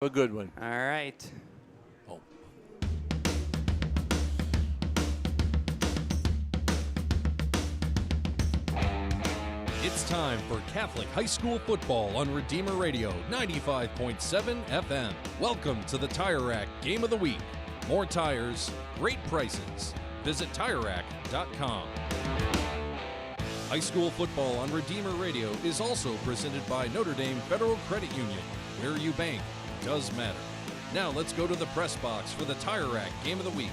A good one. All right. Oh. It's time for Catholic High School football on Redeemer Radio 95.7 FM. Welcome to the Tire Rack Game of the Week. More tires, great prices. Visit TireRack.com. High school football on Redeemer Radio is also presented by Notre Dame Federal Credit Union. Where you bank does matter. Now let's go to the press box for the Tire Rack Game of the Week.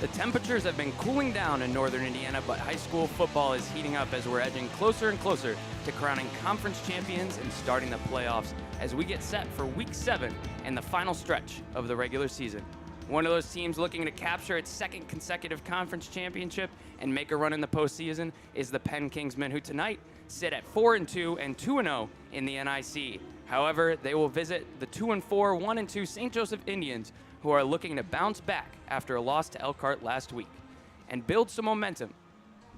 The temperatures have been cooling down in northern Indiana, but high school football is heating up as we're edging closer and closer to crowning conference champions and starting the playoffs as we get set for Week 7 and the final stretch of the regular season. One of those teams looking to capture its second consecutive conference championship and make a run in the postseason is the Penn Kingsmen, who tonight sit at 4-2 and 2-0 in the NIC. However, they will visit the 2-4, 1-2 St. Joseph Indians, who are looking to bounce back after a loss to Elkhart last week and build some momentum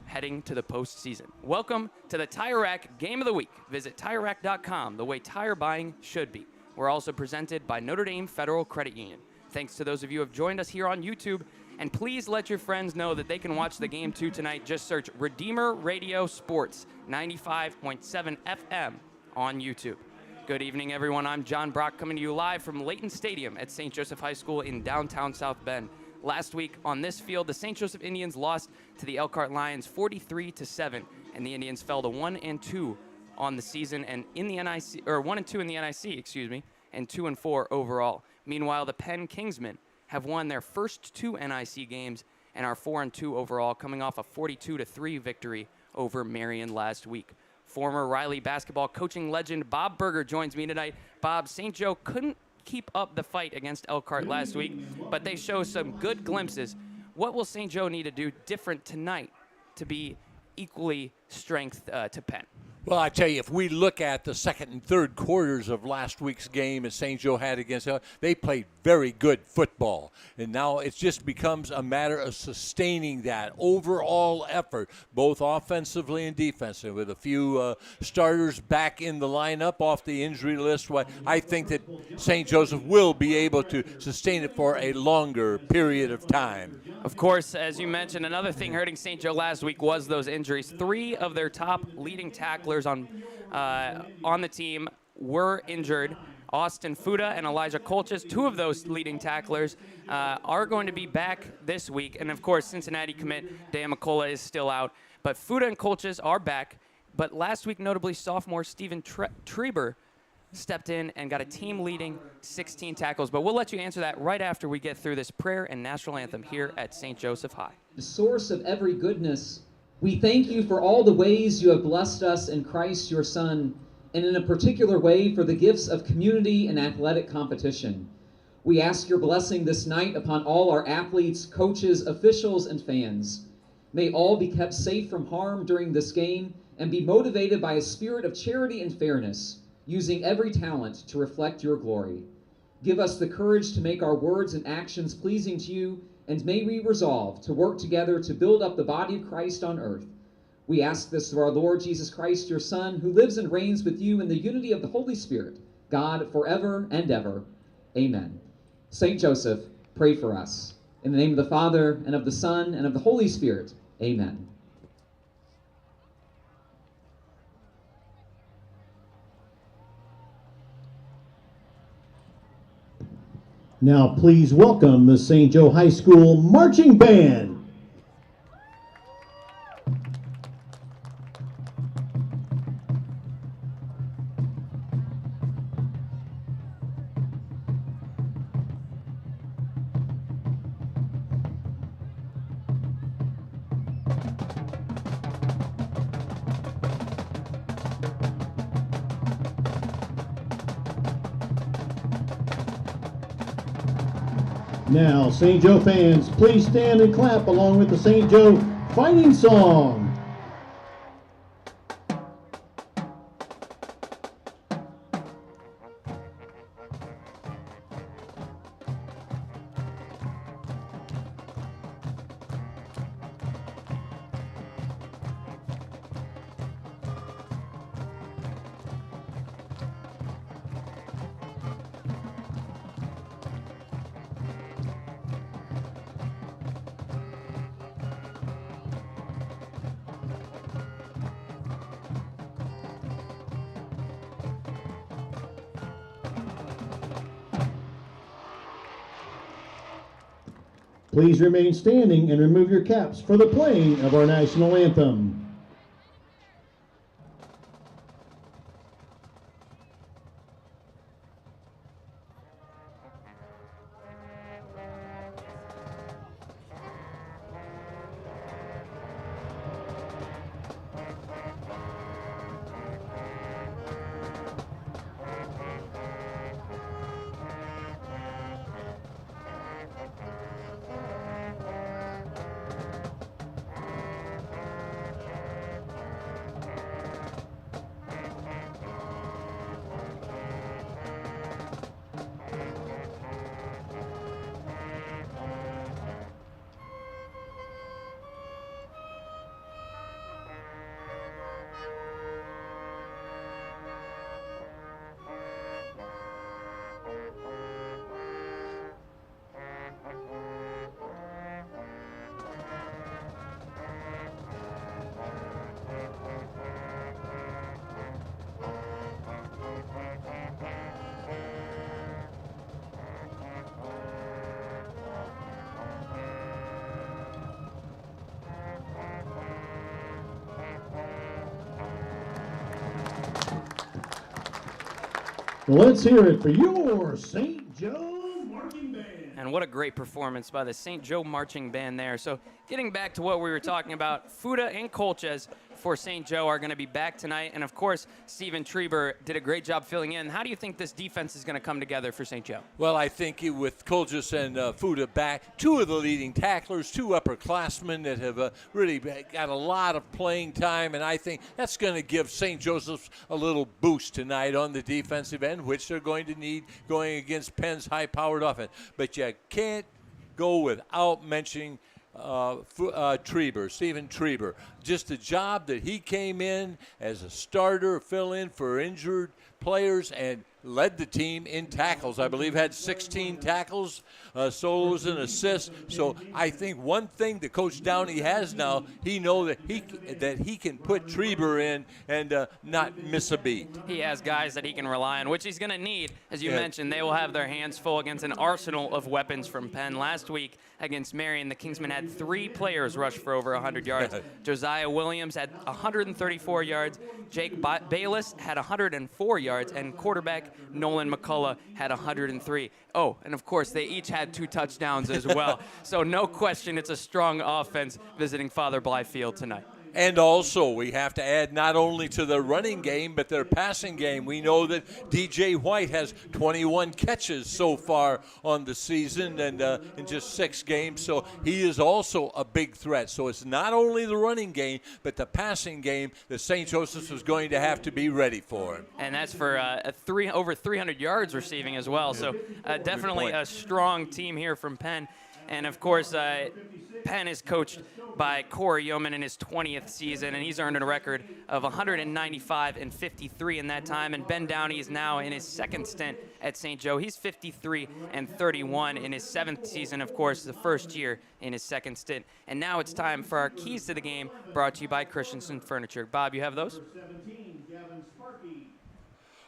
heading to the postseason. Welcome to the Tire Rack Game of the Week. Visit TireRack.com, the way tire buying should be. We're also presented by Notre Dame Federal Credit Union. Thanks to those of you who have joined us here on YouTube, and please let your friends know that they can watch the game too tonight. Just search Redeemer Radio Sports 95.7 FM on YouTube. Good evening, everyone. I'm John Brach, coming to you live from Layton Stadium at St. Joseph High School in downtown South Bend. Last week on this field, the St. Joseph Indians lost to the Elkhart Lions 43-7, and the Indians fell to 1-2 on the season and in the NIC, or 1-2 in the NIC, excuse me, and 2-4 overall. Meanwhile, the Penn Kingsmen have won their first 2 NIC games and are 4-2 overall, coming off a 42-3 victory over Marion last week. Former Riley basketball coaching legend Bob Berger joins me tonight. Bob, St. Joe couldn't keep up the fight against Elkhart last week, but they show some good glimpses. What will St. Joe need to do different tonight to be equally strength to Penn? Well, I tell you, if we look at the second and third quarters of last week's game as St. Joe had against Elkhart, they played very good football. And now it just becomes a matter of sustaining that overall effort, both offensively and defensively, with a few starters back in the lineup off the injury list. I think that St. Joseph will be able to sustain it for a longer period of time. Of course, as you mentioned, another thing hurting St. Joe last week was those injuries. 3 of their top leading tacklers on the team were injured. Austin Fuda and Elijah Colchis, 2 of those leading tacklers, are going to be back this week. And, of course, Cincinnati commit Dan McCullough is still out. But Fuda and Colchis are back. But last week, notably, sophomore Steven Treber stepped in and got a team-leading 16 tackles. But we'll let you answer that right after we get through this prayer and national anthem here at St. Joseph High. The source of every goodness, we thank you for all the ways you have blessed us in Christ your Son, and in a particular way for the gifts of community and athletic competition. We ask your blessing this night upon all our athletes, coaches, officials, and fans. May all be kept safe from harm during this game and be motivated by a spirit of charity and fairness, using every talent to reflect your glory. Give us the courage to make our words and actions pleasing to you, and may we resolve to work together to build up the body of Christ on earth. We ask this through our Lord Jesus Christ, your Son, who lives and reigns with you in the unity of the Holy Spirit, God, forever and ever. Amen. St. Joseph, pray for us. In the name of the Father, and of the Son, and of the Holy Spirit. Amen. Now please welcome the St. Joe High School Marching Band. Now, St. Joe fans, please stand and clap along with the St. Joe fighting song. Please remain standing and remove your caps for the playing of our national anthem. Let's hear it for your St. Joe Marching Band. And what a great performance by the St. Joe Marching Band there. So getting back to what we were talking about, Fuda and Colches for St. Joe are going to be back tonight. And, of course, Stephen Treber did a great job filling in. How do you think this defense is going to come together for St. Joe? Well, I think with Colches and Fuda back, two of the leading tacklers, two upperclassmen that have really got a lot of playing time, and I think that's going to give St. Joseph's a little boost tonight on the defensive end, which they're going to need going against Penn's high-powered offense. But you can't go without mentioning Treber, Stephen Treber. Just the job that he came in as a starter, fill in for injured players, and led the team in tackles. I believe had 16 tackles, solos, and assists. So I think one thing that Coach Downey has now, he knows that he can put Treber in and not miss a beat. He has guys that he can rely on, which he's going to need. As you mentioned, they will have their hands full against an arsenal of weapons from Penn. Last week against Marion, the Kingsmen had 3 players rush for over 100 yards. Josiah Williams had 134 yards. Jake Bayless had 104 yards, and quarterback Nolan McCullough had 103. Oh, and of course, they each had 2 touchdowns as well. So no question, it's a strong offense visiting Father Bly Field tonight. And also, we have to add not only to their running game, but their passing game. We know that DJ White has 21 catches so far on the season and in just 6 games. So he is also a big threat. So it's not only the running game, but the passing game that St. Joseph's is going to have to be ready for him. And that's for over 300 yards receiving as well. So definitely a strong team here from Penn. And, of course, Penn is coached by Corey Yeoman in his 20th season, and he's earned a record of 195 and 53 in that time. And Ben Downey is now in his 2nd stint at St. Joe. He's 53 and 31 in his 7th season, of course, the first year in his 2nd stint. And now it's time for our keys to the game, brought to you by Christensen Furniture. Bob, you have those?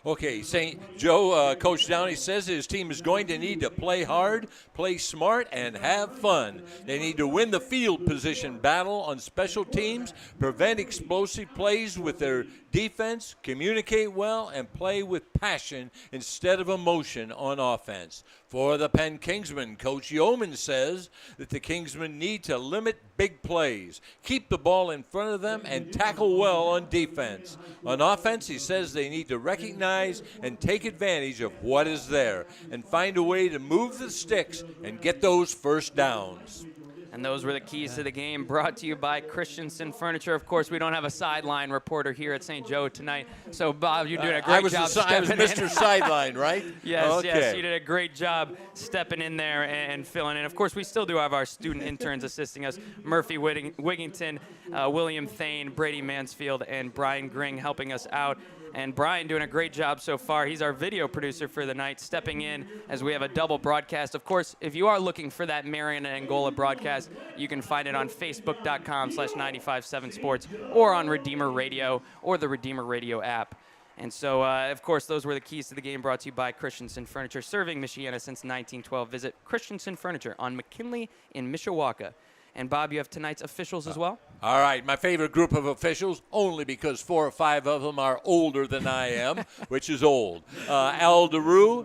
Okay, St. Joe, Coach Downey says his team is going to need to play hard, play smart, and have fun. They need to win the field position battle on special teams, prevent explosive plays with their defense, communicate well, and play with passion instead of emotion on offense. For the Penn Kingsmen, Coach Yeoman says that the Kingsmen need to limit big plays, keep the ball in front of them, and tackle well on defense. On offense, he says they need to recognize and take advantage of what is there and find a way to move the sticks and get those first downs. And those were the keys to the game, brought to you by Christensen Furniture. Of course, we don't have a sideline reporter here at St. Joe tonight. So, Bob, you're doing a great job stepping in. I was Mr. Sideline, right? Yes, okay. Yes, you did a great job stepping in there and filling in. Of course, we still do have our student interns assisting us, Murphy Wigington, William Thane, Brady Mansfield, and Brian Gring helping us out. And Brian doing a great job so far. He's our video producer for the night, stepping in as we have a double broadcast. Of course, if you are looking for that Marion and Angola broadcast, you can find it on Facebook.com/957sports or on Redeemer Radio or the Redeemer Radio app. And so, of course, those were the keys to the game, brought to you by Christensen Furniture, serving Michiana since 1912. Visit Christensen Furniture on McKinley in Mishawaka. And, Bob, you have tonight's officials as well? All right, my favorite group of officials, only because 4 or 5 of them are older than I am, which is old. Al DeRue,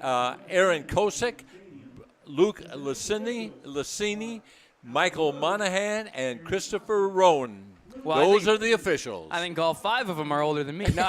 Aaron Kosick, Luke Lassini, Michael Monahan, and Christopher Rowan. Well, Those are the officials. I think all 5 of them are older than me. No,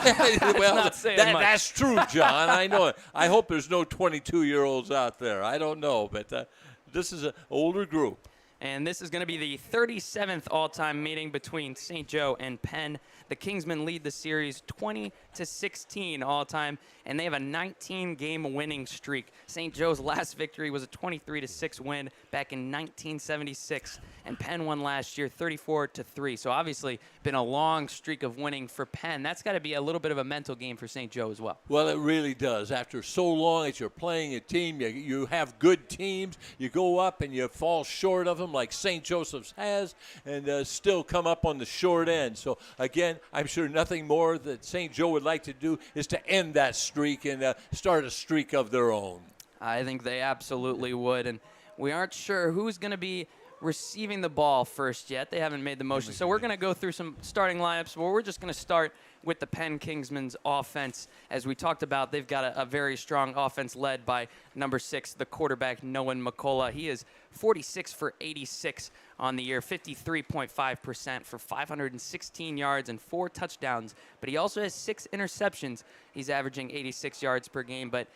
well, not saying much. that's true, John. I know it. I hope there's no 22-year-olds out there. I don't know, but this is an older group. And this is going to be the 37th all-time meeting between St. Joe and Penn. The Kingsmen lead the series 20-16 all-time, and they have a 19-game winning streak. St. Joe's last victory was a 23-6 win back in 1976, and Penn won last year 34-3. So obviously been a long streak of winning for Penn. That's got to be a little bit of a mental game for St. Joe as well. Well, it really does. After so long that you're playing a team, you have good teams, you go up and you fall short of them like St. Joseph's has, and still come up on the short end. So, again, I'm sure nothing more that St. Joe would like to do is to end that streak and start a streak of their own. I think they absolutely would, and we aren't sure who's going to be receiving the ball first yet. They haven't made the motion. So we're going to go through some starting lineups, but we're just going to start with the Penn Kingsmen's offense. As we talked about, they've got a very strong offense led by number 6, the quarterback, Nolan McCullough. He is 46 for 86 on the year, 53.5% for 516 yards and 4 touchdowns. But he also has 6 interceptions. He's averaging 86 yards per game, but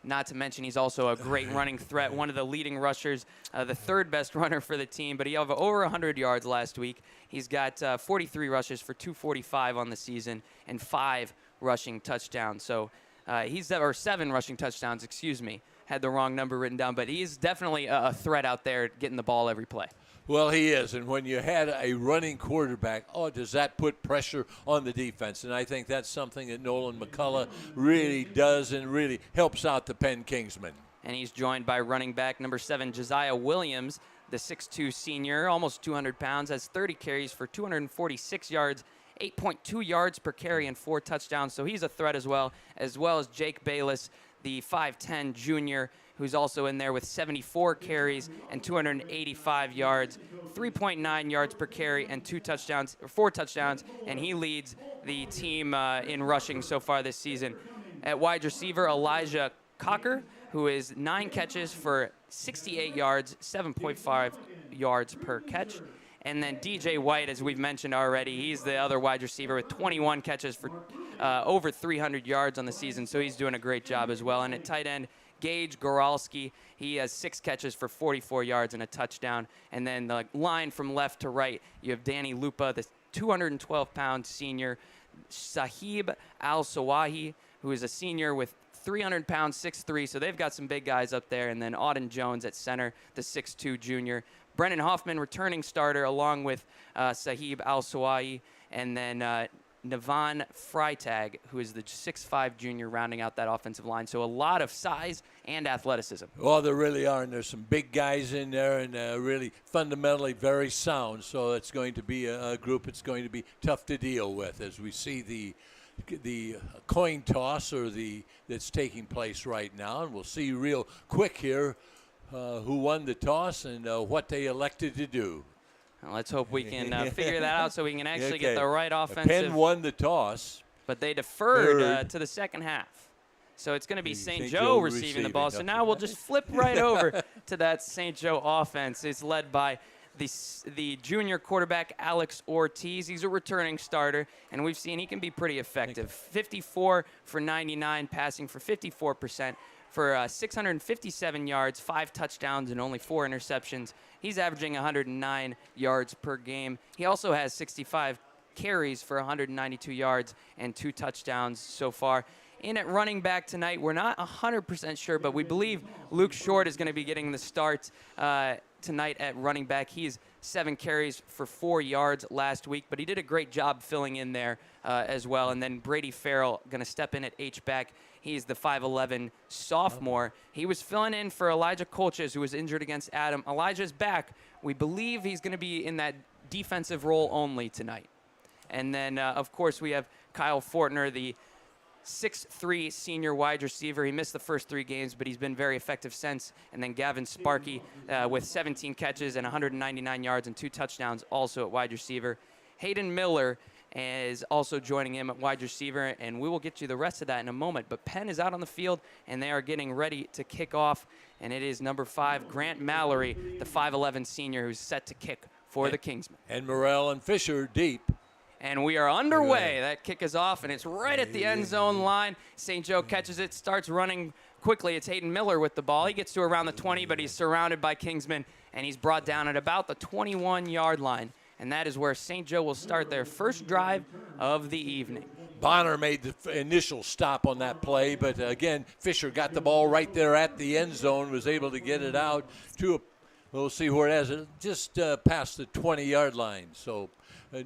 not to mention he's also a great running threat, one of the leading rushers, the 3rd best runner for the team, but he had over 100 yards last week. He's got 43 rushes for 245 on the season and 5 rushing touchdowns. So or 7 rushing touchdowns, excuse me. Had the wrong number written down, but he's definitely a threat out there getting the ball every play. Well, he is, and when you had a running quarterback, does that put pressure on the defense? And I think that's something that Nolan McCullough really does and really helps out the Penn Kingsmen. And he's joined by running back number 7, Josiah Williams, the 6'2 senior, almost 200 pounds, has 30 carries for 246 yards, 8.2 yards per carry and 4 touchdowns. So he's a threat as well as Jake Bayless, the 5'10 junior, who's also in there with 74 carries and 285 yards, 3.9 yards per carry and 4 touchdowns, and he leads the team in rushing so far this season. At wide receiver, Elijah Cocker, who is 9 catches for 68 yards, 7.5 yards per catch. And then DJ White, as we've mentioned already, he's the other wide receiver with 21 catches for over 300 yards on the season, so he's doing a great job as well. And at tight end, Gage Goralski, he has 6 catches for 44 yards and a touchdown. And then the line from left to right, you have Danny Lupa, the 212-pound senior, Sahib Al-Sawahi, who is a senior with 300 pounds, 6'3", so they've got some big guys up there. And then Auden Jones at center, the 6'2 junior. Brennan Hoffman, returning starter, along with Sahib Al-Sawahi. And then Navan Freitag, who is the 6'5 junior, rounding out that offensive line. So a lot of size and athleticism. Well, there really are, and there's some big guys in there, and really fundamentally very sound. So it's going to be a group that's going to be tough to deal with as we see the coin toss that's taking place right now, and we'll see real quick here who won the toss and what they elected to do. Well, let's hope we can figure that out so we can actually get the right offensive. Penn won the toss, but they deferred to the second half. So it's going to be St. Joe receiving the ball. So now we'll just flip right over to that St. Joe offense. It's led by the junior quarterback, Alex Ortiz. He's a returning starter, and we've seen he can be pretty effective. 54 for 99, passing for 54%, for 657 yards, 5 touchdowns, and only 4 interceptions. He's averaging 109 yards per game. He also has 65 carries for 192 yards and 2 touchdowns so far. In at running back tonight, we're not 100% sure, but we believe Luke Short is going to be getting the start tonight at running back. He's 7 carries for 4 yards last week, but he did a great job filling in there as well. And then Brady Farrell going to step in at H-back. He's the 5'11 sophomore. He was filling in for Elijah Colches, who was injured against Adam. Elijah's back. We believe he's going to be in that defensive role only tonight. And then, of course, we have Kyle Fortner, the 6'3" senior wide receiver. He missed the first 3 games, but he's been very effective since. And then Gavin Sparky with 17 catches and 199 yards and 2 touchdowns also at wide receiver. Hayden Miller is also joining him at wide receiver, and we will get you the rest of that in a moment. But Penn is out on the field, and they are getting ready to kick off, and it is number 5, Grant Mallory, the 5'11" senior, who's set to kick for the Kingsmen. And Morrell and Fisher deep. And we are underway. That kick is off, and it's right at the end zone line. St. Joe catches it, starts running quickly. It's Hayden Miller with the ball. He gets to around the 20, but he's surrounded by Kingsmen, and he's brought down at about the 21-yard line. And that is where St. Joe will start their first drive of the evening. Bonner made the initial stop on that play, but again, Fisher got the ball right there at the end zone, was able to get it out to we'll see where it is, just past the 20-yard line. So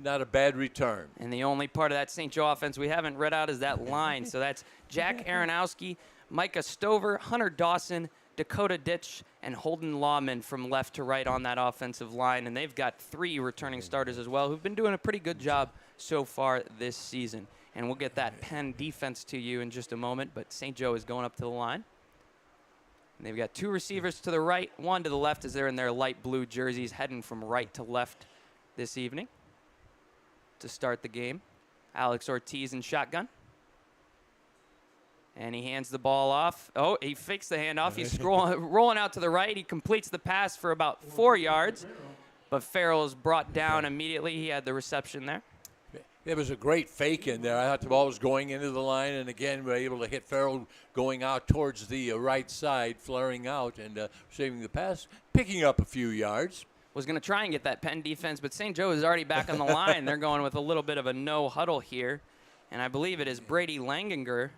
not a bad return. And the only part of that St. Joe offense we haven't read out is that line. So that's Jack Aronowski, Micah Stover, Hunter Dawson, Dakota Ditch, and Holden Lawman from left to right on that offensive line. And they've got 3 returning starters as well who've been doing a pretty good job so far this season. And we'll get that Penn defense to you in just a moment. But St. Joe is going up to the line. And they've got 2 receivers to the right, 1 to the left as they're in their light blue jerseys heading from right to left this evening to start the game. Alex Ortiz in shotgun. And he hands the ball off. Oh, he fakes the handoff. He's rolling out to the right. He completes the pass for about 4 yards. But Farrell is brought down immediately. He had the reception there. It was a great fake in there. I thought the ball was going into the line, and again, we were able to hit Farrell going out towards the right side, flaring out and saving the pass, picking up a few yards. Was going to try and get that Penn defense, but St. Joe is already back on the line. They're going with a little bit of a no huddle here. And I believe it is Brady Landinger,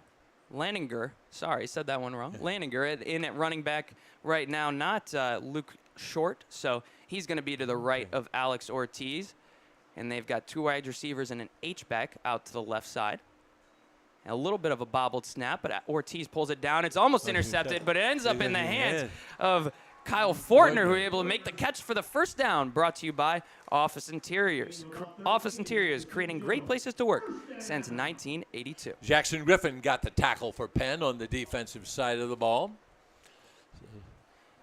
sorry, said that one wrong. Landinger in at running back right now, not Luke Short. So he's going to be to the right of Alex Ortiz. And they've got 2 wide receivers and an H-back out to the left side. And a little bit of a bobbled snap, but Ortiz pulls it down. It's almost intercepted, but it ends up in the hands of Kyle Fortner, who was able to make the catch for the first down, brought to you by Office Interiors. Office Interiors, creating great places to work since 1982. Jackson Griffin got the tackle for Penn on the defensive side of the ball.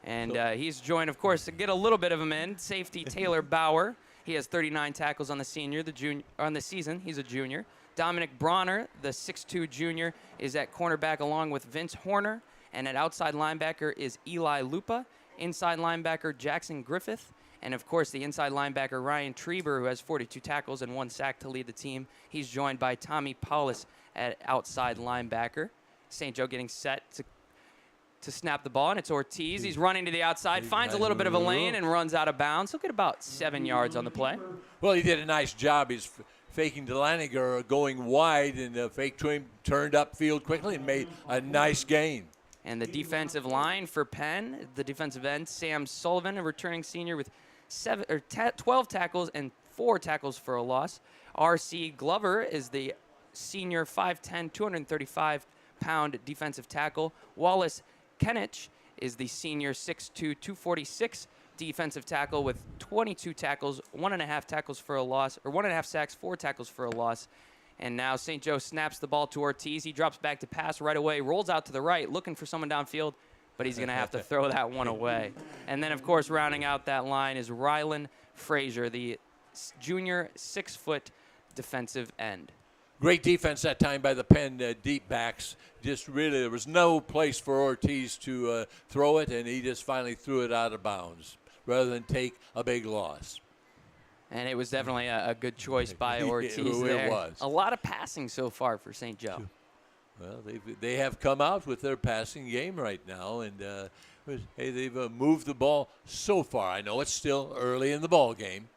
And he's joined, of course, to get a little bit of him in, safety Taylor Bauer. He has 39 tackles on the season. He's a junior. Dominic Bronner, the 6'2 junior, is at cornerback along with Vince Horner. And at outside linebacker is Eli Lupa. Inside linebacker Jackson Griffith. And, of course, the inside linebacker Ryan Treber, who has 42 tackles and 1 sack to lead the team. He's joined by Tommy Paulus at outside linebacker. St. Joe getting set to snap the ball, and it's Ortiz. He's running to the outside, finds a little bit of a lane, and runs out of bounds. He'll get about 7 yards on the play. Well, he did a nice job. He's faking to Laniger, going wide, and the fake to him, turned upfield quickly and made a nice gain. And the defensive line for Penn, the defensive end, Sam Sullivan, a returning senior with 12 tackles and 4 tackles for a loss. R.C. Glover is the senior 5'10", 235-pound defensive tackle. Wallace Kenich is the senior 6'2", 246 defensive tackle with 22 tackles, 1.5 tackles for a loss, or 1.5 sacks, 4 tackles for a loss. And now St. Joe snaps the ball to Ortiz. He drops back to pass right away, rolls out to the right, looking for someone downfield, but he's going to have to throw that one away. And then, of course, rounding out that line is Rylan Frazier, the junior 6-foot defensive end. Great defense that time by the Penn deep backs. Just really, there was no place for Ortiz to throw it, and he just finally threw it out of bounds rather than take a big loss. And it was definitely a good choice by Ortiz there. It was. A lot of passing so far for St. Joe. Well, they have come out with their passing game right now, and hey, they've moved the ball so far. I know it's still early in the ball game.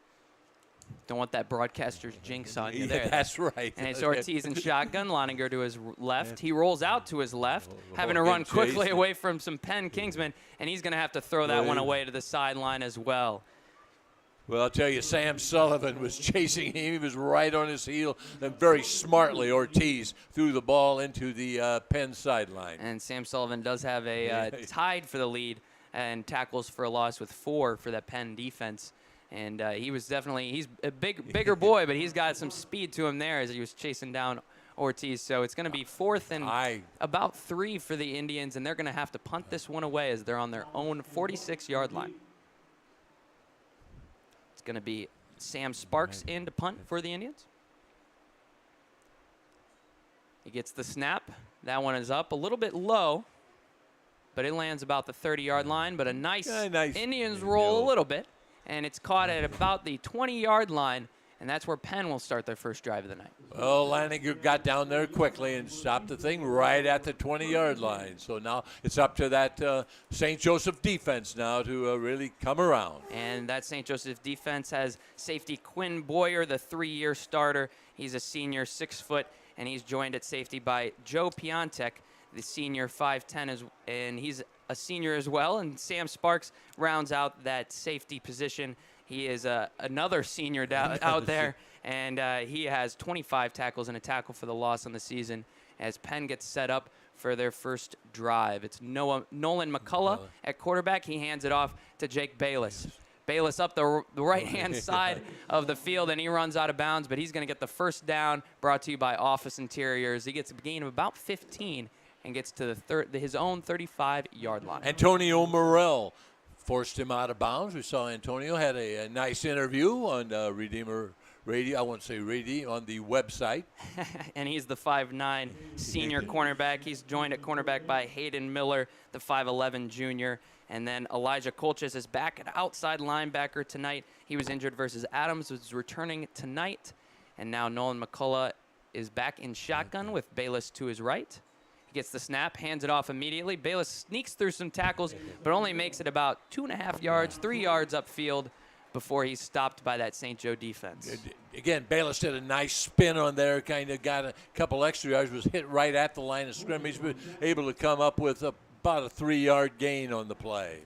Don't want that broadcaster's jinx on you there. Yeah, that's right. And it's Ortiz in shotgun, Loninger to his left. He rolls out to his left, having to run quickly away from some Penn Kingsmen, and he's going to have to throw that one away to the sideline as well. Well, I'll tell you, Sam Sullivan was chasing him. He was right on his heel. Then very smartly, Ortiz threw the ball into the Penn sideline. And Sam Sullivan does have a tied for the lead and tackles for a loss with 4 for that Penn defense. And he was definitely, he's a bigger boy, but he's got some speed to him there as he was chasing down Ortiz. So it's going to be 4th and about 3 for the Indians, and they're going to have to punt this one away as they're on their own 46-yard line. It's going to be Sam Sparks in to punt for the Indians. He gets the snap. That one is up a little bit low, but it lands about the 30-yard line. But a nice Indians roll a little bit, and it's caught at about the 20-yard line, and that's where Penn will start their first drive of the night. Well, Lanninger got down there quickly and stopped the thing right at the 20-yard line. So now it's up to that St. Joseph defense now to really come around. And that St. Joseph defense has safety Quinn Boyer, the 3-year starter. He's a senior, 6 foot, and he's joined at safety by Joe Piontek, the senior, 5'10", and he's a senior as well. And Sam Sparks rounds out that safety position. He is another senior out there, and he has 25 tackles and a tackle for the loss on the season as Penn gets set up for their first drive. It's Nolan McCullough at quarterback. He hands it off to Jake Bayless. Bayless up the right-hand side of the field, and he runs out of bounds, but he's going to get the first down, brought to you by Office Interiors. He gets a gain of about 15 and gets to his own 35-yard line. Antonio Morel forced him out of bounds. We saw Antonio had a nice interview on Redeemer Radio. I won't say Radio, on the website. And he's the 5'9" senior cornerback. He's joined at cornerback by Hayden Miller, the 5'11" junior. And then Elijah Colchis is back at outside linebacker tonight. He was injured versus Adams, was returning tonight. And now Nolan McCullough is back in shotgun with Bayless to his right. Gets the snap, hands it off immediately. Bayless sneaks through some tackles, but only makes it about 2.5 yards, 3 yards upfield before he's stopped by that St. Joe defense. Again, Bayless did a nice spin on there, kind of got a couple extra yards, was hit right at the line of scrimmage, but able to come up with about a 3-yard gain on the play.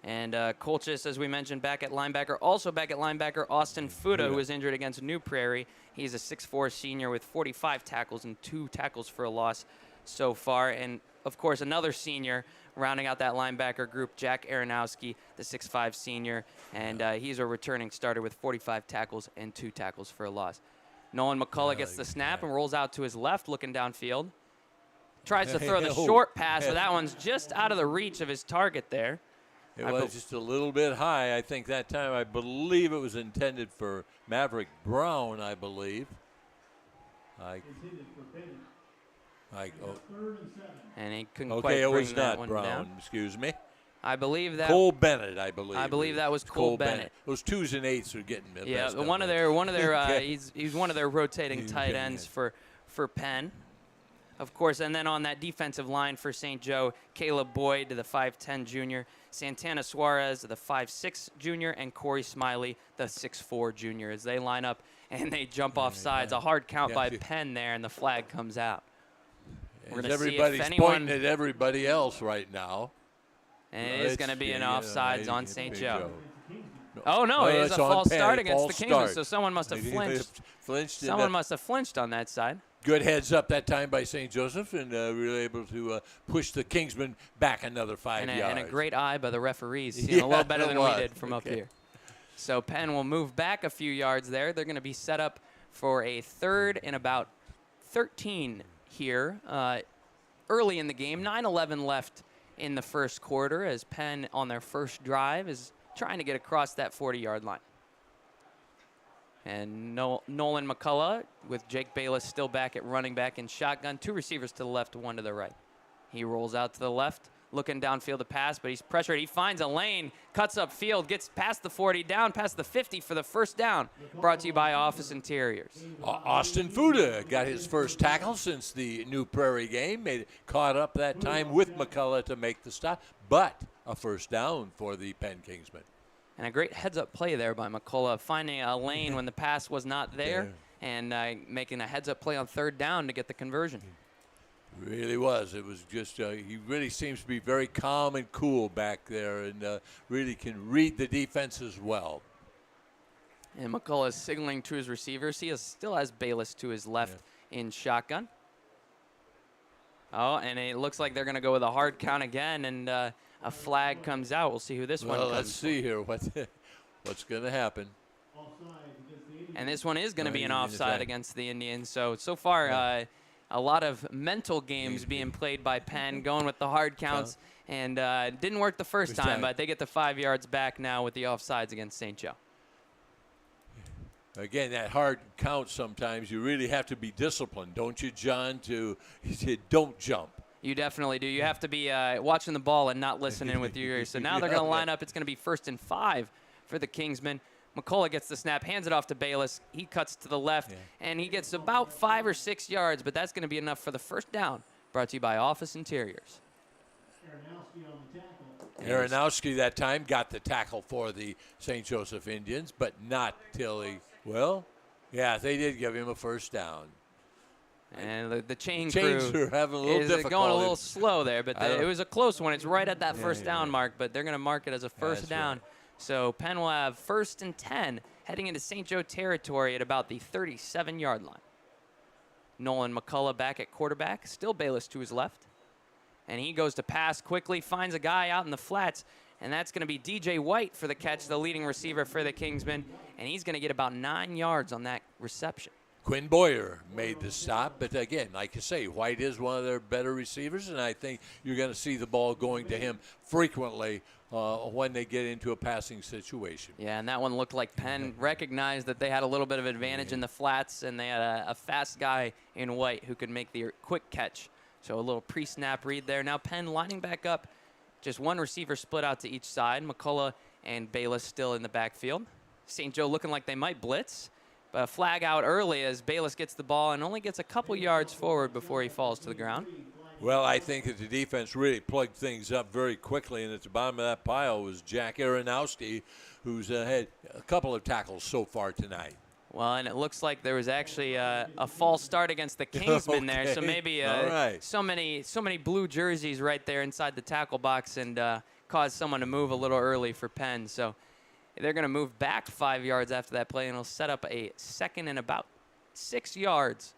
And Colchis, as we mentioned, back at linebacker. Also back at linebacker, Austin Fuda, who was injured against New Prairie. He's a 6'4" senior with 45 tackles and 2 tackles for a loss so far. And, of course, another senior rounding out that linebacker group, Jack Aronowski, the 6'5" senior. And he's a returning starter with 45 tackles and 2 tackles for a loss. Nolan McCullough gets the snap and rolls out to his left, looking downfield. Tries to throw the short pass, but that one's just out of the reach of his target there. It was just a little bit high. I think that time, I believe it was intended for Maverick Brown, I believe. And he couldn't quite bring that one Brown, down. Excuse me. I believe that Cole Bennett, I believe. I believe that was Cole Bennett. Those 2s and 8s are getting messed yeah, up. one of their he's one of their rotating tight ends for Penn. Of course, and then on that defensive line for St. Joe, Caleb Boyd, the 5'10" junior, Santana Suarez, the 5'6" junior, and Corey Smiley, the 6'4" junior, as they line up and they jump off sides. A hard count by Penn there, and the flag comes out. We're going to see if anyone pointing at everybody else right now. And it is going to be an offsides on St. Joe. Oh, no, it is a false start against the Kingsmen, so someone must have flinched. Someone must have flinched on that side. Good heads up that time by St. Joseph, and really able to push the Kingsmen back another 5 yards. And a great eye by the referees, seeing a little better than we did from up here. So Penn will move back a few yards there. They're going to be set up for a 3rd and about 13 here early in the game. 9:11 left in the first quarter as Penn on their first drive is trying to get across that 40-yard line. And Nolan McCullough with Jake Bayless still back at running back in shotgun. 2 receivers to the left, 1 to the right. He rolls out to the left, looking downfield to pass, but he's pressured. He finds a lane, cuts up field, gets past the 40, down past the 50 for the first down. Brought to you by Office Interiors. Austin Fuda got his first tackle since the New Prairie game. Caught up that time with McCullough to make the stop, but a first down for the Penn Kingsmen. And a great heads-up play there by McCullough, finding a lane when the pass was not there, and making a heads-up play on 3rd down to get the conversion. Really was. It was just, he really seems to be very calm and cool back there, and really can read the defense as well. And McCullough is signaling to his receivers. He still has Bayless to his left in shotgun. Oh, and it looks like they're going to go with a hard count again, and a flag comes out. We'll see who this one comes. Let's see here what's going to happen. And this one is going to be an That's offside right. against the Indians. So far, a lot of mental games being played by Penn, going with the hard counts. And didn't work the first time, but they get the 5 yards back now with the offsides against St. Joe. Again, that hard count sometimes, you really have to be disciplined, don't you, John, to don't jump. You definitely do. You have to be watching the ball and not listening with your ears. So now they're going to line up. It's going to be 1st and 5 for the Kingsmen. McCullough gets the snap, hands it off to Bayless. He cuts to the left, and he gets about 5 or 6 yards, but that's going to be enough for the first down. Brought to you by Office Interiors. Aronowski that time got the tackle for the St. Joseph Indians, but not till he, they did give him a first down. And the chains are having a little is difficulty. going a little slow there, but it was a close one. It's right at that first down mark, but they're going to mark it as a first down. Right. So Penn will have 1st and 10 heading into St. Joe territory at about the 37-yard line. Nolan McCullough back at quarterback, still Bayless to his left. And he goes to pass quickly, finds a guy out in the flats, and that's going to be DJ White for the catch, the leading receiver for the Kingsmen, and he's going to get about 9 yards on that reception. Quinn Boyer made the stop, but again, like you say, White is one of their better receivers, and I think you're going to see the ball going to him frequently when they get into a passing situation. Yeah, and that one looked like Penn recognized that they had a little bit of advantage in the flats, and they had a fast guy in White who could make the quick catch. So a little pre-snap read there. Now Penn lining back up, just one receiver split out to each side. McCullough and Bayless still in the backfield. St. Joe looking like they might blitz. But a flag out early as Bayless gets the ball and only gets a couple yards forward before he falls to the ground. Well, I think that the defense really plugged things up very quickly, and at the bottom of that pile was Jack Aronowski, who's had a couple of tackles so far tonight. Well, and it looks like there was actually a false start against the Kingsmen there, so maybe so many blue jerseys right there inside the tackle box and caused someone to move a little early for Penn. So they're going to move back 5 yards after that play, and it'll set up a 2nd and about 6 yards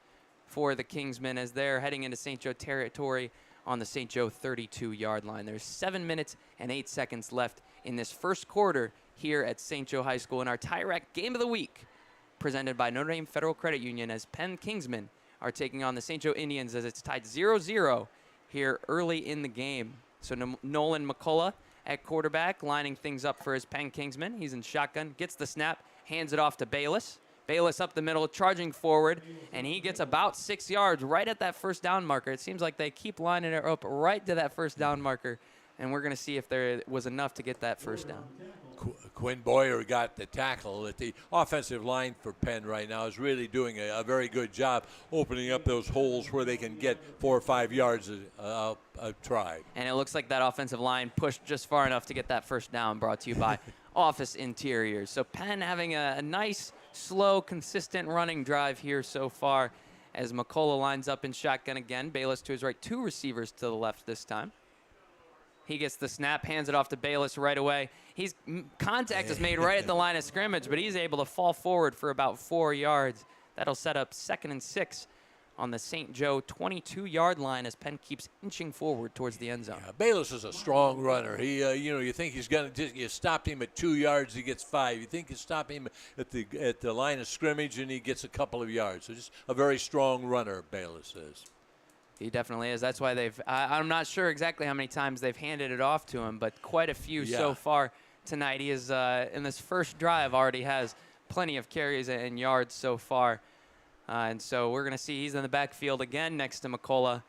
for the Kingsmen as they're heading into St. Joe territory on the St. Joe 32-yard line. There's 7 minutes and 8 seconds left in this first quarter here at St. Joe High School in our TireRack Game of the Week, presented by Notre Dame Federal Credit Union, as Penn Kingsmen are taking on the St. Joe Indians as it's tied 0-0 here early in the game. So Nolan McCullough at quarterback, lining things up for his Penn Kingsmen. He's in shotgun, gets the snap, hands it off to Bayless. Bayless up the middle, charging forward, and he gets about 6 yards right at that first down marker. It seems like they keep lining it up right to that first down marker, and we're going to see if there was enough to get that first down. Quinn Boyer got the tackle. At the offensive line for Penn right now is really doing a very good job opening up those holes where they can get 4 or 5 yards a try. And it looks like that offensive line pushed just far enough to get that first down, brought to you by Office Interiors. So Penn having a nice, slow, consistent running drive here so far as McCullough lines up in shotgun again. Bayless to his right, 2 receivers to the left this time. He gets the snap, hands it off to Bayless right away. Contact is made right at the line of scrimmage, but he's able to fall forward for about 4 yards. That'll set up 2nd and 6 on the St. Joe 22-yard line as Penn keeps inching forward towards the end zone. Yeah, Bayless is a strong runner. He, you think he's going to you stopped him at 2 yards, he gets 5. You think you stop him at the line of scrimmage, and he gets a couple of yards. So just a very strong runner, Bayless is. He definitely is. That's why I'm not sure exactly how many times they've handed it off to him, but quite a few so far tonight. He is, in this first drive, already has plenty of carries and yards so far. And so we're going to see he's in the backfield again next to McCullough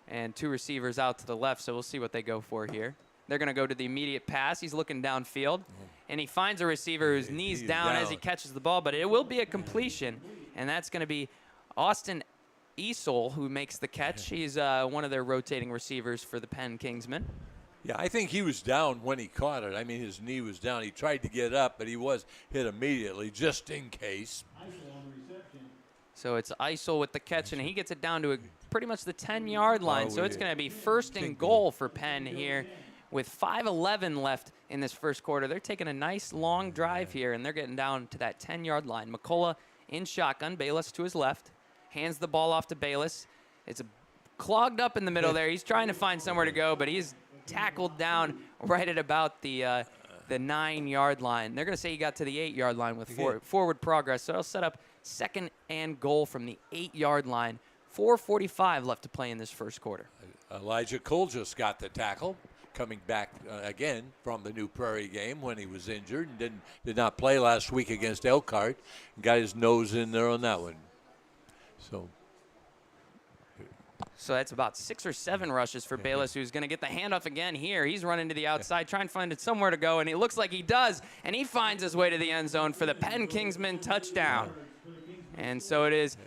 and 2 receivers out to the left, so we'll see what they go for here. They're going to go to the immediate pass. He's looking downfield, and he finds a receiver whose knees down as he catches the ball, but it will be a completion, and that's going to be Austin Esol who makes the catch. He's one of their rotating receivers for the Penn Kingsmen. Yeah, I think he was down when he caught it. I mean, his knee was down. He tried to get up, but he was hit immediately just in case. So it's Isol with the catch, and he gets it down to pretty much the 10-yard line. So it's going to be 1st and goal for Penn here with 5:11 left in this first quarter. They're taking a nice long drive here, and they're getting down to that 10-yard line. McCullough in shotgun, Bayless to his left, hands the ball off to Bayless. It's clogged up in the middle there. He's trying to find somewhere to go, but he's tackled down right at about the the 9-yard line. They're going to say he got to the 8-yard line with forward progress. So it'll set up second and goal from the 8-yard line. 4:45 left to play in this first quarter. Elijah Cole just got the tackle, coming back again from the New Prairie game when he was injured and did not play last week against Elkhart. Got his nose in there on that one. So that's about 6 or 7 rushes for Bayless, who's going to get the handoff again here. He's running to the outside, trying to find it somewhere to go, and it looks like he does, and he finds his way to the end zone for the Penn Kingsmen touchdown. And so it is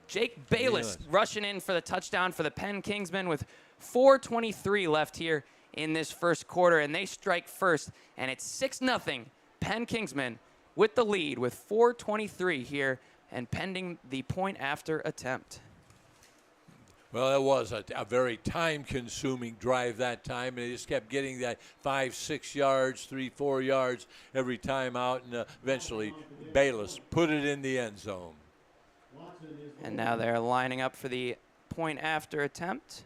Jake Bayless rushing in for the touchdown for the Penn Kingsmen with 4:23 left here in this first quarter, and they strike first, and it's 6-0 Penn Kingsmen with the lead with 4:23 here and pending the point after attempt. Well, it was a very time-consuming drive that time, and they just kept getting that 5-6 yards, 3-4 yards every time out, and eventually Bayless put it in the end zone. And now they're lining up for the point after attempt.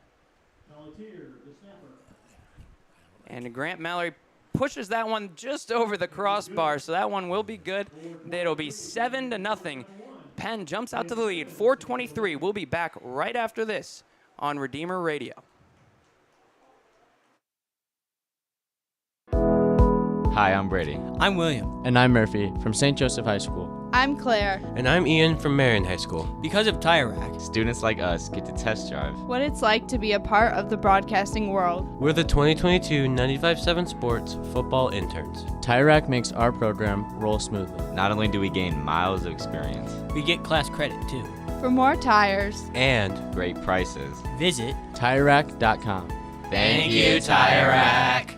And Grant Mallory pushes that one just over the crossbar, so that one will be good. It'll be 7-0. Penn jumps out to the lead, 4:23. We'll be back right after this on Redeemer Radio. Hi, I'm Brady. I'm William. And I'm Murphy from St. Joseph High School. I'm Claire. And I'm Ian from Marion High School. Because of Tire Rack, Students like us get to test drive What it's like to be a part of the broadcasting world. we're the 2022 95.7 Sports football interns. Tire Rack makes our program roll smoothly. Not only do we gain miles of experience, We get class credit too. For more tires, And great prices. visit TireRack.com. Thank you, Tire Rack.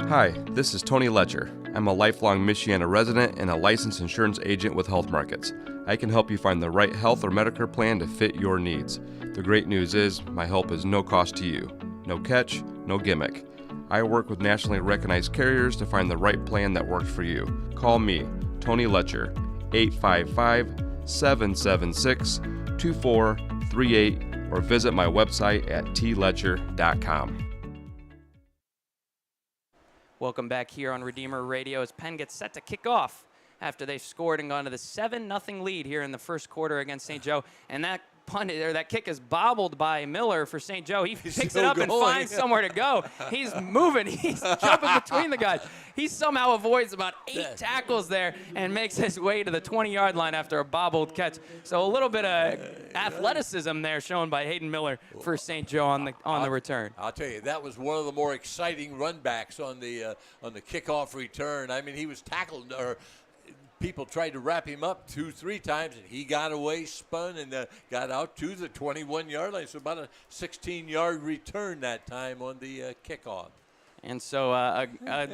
Hi, this is Tony Letcher. I'm a lifelong Michiana resident and a licensed insurance agent with Health Markets. I can help you find the right health or Medicare plan to fit your needs. The great news is my help is no cost to you. No catch, no gimmick. I work with nationally recognized carriers to find the right plan that works for you. Call me, Tony Letcher, 855-776-2438, or visit my website at tletcher.com. Welcome back here on Redeemer Radio as Penn gets set to kick off after they've scored and gone to the 7-0 lead here in the first quarter against St. Joe. And that that kick is bobbled by Miller for St. Joe. He picks it up and finds somewhere to go. He's moving. He's jumping between the guys. He somehow avoids about 8 tackles there and makes his way to the 20-yard line after a bobbled catch. So a little bit of athleticism there shown by Hayden Miller for St. Joe on the return. I'll tell you, that was one of the more exciting runbacks on the kickoff return. I mean, he was tackled, or people tried to wrap him up 2-3 times, and he got away, spun, and got out to the 21-yard line. So about a 16-yard return that time on the kickoff. And so a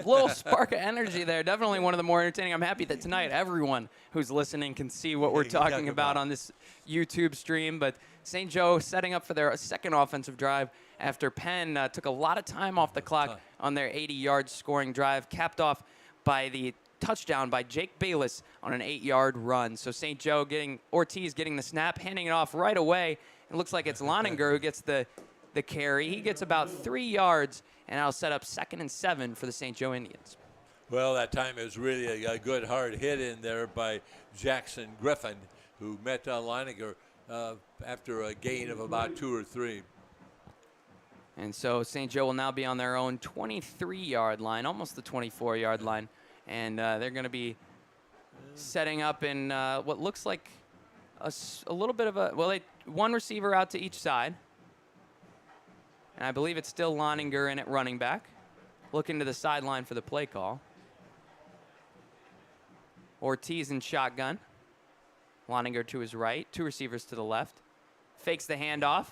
little spark of energy there. Definitely one of the more entertaining. I'm happy that tonight everyone who's listening can see what we're talking about on this YouTube stream. But St. Joe setting up for their second offensive drive after Penn took a lot of time off the clock on their 80-yard scoring drive, capped by the touchdown by Jake Bayless on an 8-yard run. So St. Joe Ortiz getting the snap, handing it off right away. It looks like it's Loninger who gets the carry. He gets about 3 yards, and that'll set up 2nd and 7 for the St. Joe Indians. Well, that time it was really a good hard hit in there by Jackson Griffin, who met Loninger after a gain of about 2 or 3. And so St. Joe will now be on their own 23-yard line, almost the 24-yard line. And they're going to be setting up in what looks like a little bit of one receiver out to each side. And I believe it's still Loninger in at running back. Looking to the sideline for the play call. Ortiz in shotgun. Loninger to his right. 2 receivers to the left. Fakes the handoff.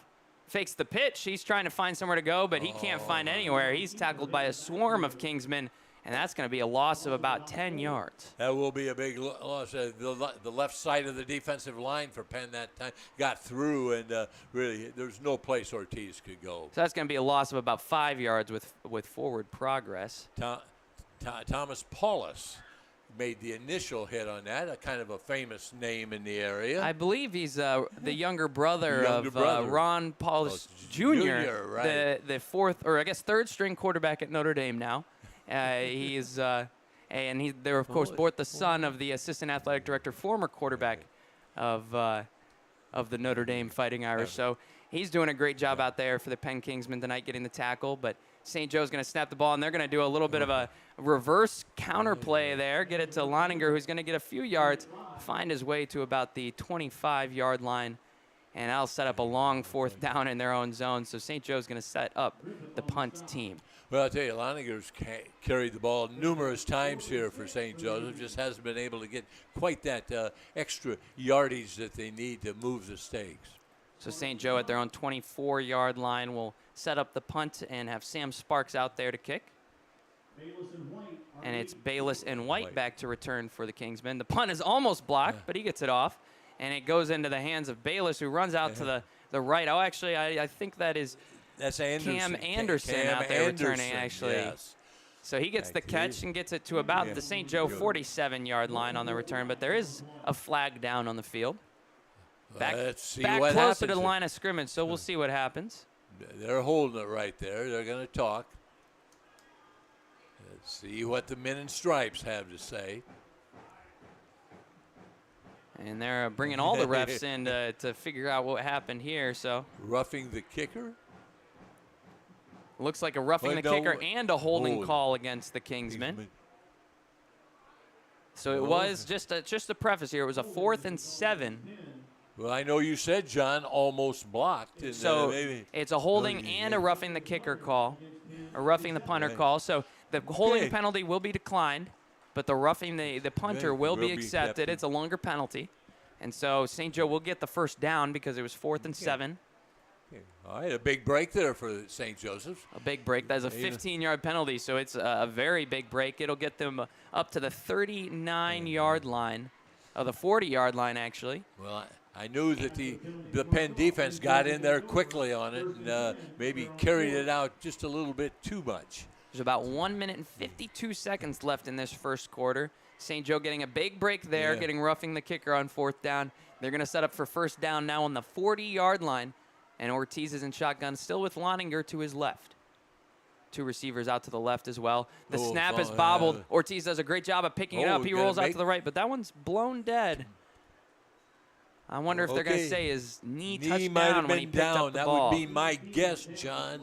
Fakes the pitch. He's trying to find somewhere to go, but he can't find anywhere. He's tackled by a swarm of Kingsmen. And that's going to be a loss of about 10 yards. That will be a big loss. The left side of the defensive line for Penn that time got through, and really there's no place Ortiz could go. So that's going to be a loss of about 5 yards with forward progress. Thomas Paulus made the initial hit on that, a kind of a famous name in the area. I believe he's the younger brother of Ron Paulus Jr., right. the fourth, or I guess third string quarterback at Notre Dame now. They're of course both the son of the assistant athletic director, former quarterback of the Notre Dame Fighting Irish. So he's doing a great job out there for the Penn Kingsmen tonight, getting the tackle. But St. Joe's going to snap the ball, and they're going to do a little bit of a reverse counter play there, get it to Leininger, who's going to get a few yards, find his way to about the 25-yard line, and that'll set up a long fourth down in their own zone. So St. Joe's going to set up the punt team. Well, I'll tell you, Leininger's carried the ball numerous times here for St. Joseph, just hasn't been able to get quite that extra yardage that they need to move the stakes. So St. Joe at their own 24-yard line will set up the punt and have Sam Sparks out there to kick. And it's Bayless and White back to return for the Kingsmen. The punt is almost blocked, but he gets it off. And it goes into the hands of Bayless, who runs out to the right. Oh, actually, I think that's Anderson. Cam Anderson out there returning, actually. Yes. So he gets the catch and gets it to about the St. Joe 47-yard line on the return, but there is a flag down on the field. Let's see back what closer happens. to the line of scrimmage, so we'll see what happens. They're holding it right there. They're going to talk. Let's see what the men in stripes have to say. And they're bringing all the refs in to figure out what happened here. So roughing the kicker? Looks like a roughing the kicker and a holding call against the Kingsmen. So it was just a preface here. It was a 4th and 7. Well, I know you said, John, almost blocked. So it's a holding and a roughing the kicker call, a roughing the punter call. So the holding penalty will be declined, but the roughing the punter will be accepted. It's a longer penalty. And so St. Joe will get the first down because it was 4th and 7. All right, a big break there for St. Joseph's. A big break. That's a 15-yard penalty, so it's a very big break. It'll get them up to the 39-yard line, the 40-yard line, actually. Well, I knew that the Penn defense got in there quickly on it and maybe carried it out just a little bit too much. There's about 1 minute and 52 seconds left in this first quarter. St. Joe getting a big break there, getting roughing the kicker on 4th down. They're going to set up for first down now on the 40-yard line. And Ortiz is in shotgun, still with Leininger to his left. 2 receivers out to the left as well. The snap is bobbled. Ortiz does a great job of picking it up. He rolls out to the right, but that one's blown dead. I wonder if they're going to say his knee touched down when he picked up the ball. That would be my guess, John.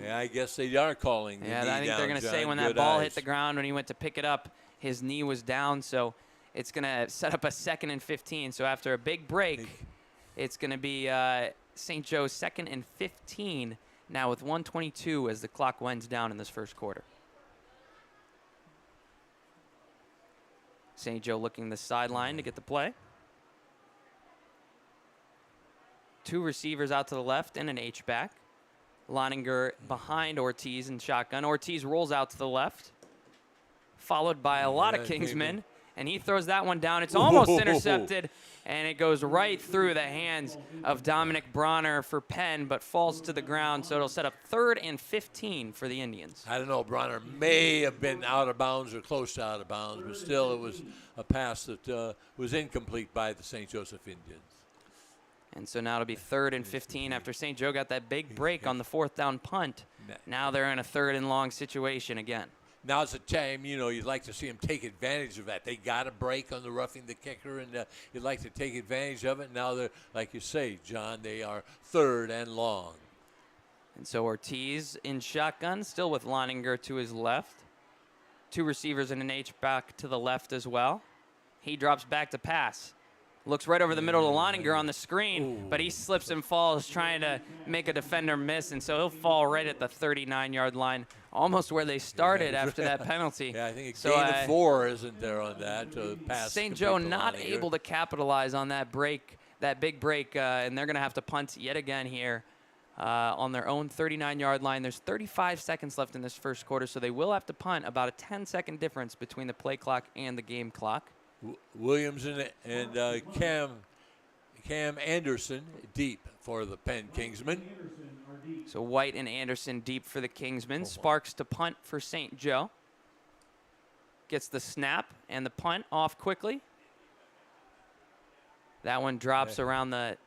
Yeah, I guess they are calling the knee down, I think they're going to say when that ball hit the ground, when he went to pick it up, his knee was down. So it's going to set up a 2nd and 15. So after a big break, it's going to be St. Joe's 2nd and 15 now with 1:22 as the clock winds down in this first quarter. St. Joe looking the sideline to get the play. 2 receivers out to the left and an H-back. Leininger behind Ortiz in shotgun. Ortiz rolls out to the left, followed by a lot of Kingsmen. And he throws that one down. It's almost intercepted, and it goes right through the hands of Dominic Bronner for Penn, but falls to the ground, so it'll set up 3rd and 15 for the Indians. I don't know. Bronner may have been out of bounds or close to out of bounds, but still it was a pass that was incomplete by the St. Joseph Indians. And so now it'll be 3rd and 15 after St. Joe got that big break on the 4th down punt. Now they're in a 3rd and long situation again. Now's the time, you'd like to see them take advantage of that. They got a break on the roughing the kicker, and you'd like to take advantage of it. Now they're, like you say, John, they are 3rd and long. And so Ortiz in shotgun, still with Leininger to his left. 2 receivers and an H-back to the left as well. He drops back to pass. Looks right over the middle of Leininger on the screen, but he slips and falls trying to make a defender miss, and so he'll fall right at the 39-yard line, almost where they started after that penalty. Yeah, I think a gain of 4 isn't there on that. Pass St. Joe not able to capitalize on that break, that big break, and they're going to have to punt yet again here on their own 39-yard line. There's 35 seconds left in this first quarter, so they will have to punt, about a 10-second difference between the play clock and the game clock. Williams and Cam Anderson deep for the Penn Kingsmen. So White and Anderson deep for the Kingsmen. Sparks to punt for St. Joe. gets the snap and the punt off quickly. That one drops around the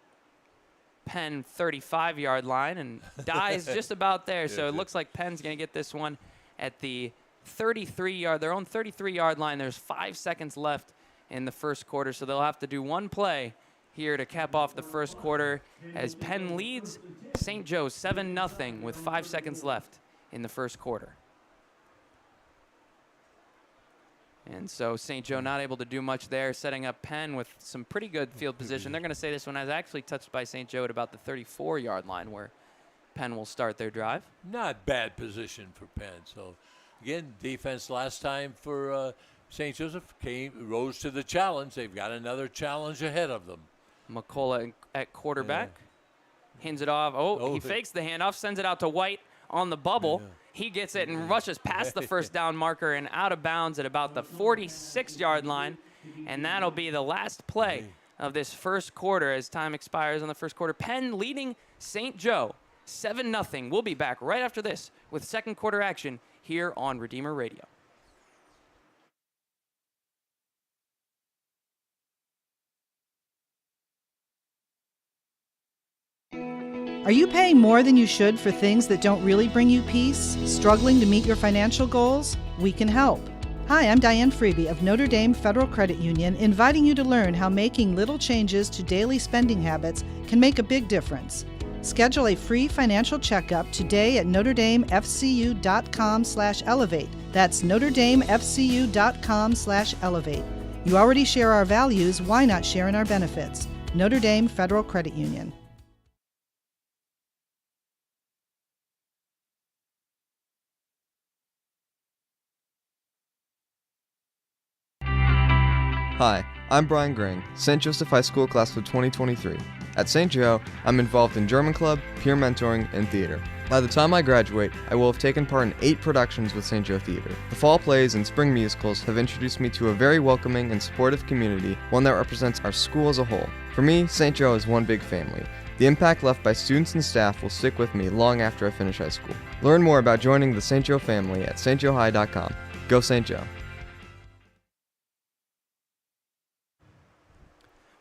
Penn 35-yard line and dies just about there. So it looks like Penn's going to get this one at the 33-yard, their own 33-yard line. There's 5 seconds left in the first quarter, so they'll have to do one play here to cap off the first quarter as Penn leads St. Joe 7-0 with 5 seconds left in the first quarter. And so St. Joe not able to do much there, setting up Penn with some pretty good field position. They're going to say this one is actually touched by St. Joe at about the 34-yard line where Penn will start their drive. Not bad position for Penn. So, again, defense last time for St. Joseph rose to the challenge. They've got another challenge ahead of them. McCullough at quarterback. Hands it off. He fakes the handoff, sends it out to White on the bubble. He gets it and rushes past the first down marker and out of bounds at about the 46-yard line. And that'll be the last play of this first quarter as time expires on the first quarter. Penn leading St. Joe 7-0. We'll be back right after this with second quarter action here on Redeemer Radio. Are you paying more than you should for things that don't really bring you peace? Struggling to meet your financial goals? We can help. Hi, I'm Diane Freeby of Notre Dame Federal Credit Union, inviting you to learn how making little changes to daily spending habits can make a big difference. Schedule a free financial checkup today at NotreDameFCU.com/elevate. That's NotreDameFCU.com/elevate. You already share our values, why not share in our benefits? Notre Dame Federal Credit Union. Hi, I'm Brian Gring, St. Joseph High School class of 2023. At St. Joe, I'm involved in German Club, peer mentoring, and theater. By the time I graduate, I will have taken part in 8 productions with St. Joe Theater. The fall plays and spring musicals have introduced me to a very welcoming and supportive community, one that represents our school as a whole. For me, St. Joe is one big family. The impact left by students and staff will stick with me long after I finish high school. Learn more about joining the St. Joe family at stjoehigh.com. Go St. Joe.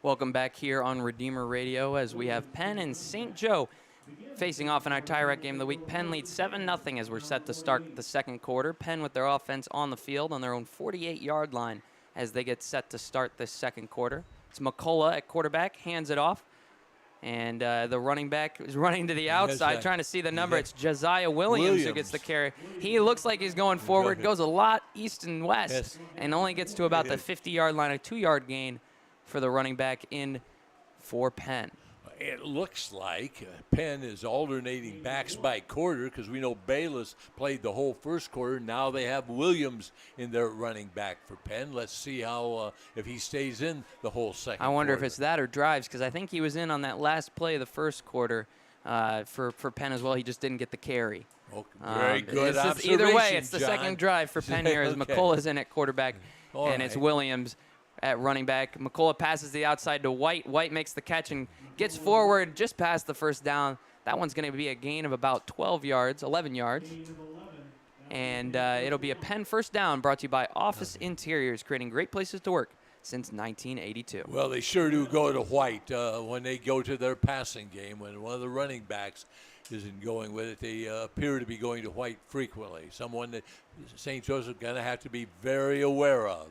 Welcome back here on Redeemer Radio as we have Penn and St. Joe facing off in our tie rack game of the week. Penn leads 7-0 as we're set to start the second quarter. Penn with their offense on the field on their own 48-yard line as they get set to start this second quarter. It's McCullough at quarterback, hands it off. And the running back is running to the outside, trying to see the number. It's Josiah Williams who gets the carry. He looks like he's going forward, goes a lot east and west, and only gets to about the 50-yard line, a 2-yard gain for the running back in for Penn. It looks like Penn is alternating backs by quarter because we know Bayless played the whole first quarter. Now they have Williams in their running back for Penn. Let's see how if he stays in the whole second I wonder quarter. if it's that or drives because I think he was in on that last play of the first quarter for Penn as well. He just didn't get the carry. Okay, very good observation, either way, it's the John. second drive for Penn here as McCullough's in at quarterback and it's Williams at running back. McCullough passes the outside to White. White makes the catch and gets forward just past the first down. That one's going to be a gain of about 11 yards. And it'll be a Penn first down brought to you by Office Interiors, creating great places to work since 1982. Well, they sure do go to White when they go to their passing game. When one of the running backs isn't going with it, they appear to be going to White frequently. Someone that St. Joseph going to have to be very aware of.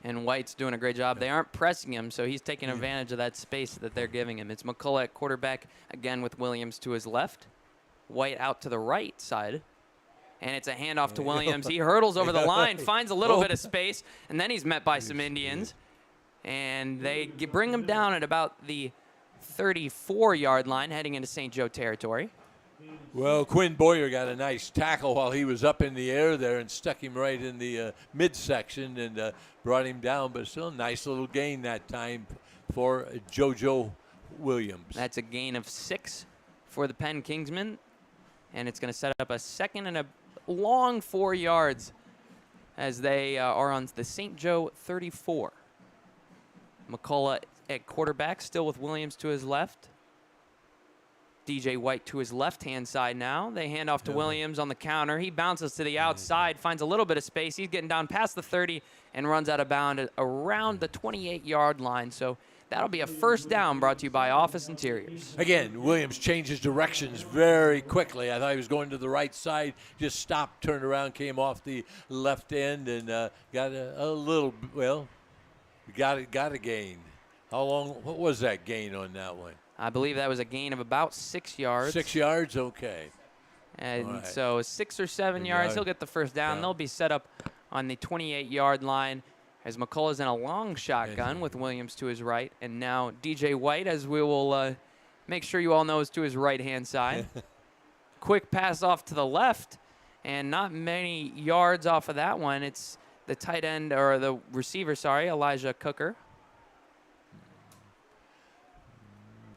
And White's doing a great job. They aren't pressing him, so he's taking advantage of that space that they're giving him. It's McCullough at quarterback, again with Williams to his left. White out to the right side. And it's a handoff to Williams. He hurdles over the line, finds a little bit of space, and then he's met by some Indians. And they bring him down at about the 34-yard line, heading into St. Joe territory. Well, Quinn Boyer got a nice tackle while he was up in the air there and stuck him right in the midsection and brought him down, but still a nice little gain that time for JoJo Williams. That's a gain of 6 for the Penn Kingsmen, and it's going to set up a second and a long 4 yards as they are on the St. Joe 34. McCullough at quarterback, still with Williams to his left. DJ White to his left-hand side now. They hand off to Williams on the counter. He bounces to the outside, finds a little bit of space. He's getting down past the 30 and runs out of bounds around the 28-yard line. So that'll be a first down brought to you by Office Interiors. Again, Williams changes directions very quickly. I thought he was going to the right side, just stopped, turned around, came off the left end, and got a little, well, got a gain. How long, what was that gain on that one? I believe that was a gain of about 6 yards. 6 yards? Okay. And right. so 6 or 7 yards, he'll get the first down. Yeah. They'll be set up on the 28-yard line as McCullough's in a long shotgun with Williams to his right. And now DJ White, as we will make sure you all know, is to his right-hand side. Quick pass off to the left, and not many yards off of that one. It's the tight end, or the receiver, sorry, Elijah Cooker.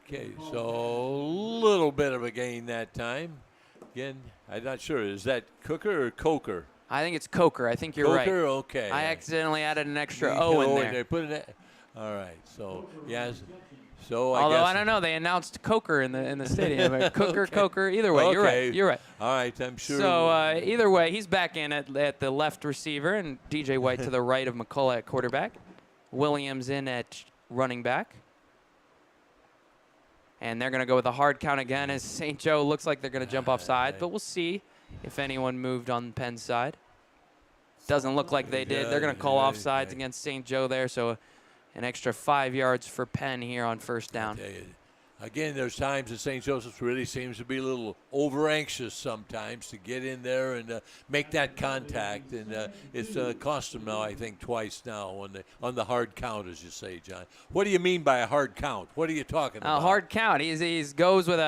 Okay, so a little bit of a gain that time. Again, I'm not sure. Is that Cooker or Coker? I think it's Coker. I think you're right. Coker, okay. I accidentally added an extra O in there. They put it. All right. So yes. So Although guess I don't know, they announced Coker in the stadium. Cooker, Okay. Coker. Either way, you're right. You're right. All right, I'm sure. So either way, he's back in at the left receiver, and DJ White to the right of McCullough at quarterback. Williams in at running back. And they're going to go with a hard count again as St. Joe looks like they're going to jump offside, but we'll see if anyone moved on Penn's side. Doesn't look like they did. They're going to call offsides against St. Joe there, so an extra 5 yards for Penn here on first down. Again, there's times that St. Joseph's really seems to be a little over-anxious sometimes to get in there and make that contact, and it's cost them now, I think, twice now on the hard count, as you say, John. What do you mean by a hard count? What are you talking about? A hard count. He goes with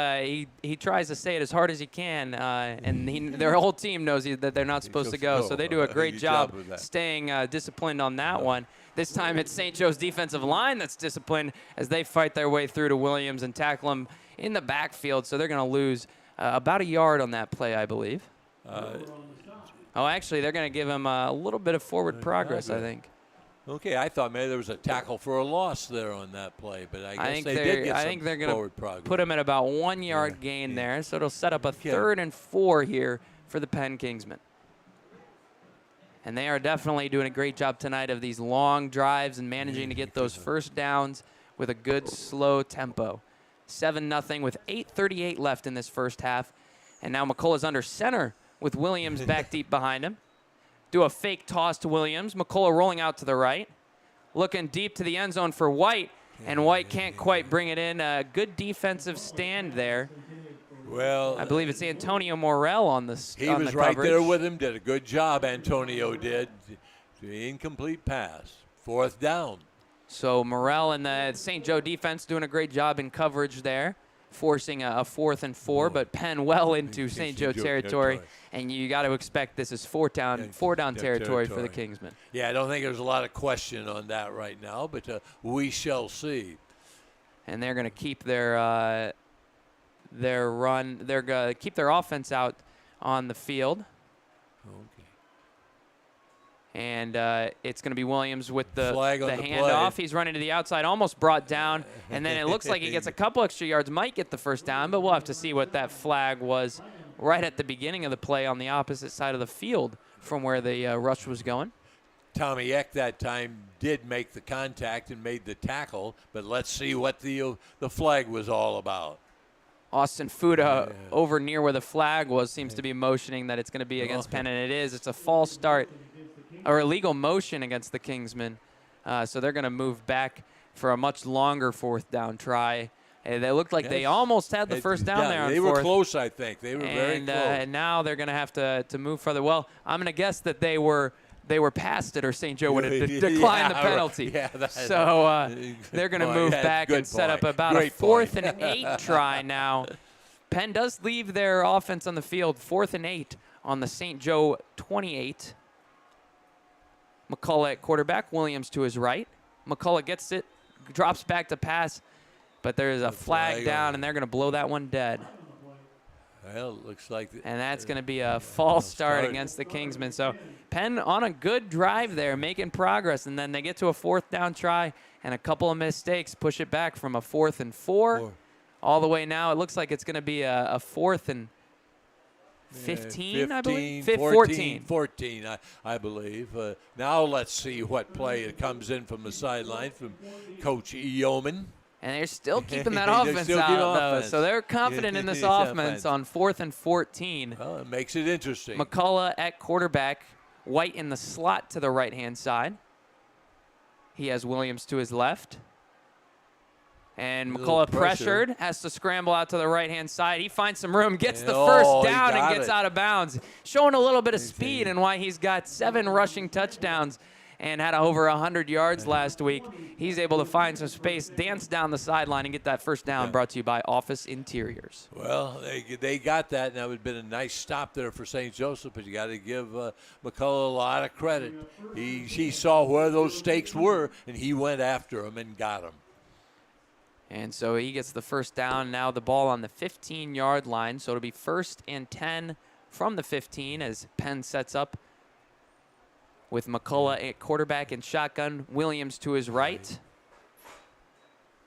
he tries to say it as hard as he can, and their whole team knows that they're not supposed to go, so they do a great job staying disciplined on that one. This time it's St. Joe's defensive line that's disciplined as they fight their way through to Williams and tackle him in the backfield. So they're going to lose about a yard on that play, I believe. Actually, they're going to give him a little bit of forward progress, I think. Okay, I thought maybe there was a tackle for a loss there on that play, but I guess they did get some forward progress. Put him at about 1 yard gain there, so it'll set up a 3rd and 4 here for the Penn Kingsmen. And they are definitely doing a great job tonight of these long drives and managing to get those first downs with a good, slow tempo. 7-0 with 8:38 left in this first half. And now McCullough's under center with Williams back deep behind him. Do a fake toss to Williams. McCullough rolling out to the right. Looking deep to the end zone for White. And White can't quite bring it in. A good defensive stand there. Well, I believe it's Antonio Morel on the He was right there with him. Did a good job, Antonio did. Incomplete pass. 4th down. So Morel and the St. Joe defense doing a great job in coverage there, forcing a 4th and 4, but Penn well into St. Joe territory. And you got to expect this is four down territory for the Kingsmen. Yeah, I don't think there's a lot of question on that right now, but we shall see. And they're going to keep their run. They're going to keep their offense out on the field. Okay. And it's going to be Williams with the Play. handoff. He's running to the outside, almost brought down. And then it looks like he gets a couple extra yards, might get the first down, but we'll have to see what that flag was right at the beginning of the play on the opposite side of the field from where the rush was going. Tommy Eck that time did make the contact and made the tackle, but let's see what the flag was all about. Austin Fuda over near where the flag was seems to be motioning that it's going to be against Penn, and it is. It's a false start or illegal motion against the Kingsmen. So they're going to move back for a much longer 4th down try. They looked like they almost had the first down there on 4th. They were close, I think. They were very close. And now they're going to have to move further. Well, I'm going to guess that they were past it, or St. Joe would have declined the penalty. So they're going to move back and set up about a 4th and 8 try now. Penn does leave their offense on the field, 4th and 8 on the St. Joe 28. McCullough at quarterback, Williams to his right. McCullough gets it, drops back to pass, but there is a flag down, and they're going to blow that one dead. Well, it looks like and that's going to be a false start against the Kingsmen. So Penn on a good drive there, making progress, and then they get to a 4th down try, and a couple of mistakes push it back from a 4th and 4 all the way now. It looks like it's going to be a 4th and 15, I believe? 14, I believe. Now let's see what play comes in from the sideline from Coach Yeoman. And they're still keeping that offense out, though. So they're confident in this offense on 4th and 14. Well, it makes it interesting. McCullough at quarterback. White in the slot to the right-hand side. He has Williams to his left. And McCullough pressured, has to scramble out to the right-hand side. He finds some room, gets the first down, and gets out of bounds. Showing a little bit of speed and why he's got 7 rushing touchdowns and had over 100 yards last week. He's able to find some space, dance down the sideline, and get that first down. Brought to you by Office Interiors. Well, they got that, and that would have been a nice stop there for St. Joseph, but you got to give McCullough a lot of credit. He saw where those stakes were, and he went after them and got them. And so he gets the first down. Now the ball on the 15-yard line. So it'll be 1st and 10 from the 15 as Penn sets up with McCullough at quarterback and shotgun. Williams to his right.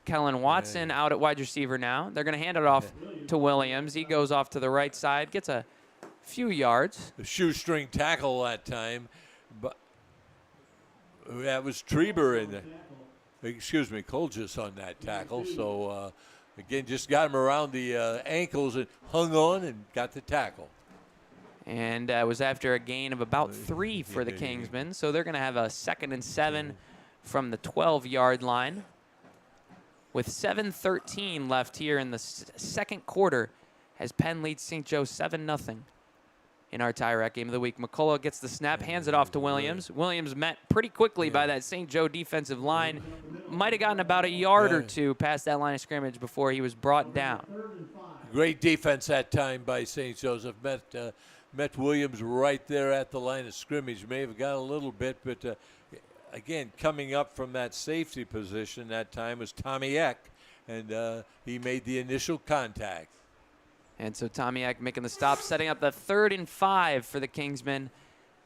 Kellen Watson out at wide receiver now. They're going to hand it off to Williams. He goes off to the right side, gets a few yards. The shoestring tackle that time, but that was Treber in there. Excuse me, Colgis on that tackle. So, again, just got him around the ankles and hung on and got the tackle. And it was after a gain of about 3 for the Kingsmen. So they're going to have a 2nd and 7 from the 12-yard line. With 7:13 left here in the second quarter as Penn leads St. Joe 7-0. In our Tire Rack Game of the Week, McCullough gets the snap, hands it off to Williams. Williams met pretty quickly by that St. Joe defensive line. Might have gotten about a yard or two past that line of scrimmage before he was brought down. Great defense that time by St. Joseph. Met Williams right there at the line of scrimmage. May have got a little bit, but again, coming up from that safety position that time was Tommy Eck, and he made the initial contact. And so Tomiak making the stop, setting up the 3rd and 5 for the Kingsmen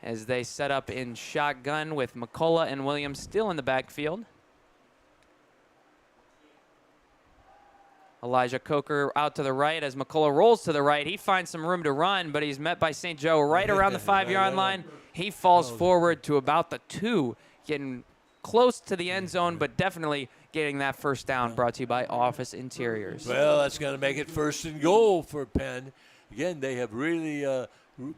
as they set up in shotgun with McCullough and Williams still in the backfield. Elijah Coker out to the right as McCullough rolls to the right. He finds some room to run, but he's met by St. Joe right around the 5-yard line. He falls forward to about the 2, getting close to the end zone, but definitely getting that first down. Brought to you by Office Interiors. Well, that's going to make it 1st and goal for Penn. Again, they have really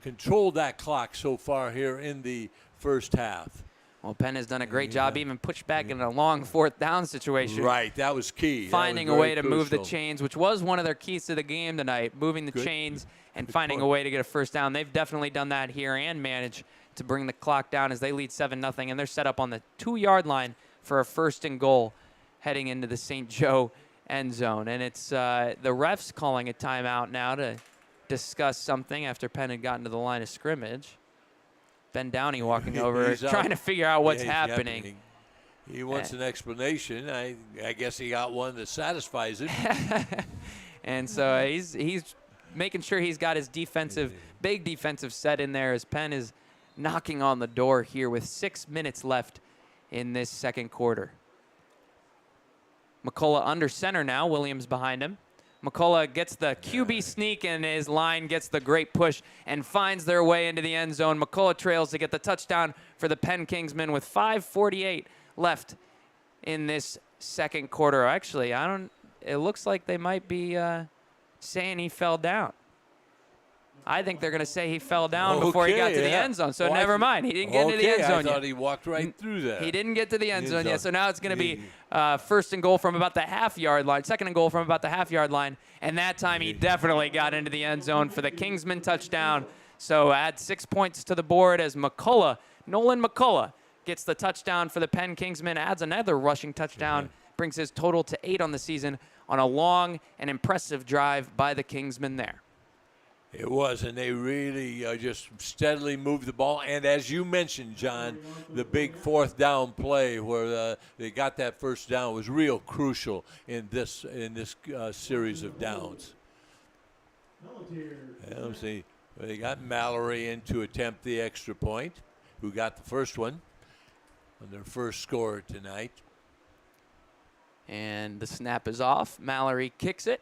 controlled that clock so far here in the first half. Well, Penn has done a great job, even pushed back in a long 4th down situation. Right, that was key. Finding a way to move the chains, which was one of their keys to the game tonight, moving the chains and finding a way to get a first down. They've definitely done that here and managed to bring the clock down as they lead 7-0, and they're set up on the 2-yard line for a 1st and goal heading into the St. Joe end zone. And it's the refs calling a timeout now to discuss something after Penn had gotten to the line of scrimmage. Ben Downey walking over, trying to figure out what's happening. He wants an explanation. I guess he got one that satisfies him. And so he's making sure he's got his big defensive set in there as Penn is knocking on the door here with 6 minutes left in this second quarter. McCullough under center now. Williams behind him. McCullough gets the QB sneak, and his line gets the great push and finds their way into the end zone. McCullough trails to get the touchdown for the Penn Kingsmen with 5:48 left in this second quarter. Actually, it looks like they might be saying he fell down. I think they're going to say he fell down before he got to the end zone. So never mind. He didn't get into the end zone yet. I thought he walked right through that. He didn't get to the end zone yet. So now it's going to be 1st and goal from about the half-yard line, 2nd and goal from about the half-yard line. And that time he definitely got into the end zone for the Kingsman touchdown. So add 6 points to the board as Nolan McCullough gets the touchdown for the Penn Kingsmen, adds another rushing touchdown, brings his total to 8 on the season on a long and impressive drive by the Kingsmen there. It was, and they really just steadily moved the ball. And as you mentioned, John, the big 4th down play where they got that first down was real crucial in this series of downs. Let's see. They got Mallory in to attempt the extra point, who got the first one on their first score tonight. And the snap is off. Mallory kicks it.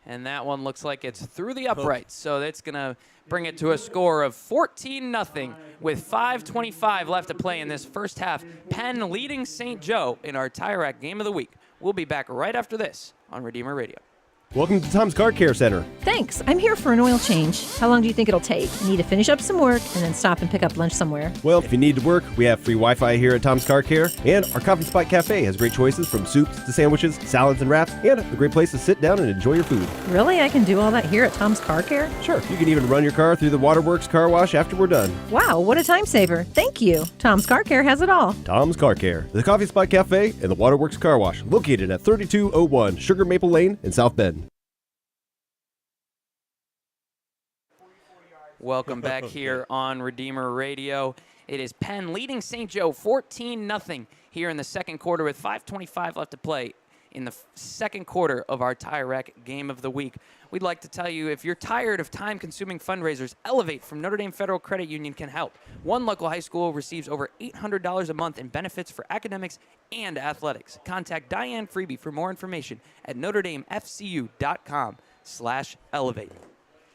And that one looks like it's through the uprights. So that's going to bring it to a score of 14-0 with 5:25 left to play in this first half. Penn leading St. Joe in our Tire Rack Game of the Week. We'll be back right after this on Redeemer Radio. Welcome to Tom's Car Care Center. Thanks. I'm here for an oil change. How long do you think it'll take? Need to finish up some work and then stop and pick up lunch somewhere. Well, if you need to work, we have free Wi-Fi here at Tom's Car Care, and our Coffee Spot Cafe has great choices from soups to sandwiches, salads and wraps, and a great place to sit down and enjoy your food. Really? I can do all that here at Tom's Car Care? Sure. You can even run your car through the Waterworks car wash after we're done. Wow, what a time saver. Thank you. Tom's Car Care has it all. Tom's Car Care, the Coffee Spot Cafe, and the Waterworks car wash, located at 3201 Sugar Maple Lane in South Bend. Welcome back here on Redeemer Radio. It is Penn leading St. Joe 14-0 here in the second quarter with 5:25 left to play in the second quarter of our Tire Rack Game of the Week. We'd like to tell you, if you're tired of time-consuming fundraisers, Elevate from Notre Dame Federal Credit Union can help. One local high school receives over $800 a month in benefits for academics and athletics. Contact Diane Freeby for more information at NotreDameFCU.com/elevate.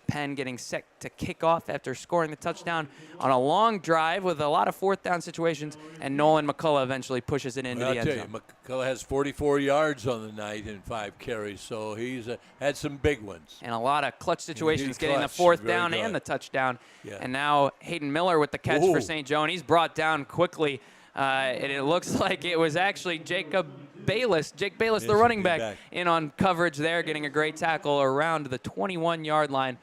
Penn getting set to kick off after scoring the touchdown on a long drive with a lot of fourth down situations, and Nolan McCullough eventually pushes it into the end zone. McCullough has 44 yards on the night in 5 carries, so he's had some big ones. And a lot of clutch situations, getting the fourth down and the touchdown. Yeah. And now Hayden Miller with the catch for St. Joe, and he's brought down quickly. And it looks like it was actually Jake Bayless, the running back, in on coverage there, getting a great tackle around the 21-yard line,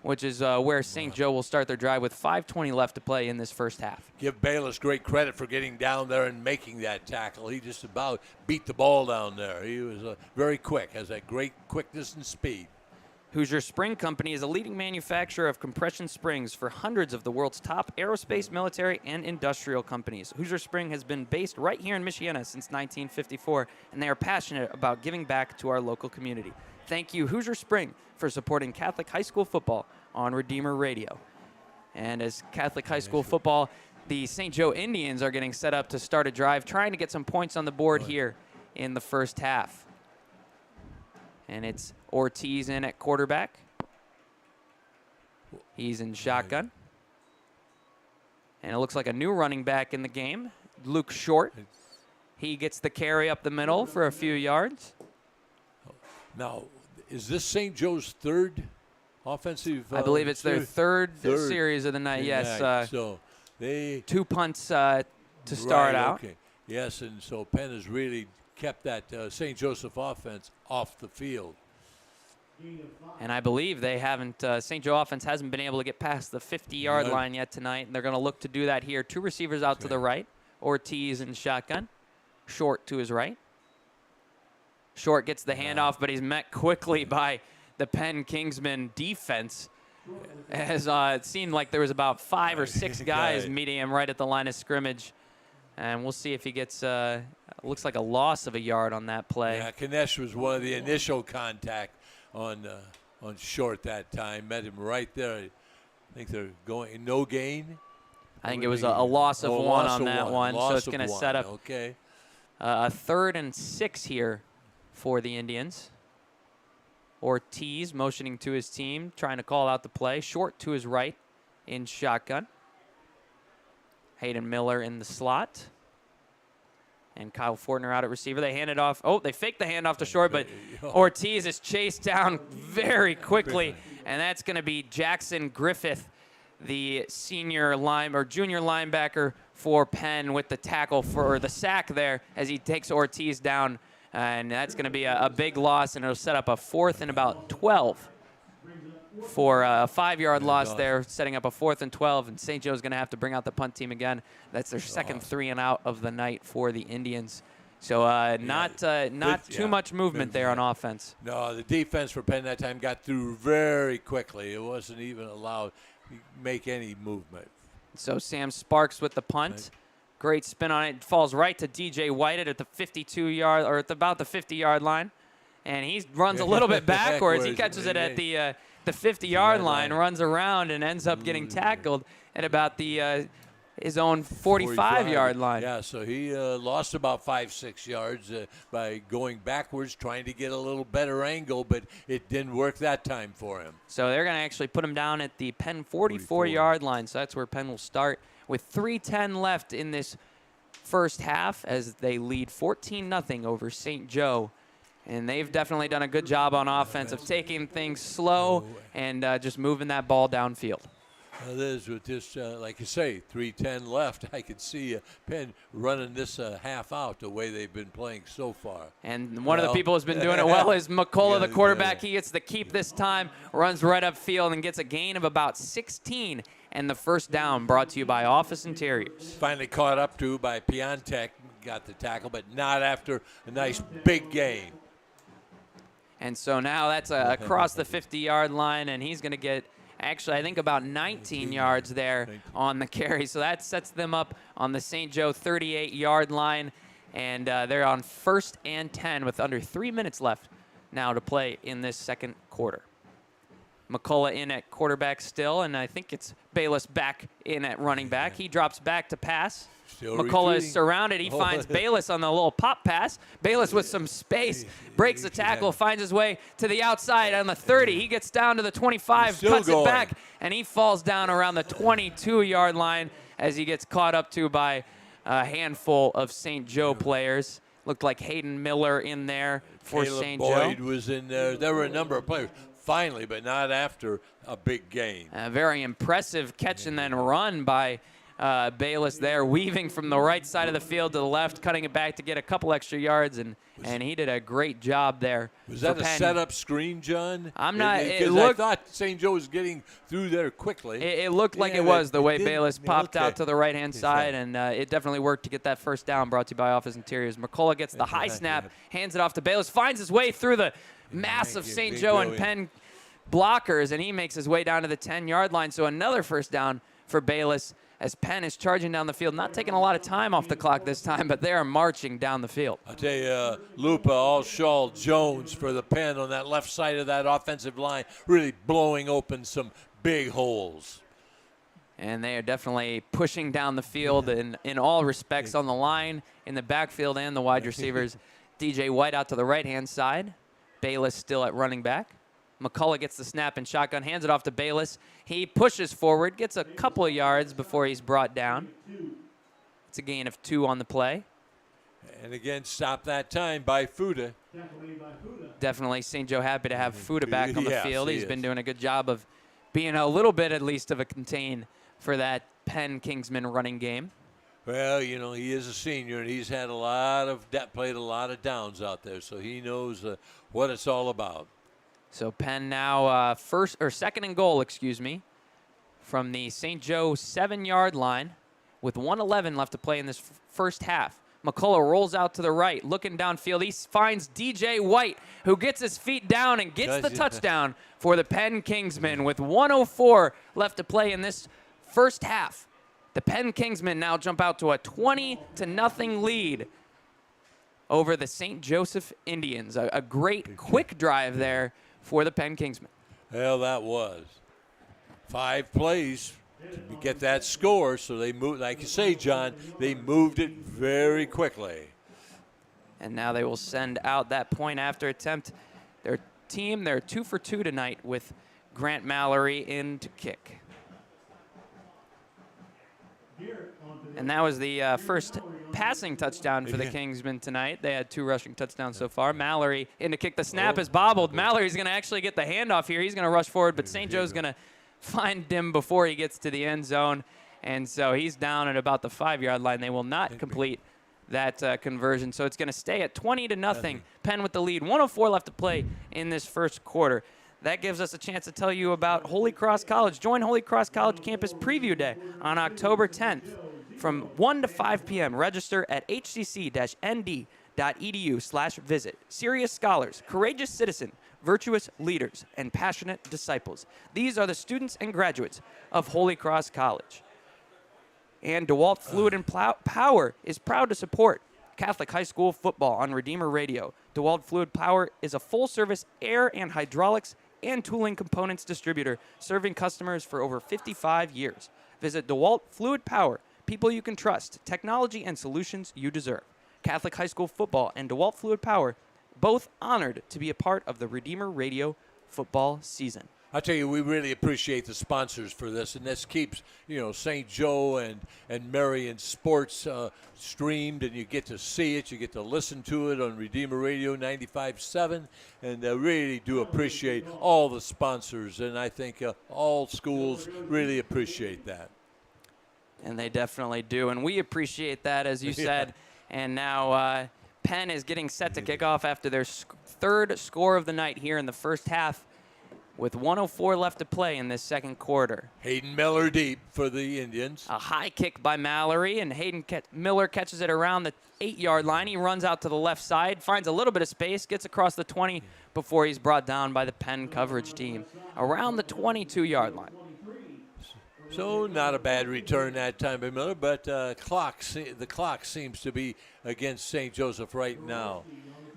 which is where St. Joe will start their drive with 5:20 left to play in this first half. Give Bayless great credit for getting down there and making that tackle. He just about beat the ball down there. He was very quick, has that great quickness and speed. Hoosier Spring Company is a leading manufacturer of compression springs for hundreds of the world's top aerospace, military, and industrial companies. Hoosier Spring has been based right here in Michiana since 1954, and they are passionate about giving back to our local community. Thank you, Hoosier Spring, for supporting Catholic high school football on Redeemer Radio. And as Catholic high school football, the St. Joe Indians are getting set up to start a drive, trying to get some points on the board here in the first half. And it's Ortiz in at quarterback. He's in shotgun. And it looks like a new running back in the game, Luke Short. He gets the carry up the middle for a few yards. Now, is this St. Joe's third offensive? I believe it's their third series of the night. Yes. So they 2 punts to start out. Okay. Yes, and so Penn has really kept that St. Joseph offense off the field. And I believe they haven't. St. Joe offense hasn't been able to get past the 50-yard line yet tonight, and they're going to look to do that here. 2 receivers out to the right. Ortiz in shotgun. Short to his right. Short gets the handoff, but he's met quickly by the Penn Kingsmen defense. As it seemed like there was about 5 or 6 guys meeting him right at the line of scrimmage. And we'll see if he gets, looks like a loss of a yard on that play. Yeah, Kanesh was one of the initial contact on Short that time. Met him right there. I think they're going no gain. I think it was a loss of 1 on that one. So it's going to set up a 3rd and 6 here for the Indians. Ortiz motioning to his team, trying to call out the play. Short to his right in shotgun. Hayden Miller in the slot. And Kyle Fortner out at receiver. They hand it off. Oh, they faked the handoff to Short, but Ortiz is chased down very quickly. And that's going to be Jackson Griffith, the junior linebacker for Penn, with the tackle for the sack there as he takes Ortiz down. And that's going to be a big loss, and it'll set up a 4th and about 12 for a 5-yard loss there, setting up a 4th and 12. And St. Joe's going to have to bring out the punt team again. That's their second 3 and out of the night for the Indians. So not too much movement there on offense. No, the defense for Penn that time got through very quickly. It wasn't even allowed to make any movement. So Sam Sparks with the punt. Great spin on it. Falls right to DJ Whited at the 52-yard or at about the 50-yard line, and he runs a little bit backwards. He catches it at the 50-yard line, runs around, and ends up getting tackled at about the his own 45-yard line. Yeah, so he lost about 5-6 yards by going backwards, trying to get a little better angle, but it didn't work that time for him. So they're going to actually put him down at the Penn 44-yard line. So that's where Penn will start with 3:10 left in this first half as they lead 14-0 over St. Joe. And they've definitely done a good job on offense of taking things slow and just moving that ball downfield. It is with this, like you say, 3:10 left. I could see Penn running this half out the way they've been playing so far. And one of the people who's been doing it well is McCullough, the quarterback. He gets the keep this time, runs right upfield, and gets a gain of about 16. And the first down brought to you by Office Interiors. Finally caught up to by Piontek, got the tackle, but not after a nice big gain. And so now that's across the 50-yard line, and he's going to get, actually, I think about 19 yards there on the carry. So that sets them up on the St. Joe 38-yard line, and they're on 1st and 10 with under 3 minutes left now to play in this second quarter. McCullough in at quarterback still, and I think it's Bayless back in at running back. He drops back to pass. Still McCullough retreating. is surrounded. He finds Bayless on the little pop pass. Bayless with some space, breaks the tackle, finds his way to the outside on the 30. He gets down to the 25, cuts it back, and he falls down around the 22-yard line as he gets caught up to by a handful of St. Joe players. Looked like Hayden Miller in there for St. Joe. Boyd was in there. There were a number of players. Finally, but not after a big gain. A very impressive catch and then run by Bayless there, weaving from the right side of the field to the left, cutting it back to get a couple extra yards, and he did a great job there. Was that a setup screen, John? I'm not. I thought St. Joe was getting through there quickly. It looked like it was the way Bayless popped out to the right-hand side, and it definitely worked to get that first down, brought to you by Office Interiors. McCullough gets the high snap, hands it off to Bayless, finds his way through the massive St. Joe and Penn blockers, and he makes his way down to the 10-yard line. So another first down for Bayless as Penn is charging down the field, not taking a lot of time off the clock this time, but they are marching down the field. I'll tell you, Lupa, Allshaw, Jones for the Penn on that left side of that offensive line, really blowing open some big holes. And they are definitely pushing down the field in all respects on the line, in the backfield, and the wide receivers. DJ White out to the right-hand side. Bayless still at running back. McCullough gets the snap and shotgun, hands it off to Bayless. He pushes forward, gets a couple of yards before he's brought down. It's a gain of 2 on the play. And again, stopped that time by Fuda. Definitely St. Joe happy to have Fuda back on the Yes, field. he He's is. been doing a good job of being a little bit at least of a contain for that Penn Kingsmen running game. Well, you know, he is a senior, and he's had played a lot of downs out there, so he knows what it's all about. So Penn now second and goal, from the St. Joe 7-yard line with 1:11 left to play in this first half. McCullough rolls out to the right, looking downfield. He finds DJ White, who gets his feet down and gets the touchdown for the Penn Kingsmen with 1:04 left to play in this first half. The Penn Kingsmen now jump out to a 20-0 lead over the St. Joseph Indians. A great quick drive there for the Penn Kingsmen. Well, that was 5 plays to get that score, so they moved, like you say, John, they moved it very quickly. And now they will send out that point after attempt. Their team, they're 2 for 2 tonight with Grant Mallory in to kick. And that was the first passing touchdown for the Kingsmen tonight. They had 2 rushing touchdowns so far. Mallory in to kick. The snap is bobbled. Mallory's going to actually get the handoff here. He's going to rush forward, but St. Joe's going to find him before he gets to the end zone. And so he's down at about the 5-yard line. They will not complete that conversion. So it's going to stay at 20-0. Penn with the lead. 1:04 left to play in this first quarter. That gives us a chance to tell you about Holy Cross College. Join Holy Cross College Campus Preview Day on October 10th from 1 to 5 p.m. Register at hcc-nd.edu/visit. Serious scholars, courageous citizen, virtuous leaders, and passionate disciples. These are the students and graduates of Holy Cross College. And DeWalt Fluid and Power is proud to support Catholic high school football on Redeemer Radio. DeWalt Fluid Power is a full-service air and hydraulics and tooling components distributor serving customers for over 55 years. Visit DeWalt Fluid Power, people you can trust, technology and solutions you deserve. Catholic High School Football and DeWalt Fluid Power, both honored to be a part of the Redeemer Radio football season. I tell you, we really appreciate the sponsors for this, and this keeps, St. Joe and Marion sports streamed, and you get to see it, you get to listen to it on Redeemer Radio 95.7, and I really do appreciate all the sponsors, and I think all schools really appreciate that. And they definitely do, and we appreciate that, as you said. And now Penn is getting set to kick off after their third score of the night here in the first half, with 1:04 left to play in this second quarter. Hayden Miller deep for the Indians. A high kick by Mallory, and Miller catches it around the 8-yard line. He runs out to the left side, finds a little bit of space, gets across the 20 before he's brought down by the Penn coverage team around the 22-yard line. So not a bad return that time by Miller, but the clock seems to be against St. Joseph right now.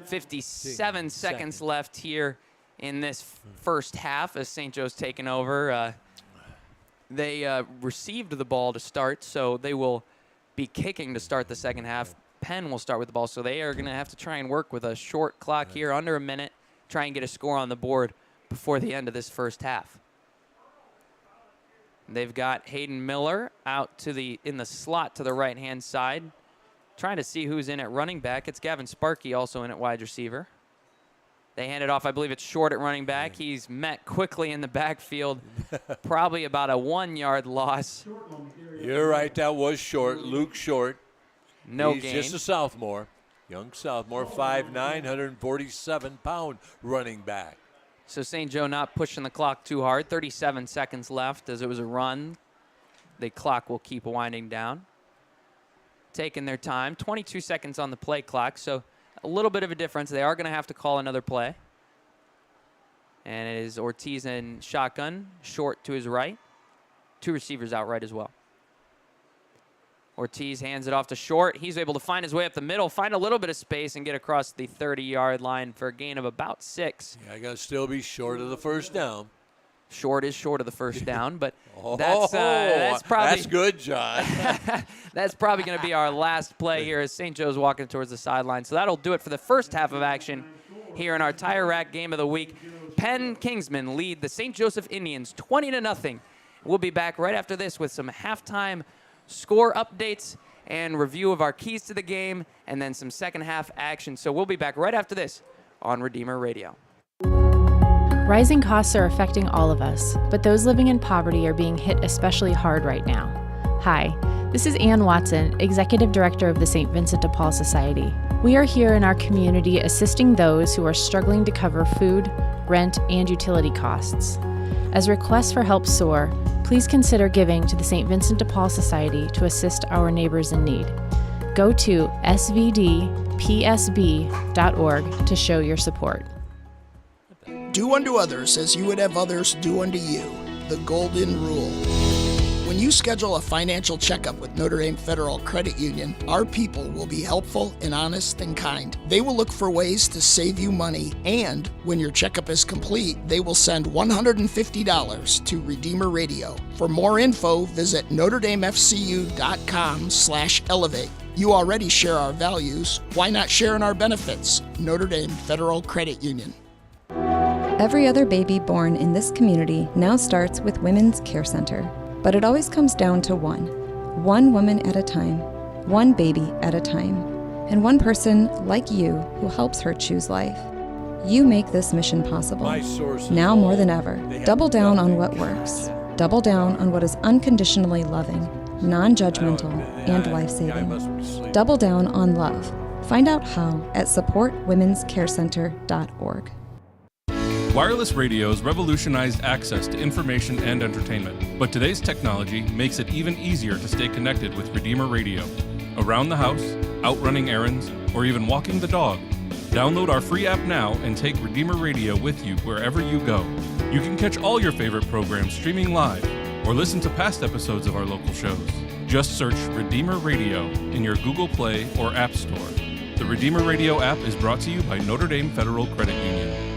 57 seconds left here in this first half as St. Joe's taken over. They received the ball to start, so they will be kicking to start the second half. Penn will start with the ball, so they are going to have to try and work with a short clock here, under a minute, try and get a score on the board before the end of this first half. They've got Hayden Miller out in the slot to the right-hand side, trying to see who's in at running back. It's Gavin Sparkey also in at wide receiver. They hand it off. I believe it's Short at running back. He's met quickly in the backfield, probably about a 1-yard loss. You're right, that was Short, Luke Short. No He's gain. just a sophomore, young sophomore, 5'9", 147-pound running back. So St. Joe not pushing the clock too hard. 37 seconds left as it was a run. The clock will keep winding down. Taking their time. 22 seconds on the play clock, so a little bit of a difference. They are going to have to call another play. And it is Ortiz in shotgun, Short to his right. 2 receivers out right as well. Ortiz hands it off to Short. He's able to find his way up the middle, find a little bit of space, and get across the 30-yard line for a gain of about 6. Yeah, I got to still be short of the first down. Short is short of the first down, but Oh, that's probably... That's good, John. That's probably going to be our last play here as St. Joe's walking towards the sideline. So that'll do it for the first half of action here in our Tire Rack Game of the Week. Penn Kingsmen lead the St. Joseph Indians 20-0. We'll be back right after this with some halftime score updates and review of our keys to the game, and then some second half action. So we'll be back right after this on Redeemer Radio. Rising costs are affecting all of us, but those living in poverty are being hit especially hard right now. Hi, this is Ann Watson, Executive Director of the St. Vincent de Paul Society. We are here in our community assisting those who are struggling to cover food, rent, and utility costs. As requests for help soar, please consider giving to the St. Vincent de Paul Society to assist our neighbors in need. Go to svdpsb.org to show your support. Do unto others as you would have others do unto you. The golden rule. When you schedule a financial checkup with Notre Dame Federal Credit Union, our people will be helpful and honest and kind. They will look for ways to save you money, and when your checkup is complete, they will send $150 to Redeemer Radio. For more info, visit NotreDameFCU.com/elevate. You already share our values. Why not share in our benefits? Notre Dame Federal Credit Union. Every other baby born in this community now starts with Women's Care Center. But it always comes down to one woman at a time, one baby at a time, and one person like you who helps her choose life. You make this mission possible. Now more than ever, double down on what works. Double down on what is unconditionally loving, non-judgmental, and life-saving. Double down on love. Find out how at supportwomenscarecenter.org. Wireless radios revolutionized access to information and entertainment, but today's technology makes it even easier to stay connected with Redeemer Radio. Around the house, out running errands, or even walking the dog. Download our free app now and take Redeemer Radio with you wherever you go. You can catch all your favorite programs streaming live, or listen to past episodes of our local shows. Just search Redeemer Radio in your Google Play or App Store. The Redeemer Radio app is brought to you by Notre Dame Federal Credit Union.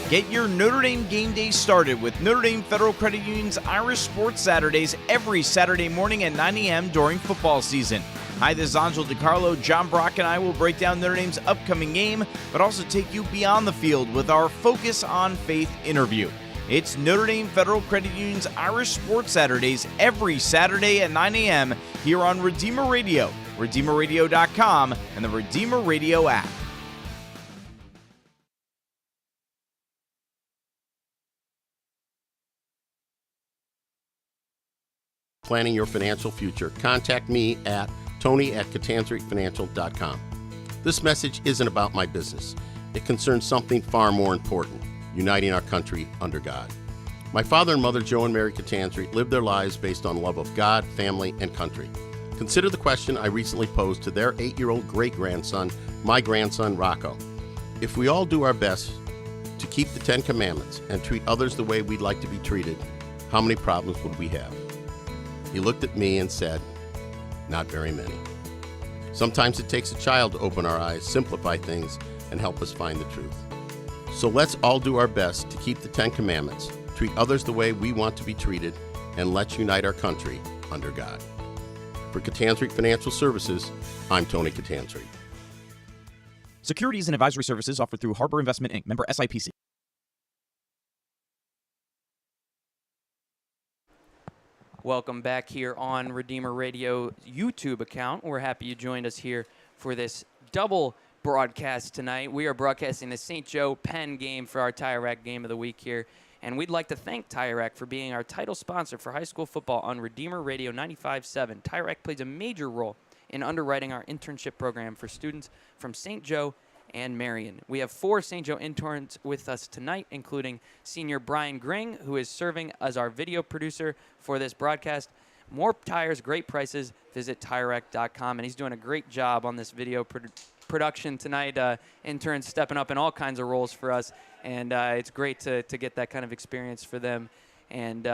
Get your Notre Dame game day started with Notre Dame Federal Credit Union's Irish Sports Saturdays every Saturday morning at 9 a.m. during football season. Hi, this is Angelo DiCarlo. John Brach and I will break down Notre Dame's upcoming game, but also take you beyond the field with our Focus on Faith interview. It's Notre Dame Federal Credit Union's Irish Sports Saturdays every Saturday at 9 a.m. here on Redeemer Radio, RedeemerRadio.com, and the Redeemer Radio app. Planning your financial future, contact me at tony@catanzarifinancial.com. This message isn't about my business. It concerns something far more important, uniting our country under God. My father and mother, Joe and Mary Catanzari, lived their lives based on love of God, family, and country. Consider the question I recently posed to their 8-year-old great-grandson, my grandson, Rocco. If we all do our best to keep the 10 Commandments and treat others the way we'd like to be treated, how many problems would we have? He looked at me and said, not very many. Sometimes it takes a child to open our eyes, simplify things, and help us find the truth. So let's all do our best to keep the 10 Commandments, treat others the way we want to be treated, and let's unite our country under God. For Catanzari Financial Services, I'm Tony Catanzari. Securities and advisory services offered through Harbor Investment Inc., member SIPC. Welcome back here on Redeemer Radio YouTube account. We're happy you joined us here for this double broadcast tonight. We are broadcasting the St. Joe Penn game for our Tire Rack Game of the Week here. And we'd like to thank Tire Rack for being our title sponsor for high school football on Redeemer Radio 95.7. Tire Rack plays a major role in underwriting our internship program for students from St. Joe and Marion. We have 4 St. Joe interns with us tonight, including senior Brian Gring, who is serving as our video producer for this broadcast. More tires, great prices. Visit TireRack.com, and he's doing a great job on this video production tonight. Interns stepping up in all kinds of roles for us, and it's great to get that kind of experience for them. And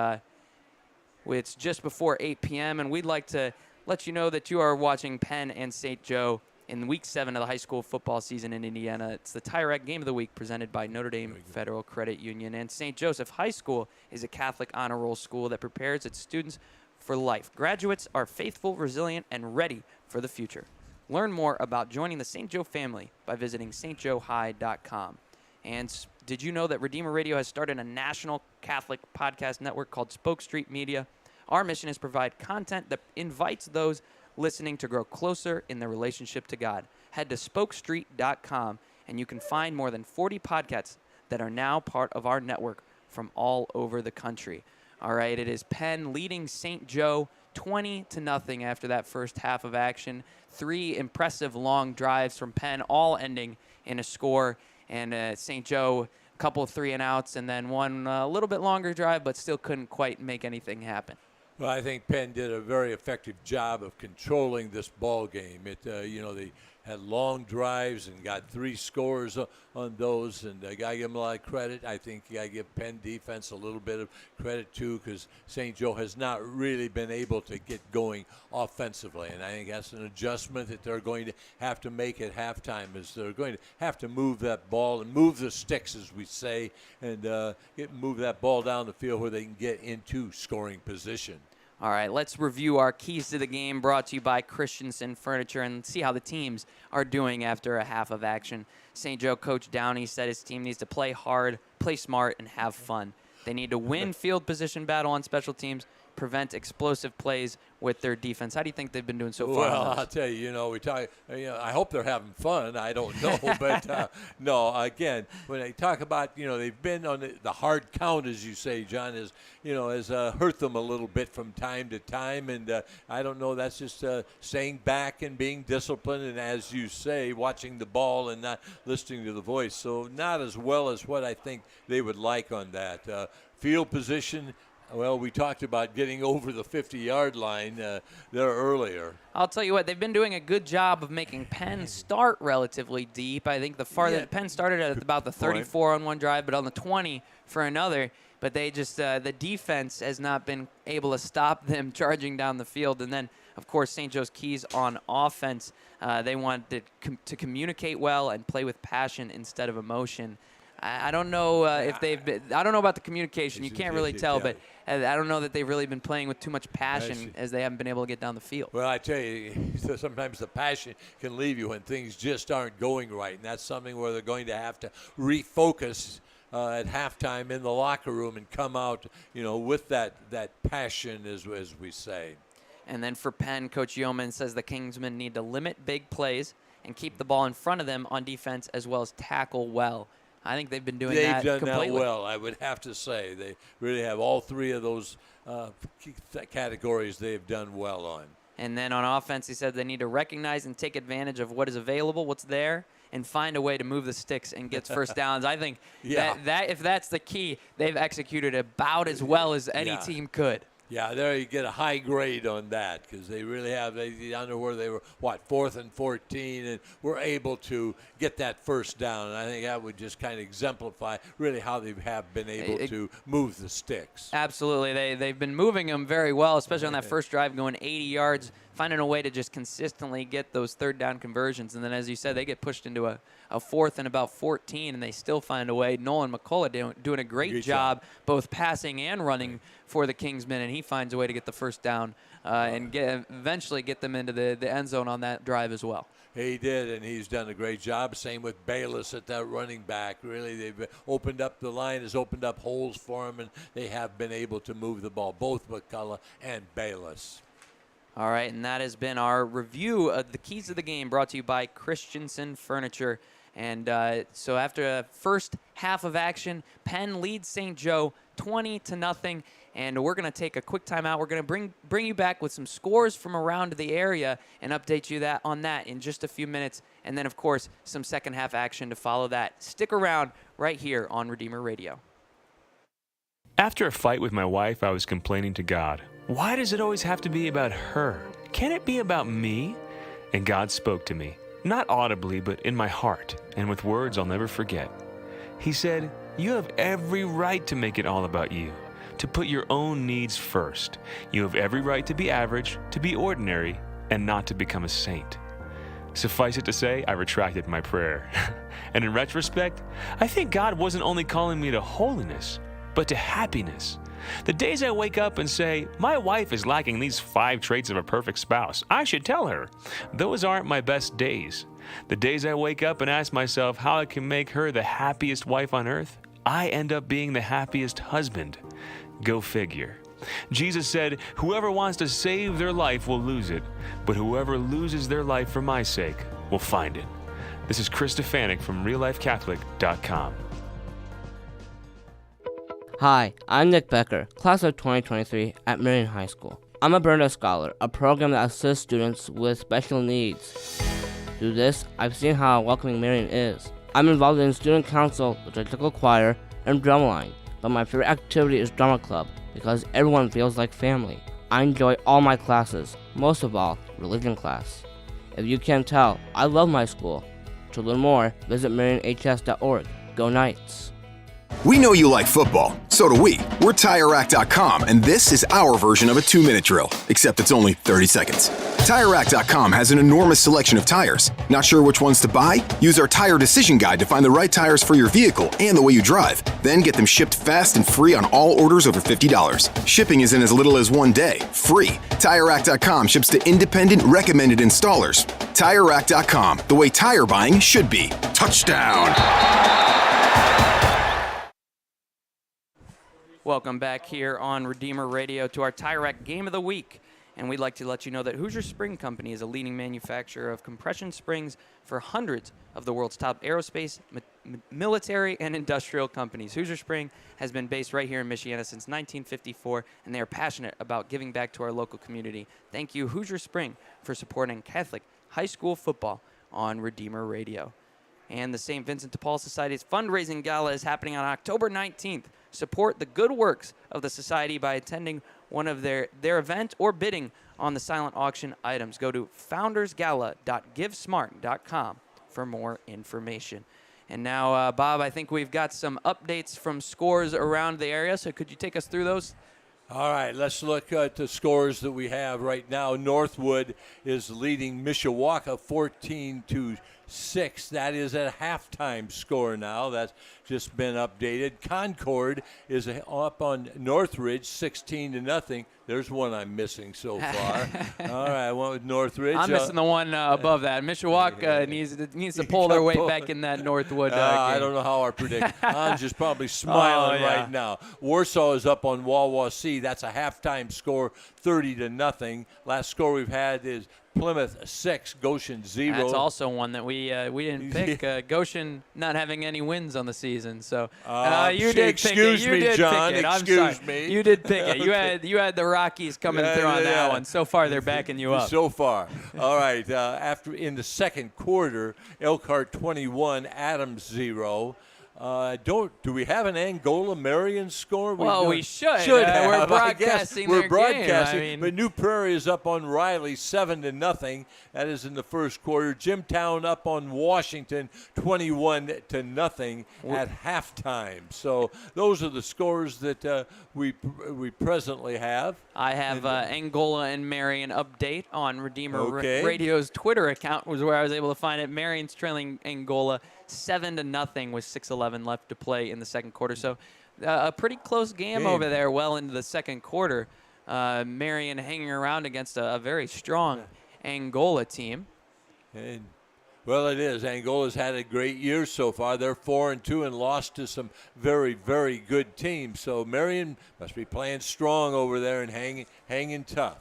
it's just before 8 p.m., and we'd like to let you know that you are watching Penn and St. Joe in Week 7 of the high school football season in Indiana. It's the Tire Rack Game of the Week presented by Notre Dame Federal Credit Union. And St. Joseph High School is a Catholic honor roll school that prepares its students for life. Graduates are faithful, resilient, and ready for the future. Learn more about joining the St. Joe family by visiting stjoehigh.com. And did you know that Redeemer Radio has started a national Catholic podcast network called Spoke Street Media? Our mission is to provide content that invites those listening to grow closer in their relationship to God. Head to spokestreet.com and you can find more than 40 podcasts that are now part of our network from all over the country. All right, it is Penn leading St. Joe 20-0 after that first half of action. 3 impressive long drives from Penn, all ending in a score. And St. Joe, a couple of 3-and-outs, and then one a little bit longer drive, but still couldn't quite make anything happen. Well, I think Penn did a very effective job of controlling this ball game. They had long drives and got 3 scores on those, and I got to give them a lot of credit. I think you got to give Penn defense a little bit of credit too, because St. Joe has not really been able to get going offensively, and I think that's an adjustment that they're going to have to make at halftime. Is they're going to have to move that ball and move the sticks, as we say, and move that ball down the field where they can get into scoring position. All right, let's review our keys to the game brought to you by Christensen Furniture and see how the teams are doing after a half of action. St. Joe coach Downey said his team needs to play hard, play smart, and have fun. They need to win field position battle on special teams, prevent explosive plays with their defense. How do you think they've been doing so far? Well, I'll tell you, we talk. I hope they're having fun. I don't know, but no. Again, when they talk about, they've been on the hard count, as you say, John, has hurt them a little bit from time to time, and I don't know. That's just staying back and being disciplined, and as you say, watching the ball and not listening to the voice. So not as well as what I think they would like on that field position. Well, we talked about getting over the 50-yard line there earlier. I'll tell you what, they've been doing a good job of making Penn start relatively deep. I think the farthest Penn started at about the 34 on one drive, but on the 20 for another. But they just the defense has not been able to stop them charging down the field. And then, of course, St. Joe's keys on offense. They wanted to communicate well and play with passion instead of emotion. I don't know if they've been, I don't know about the communication. You can't really tell, but I don't know that they've really been playing with too much passion as they haven't been able to get down the field. Well, I tell you, sometimes the passion can leave you when things just aren't going right, and that's something where they're going to have to refocus at halftime in the locker room and come out, with that passion, as we say. And then for Penn, Coach Yeoman says the Kingsmen need to limit big plays and keep the ball in front of them on defense, as well as tackle well. I think they've been doing that completely. They've done that well, I would have to say. They really have all three of those categories they've done well on. And then on offense, he said they need to recognize and take advantage of what is available, what's there, and find a way to move the sticks and get first downs. I think that if that's the key, they've executed about as well as any team could. Yeah, there you get a high grade on that, because they really have. I don't know where they were, 4th and 14, and were able to get that first down. And I think that would just kind of exemplify really how they have been able to move the sticks. Absolutely. They've been moving them very well, especially on that first drive, going 80 yards, finding a way to just consistently get those third down conversions. And then, as you said, they get pushed into a 4th and about 14, and they still find a way. Nolan McCullough doing a great job both passing and running for the Kingsmen, and he finds a way to get the first down and eventually get them into the end zone on that drive as well. He did, and he's done a great job. Same with Bayless at that running back. Really, they've opened up, the line has opened up holes for him, and they have been able to move the ball, both McCullough and Bayless. All right, and that has been our review of the keys of the game, brought to you by Christensen Furniture. And so after the first half of action, Penn leads St. Joe 20-0. And we're going to take a quick timeout. We're going to bring you back with some scores from around the area and update you on that in just a few minutes. And then, of course, some second half action to follow that. Stick around right here on Redeemer Radio. After a fight with my wife, I was complaining to God. Why does it always have to be about her? Can't it be about me? And God spoke to me, not audibly, but in my heart, and with words I'll never forget. He said, "You have every right to make it all about you, to put your own needs first. You have every right to be average, to be ordinary, and not to become a saint." Suffice it to say, I retracted my prayer. And in retrospect, I think God wasn't only calling me to holiness, but to happiness. The days I wake up and say, my wife is lacking these 5 traits of a perfect spouse, I should tell her. Those aren't my best days. The days I wake up and ask myself how I can make her the happiest wife on earth, I end up being the happiest husband. Go figure. Jesus said, whoever wants to save their life will lose it, but whoever loses their life for my sake will find it. This is Chris Stefanik from RealLifeCatholic.com. Hi, I'm Nick Becker, class of 2023 at Marion High School. I'm a Berger Scholar, a program that assists students with special needs. Through this, I've seen how welcoming Marion is. I'm involved in student council, liturgical choir, and drumline, but my favorite activity is drama club because everyone feels like family. I enjoy all my classes, most of all, religion class. If you can't tell, I love my school. To learn more, visit marionhs.org. Go Knights! We know you like football, so do we. We're TireRack.com, and this is our version of a 2-minute drill, except it's only 30 seconds. TireRack.com has an enormous selection of tires. Not sure which ones to buy? Use our tire decision guide to find the right tires for your vehicle and the way you drive. Then get them shipped fast and free on all orders over $50. Shipping is in as little as 1 day, free. TireRack.com ships to independent, recommended installers. TireRack.com, the way tire buying should be. Touchdown! Welcome back here on Redeemer Radio to our Tire Rack Game of the Week. And we'd like to let you know that Hoosier Spring Company is a leading manufacturer of compression springs for hundreds of the world's top aerospace, military, and industrial companies. Hoosier Spring has been based right here in Michiana since 1954, and they are passionate about giving back to our local community. Thank you, Hoosier Spring, for supporting Catholic high school football on Redeemer Radio. And the St. Vincent de Paul Society's fundraising gala is happening on October 19th. Support the good works of the Society by attending one of their event or bidding on the silent auction items. Go to foundersgala.givesmart.com for more information. And now, Bob, I think we've got some updates from scores around the area, so could you take us through those? All right, let's look at the scores that we have right now. Northwood is leading Mishawaka 14-7. 6. That is a halftime score now. That's just been updated. Concord is up on Northridge 16-0. There's one I'm missing so far. All right, I went with Northridge. I'm missing the one above that. Mishawaka needs to pull their weight back in that Northwood game. I don't know how I predict. I'm just probably smiling right now. Warsaw is up on Wawasee. That's a halftime score, 30-0. Last score we've had is Plymouth 6, Goshen 0. That's also one that we didn't pick. Goshen not having any wins on the season, so you did pick it. Excuse me, John. Excuse me. You did pick it. You had the Rockies coming through on that one. So far, they're backing you up. So far, all right. After in the second quarter, Elkhart 21, Adams 0. Do we have an Angola Marion score? We should. Have. We're broadcasting We're their broadcasting, game. but New Prairie is up on Riley 7-0. That is in the first quarter. Jimtown up on Washington 21-0 at halftime. So those are the scores that we presently have. I have Angola and Marion update on Redeemer Radio's Twitter account was where I was able to find it. Marion's trailing Angola 7-0 with 6:11 left to play in the second quarter. So a pretty close game over there well into the second quarter. Marion hanging around against a very strong Angola team. And well, it is. Angola's had a great year so far. They're 4-2 and lost to some very, very good teams. So Marion must be playing strong over there and hanging tough.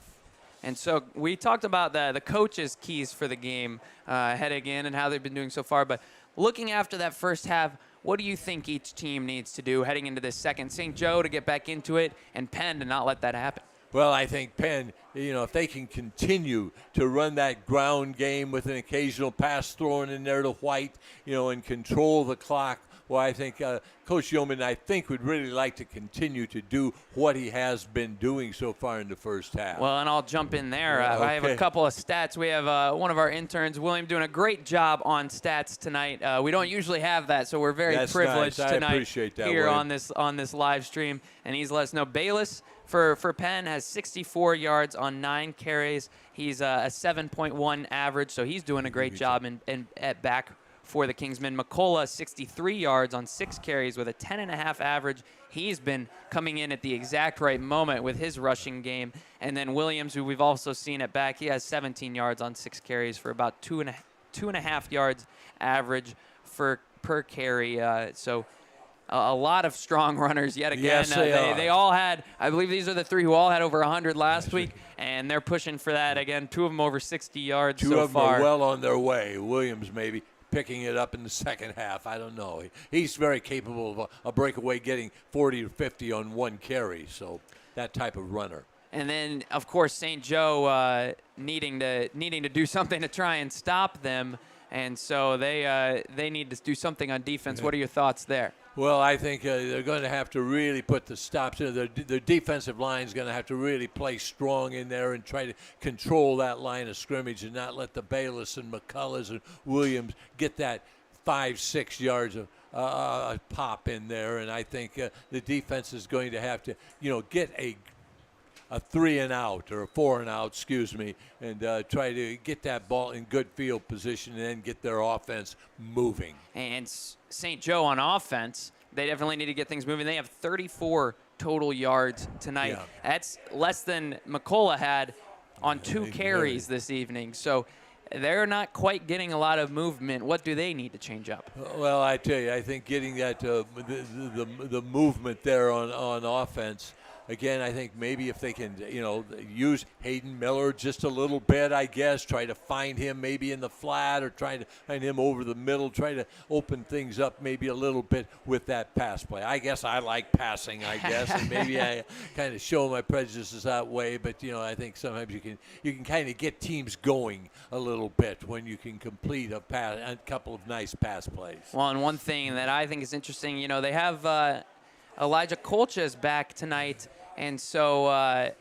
And so we talked about the coaches' keys for the game heading in and how they've been doing so far. But looking after that first half, what do you think each team needs to do heading into this second? St. Joe to get back into it and Penn to not let that happen. Well, I think Penn, if they can continue to run that ground game with an occasional pass thrown in there to White, and control the clock, well, I think Coach Yeoman, would really like to continue to do what he has been doing so far in the first half. Well, and I'll jump in there. I have a couple of stats. We have one of our interns, William, doing a great job on stats tonight. We don't usually have that, so we're very privileged nice. tonight I appreciate that, here William. on this live stream. And he's let us know Bayless for Penn has 64 yards on 9 carries. He's a 7.1 average, so he's doing a great job at back for the Kingsmen. McCullough, 63 yards on 6 carries with a 10.5 average. He's been coming in at the exact right moment with his rushing game. And then Williams, who we've also seen at back, he has 17 yards on 6 carries for about 2.5 yards average per carry. So a lot of strong runners yet again. Yes, they all had, I believe these are the 3 who all had over 100 last week, and they're pushing for that again. 2 of them over 60 yards so far. 2 of them are well on their way. Williams maybe picking it up in the second half. I don't know. He's very capable of a breakaway getting 40 or 50 on 1 carry, so that type of runner. And then, of course, St. Joe needing to do something to try and stop them, and so they need to do something on defense. What are your thoughts there? Well, I think they're going to have to really put the stops in. Their defensive line is going to have to really play strong in there and try to control that line of scrimmage and not let the Bayless and McCulloughs and Williams get that 5-6 yards of pop in there. And I think the defense is going to have to, get a 3-and-out or a 4-and-out, and try to get that ball in good field position and then get their offense moving. And St. Joe on offense, they definitely need to get things moving. They have 34 total yards tonight. Yeah. That's less than McCullough had on 2 carries this evening. So they're not quite getting a lot of movement. What do they need to change up? Well, I tell you, I think getting that the movement there on offense. Again, I think maybe if they can, use Hayden Miller just a little bit, I guess, try to find him maybe in the flat or try to find him over the middle, try to open things up maybe a little bit with that pass play. I guess I like passing, and maybe I kind of show my prejudices that way, but, I think sometimes you can kind of get teams going a little bit when you can complete a couple of nice pass plays. Well, and one thing that I think is interesting, they have Elijah Kolchas back tonight. And so I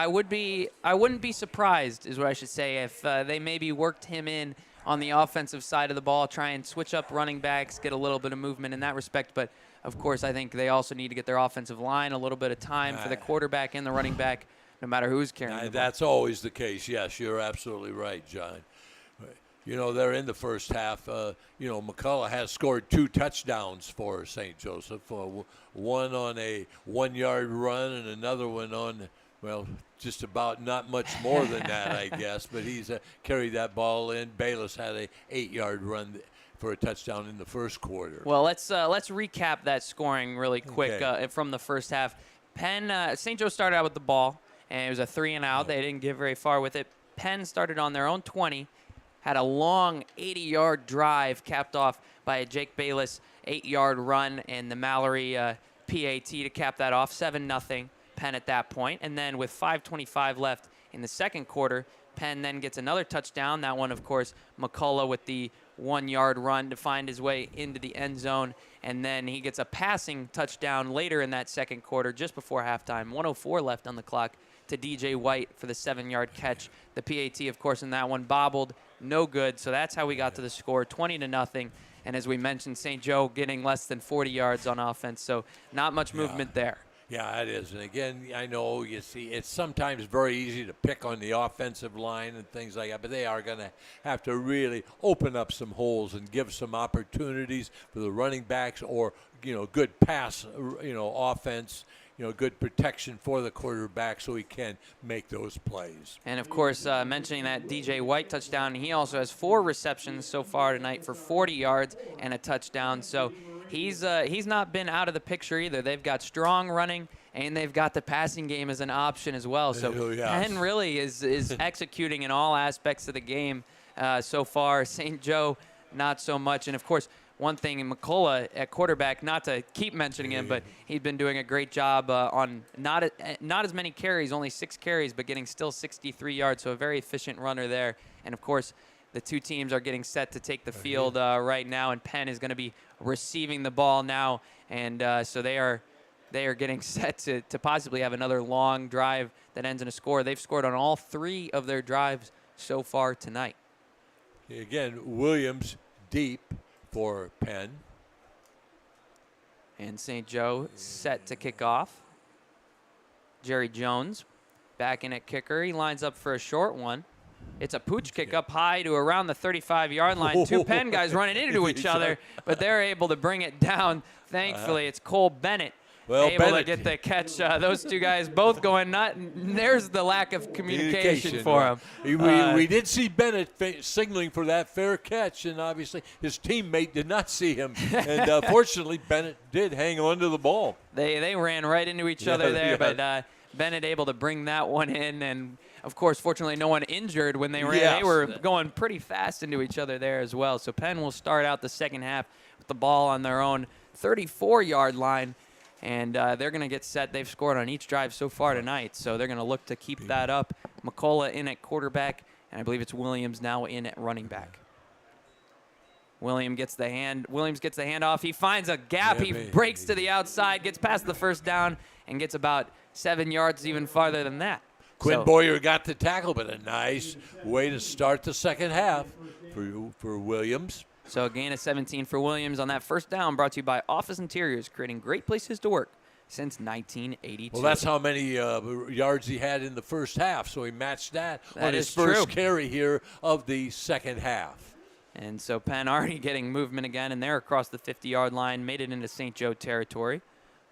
wouldn't be surprised, is what I should say, if they maybe worked him in on the offensive side of the ball, try and switch up running backs, get a little bit of movement in that respect. But, of course, I think they also need to get their offensive line a little bit of time for the quarterback and the running back, no matter who's carrying the ball. That's always the case. Yes, you're absolutely right, John. They're in the first half. McCullough has scored 2 touchdowns for St. Joseph. One on a 1-yard run and another one on, just about not much more than that, I guess. But he's carried that ball in. Bayless had a 8-yard run for a touchdown in the first quarter. Well, let's recap that scoring really quick from the first half. St. Joe started out with the ball, and it was a 3-and-out. They didn't get very far with it. Penn started on their own 20, had a long 80-yard drive capped off by a Jake Bayless 8-yard run and the Mallory PAT to cap that off, 7-0 Penn at that point. And then with 5:25 left in the second quarter, Penn then gets another touchdown. That one, of course, McCullough with the 1-yard run to find his way into the end zone. And then he gets a passing touchdown later in that second quarter, just before halftime. 1:04 left on the clock to DJ White for the 7-yard catch. The PAT, of course, in that one bobbled, no good. So that's how we got to the score, 20-0. And as we mentioned, St. Joe getting less than 40 yards on offense. So not much movement there. Yeah, it is. And again, I know you see it's sometimes very easy to pick on the offensive line and things like that, but they are going to have to really open up some holes and give some opportunities for the running backs or, good pass, offense, good protection for the quarterback so he can make those plays. And, of course, mentioning that DJ White touchdown, he also has 4 receptions so far tonight for 40 yards and a touchdown. So he's not been out of the picture either. They've got strong running, and they've got the passing game as an option as well. So Penn really is executing in all aspects of the game so far. St. Joe, not so much. And, of course, one thing in McCullough at quarterback, not to keep mentioning him, but he's been doing a great job on not as many carries, only 6 carries, but getting still 63 yards, so a very efficient runner there. And, of course, the two teams are getting set to take the field right now, and Penn is going to be receiving the ball now. And so they are getting set to possibly have another long drive that ends in a score. They've scored on all 3 of their drives so far tonight. Again, Williams deep for Penn. And St. Joe set to kick off. Jerry Jones back in at kicker. He lines up for a short one. It's a pooch kick up high to around the 35-yard line. 2 Penn guys running into each other, but they're able to bring it down. Thankfully, it's Cole Bennett able to get the catch. Those 2 guys both going nut. There's the lack of communication for him. We did see Bennett signaling for that fair catch, and obviously his teammate did not see him. And fortunately, Bennett did hang on to the ball. They ran right into each other there, but Bennett able to bring that one in. And, of course, fortunately, no one injured when they ran. Yes. They were going pretty fast into each other there as well. So Penn will start out the second half with the ball on their own 34-yard line. And they're going to get set. They've scored on each drive so far tonight, so they're going to look to keep that up. McCullough in at quarterback, and I believe it's Williams now in at running back. Williams gets the handoff. He finds a gap. He breaks to the outside, gets past the first down, and gets about 7 yards even farther than that. Quinn Boyer got the tackle, but a nice way to start the second half for Williams. So a gain of 17 for Williams on that first down, brought to you by Office Interiors, creating great places to work since 1982. Well, that's how many yards he had in the first half, so he matched that on his first carry here of the second half. And so Penn already getting movement again, and they're across the 50-yard line, made it into St. Joe territory.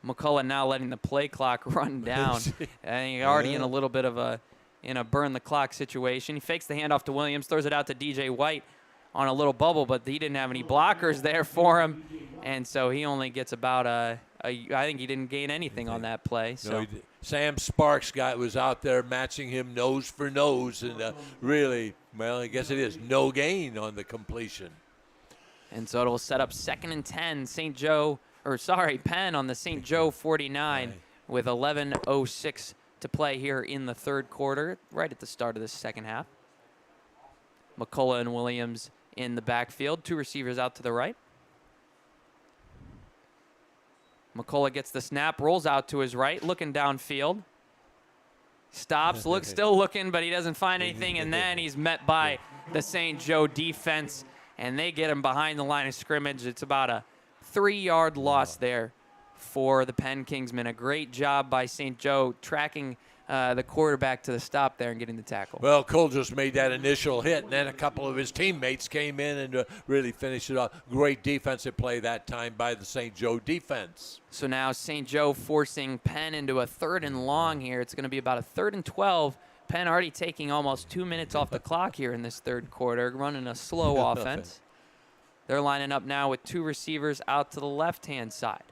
McCullough now letting the play clock run down, and he's already in a little bit of a burn the clock situation. He fakes the handoff to Williams, throws it out to DJ White on a little bubble, but he didn't have any blockers there for him, and so he only gets about I think he didn't gain anything on that play. So no, Sam Sparks was out there matching him nose for nose, and really, well, I guess it is no gain on the completion. And so it'll set up 2nd and 10. Penn on the St. Joe 49 with 11:06 to play here in the third quarter, right at the start of the second half. McCullough and Williams in the backfield, 2 receivers out to the right. McCullough gets the snap, rolls out to his right, looking downfield. Stops, still looking, but he doesn't find anything, and then he's met by the St. Joe defense, and they get him behind the line of scrimmage. It's about a 3-yard loss there for the Penn Kingsmen. A great job by St. Joe tracking the quarterback to the stop there and getting the tackle. Well, Cole just made that initial hit, and then a couple of his teammates came in and really finished it off. Great defensive play that time by the St. Joe defense. So now St. Joe forcing Penn into a 3rd and long here. It's going to be about a 3rd and 12. Penn already taking almost 2 minutes off the clock here in this 3rd quarter, running a slow offense. They're lining up now with 2 receivers out to the left-hand side.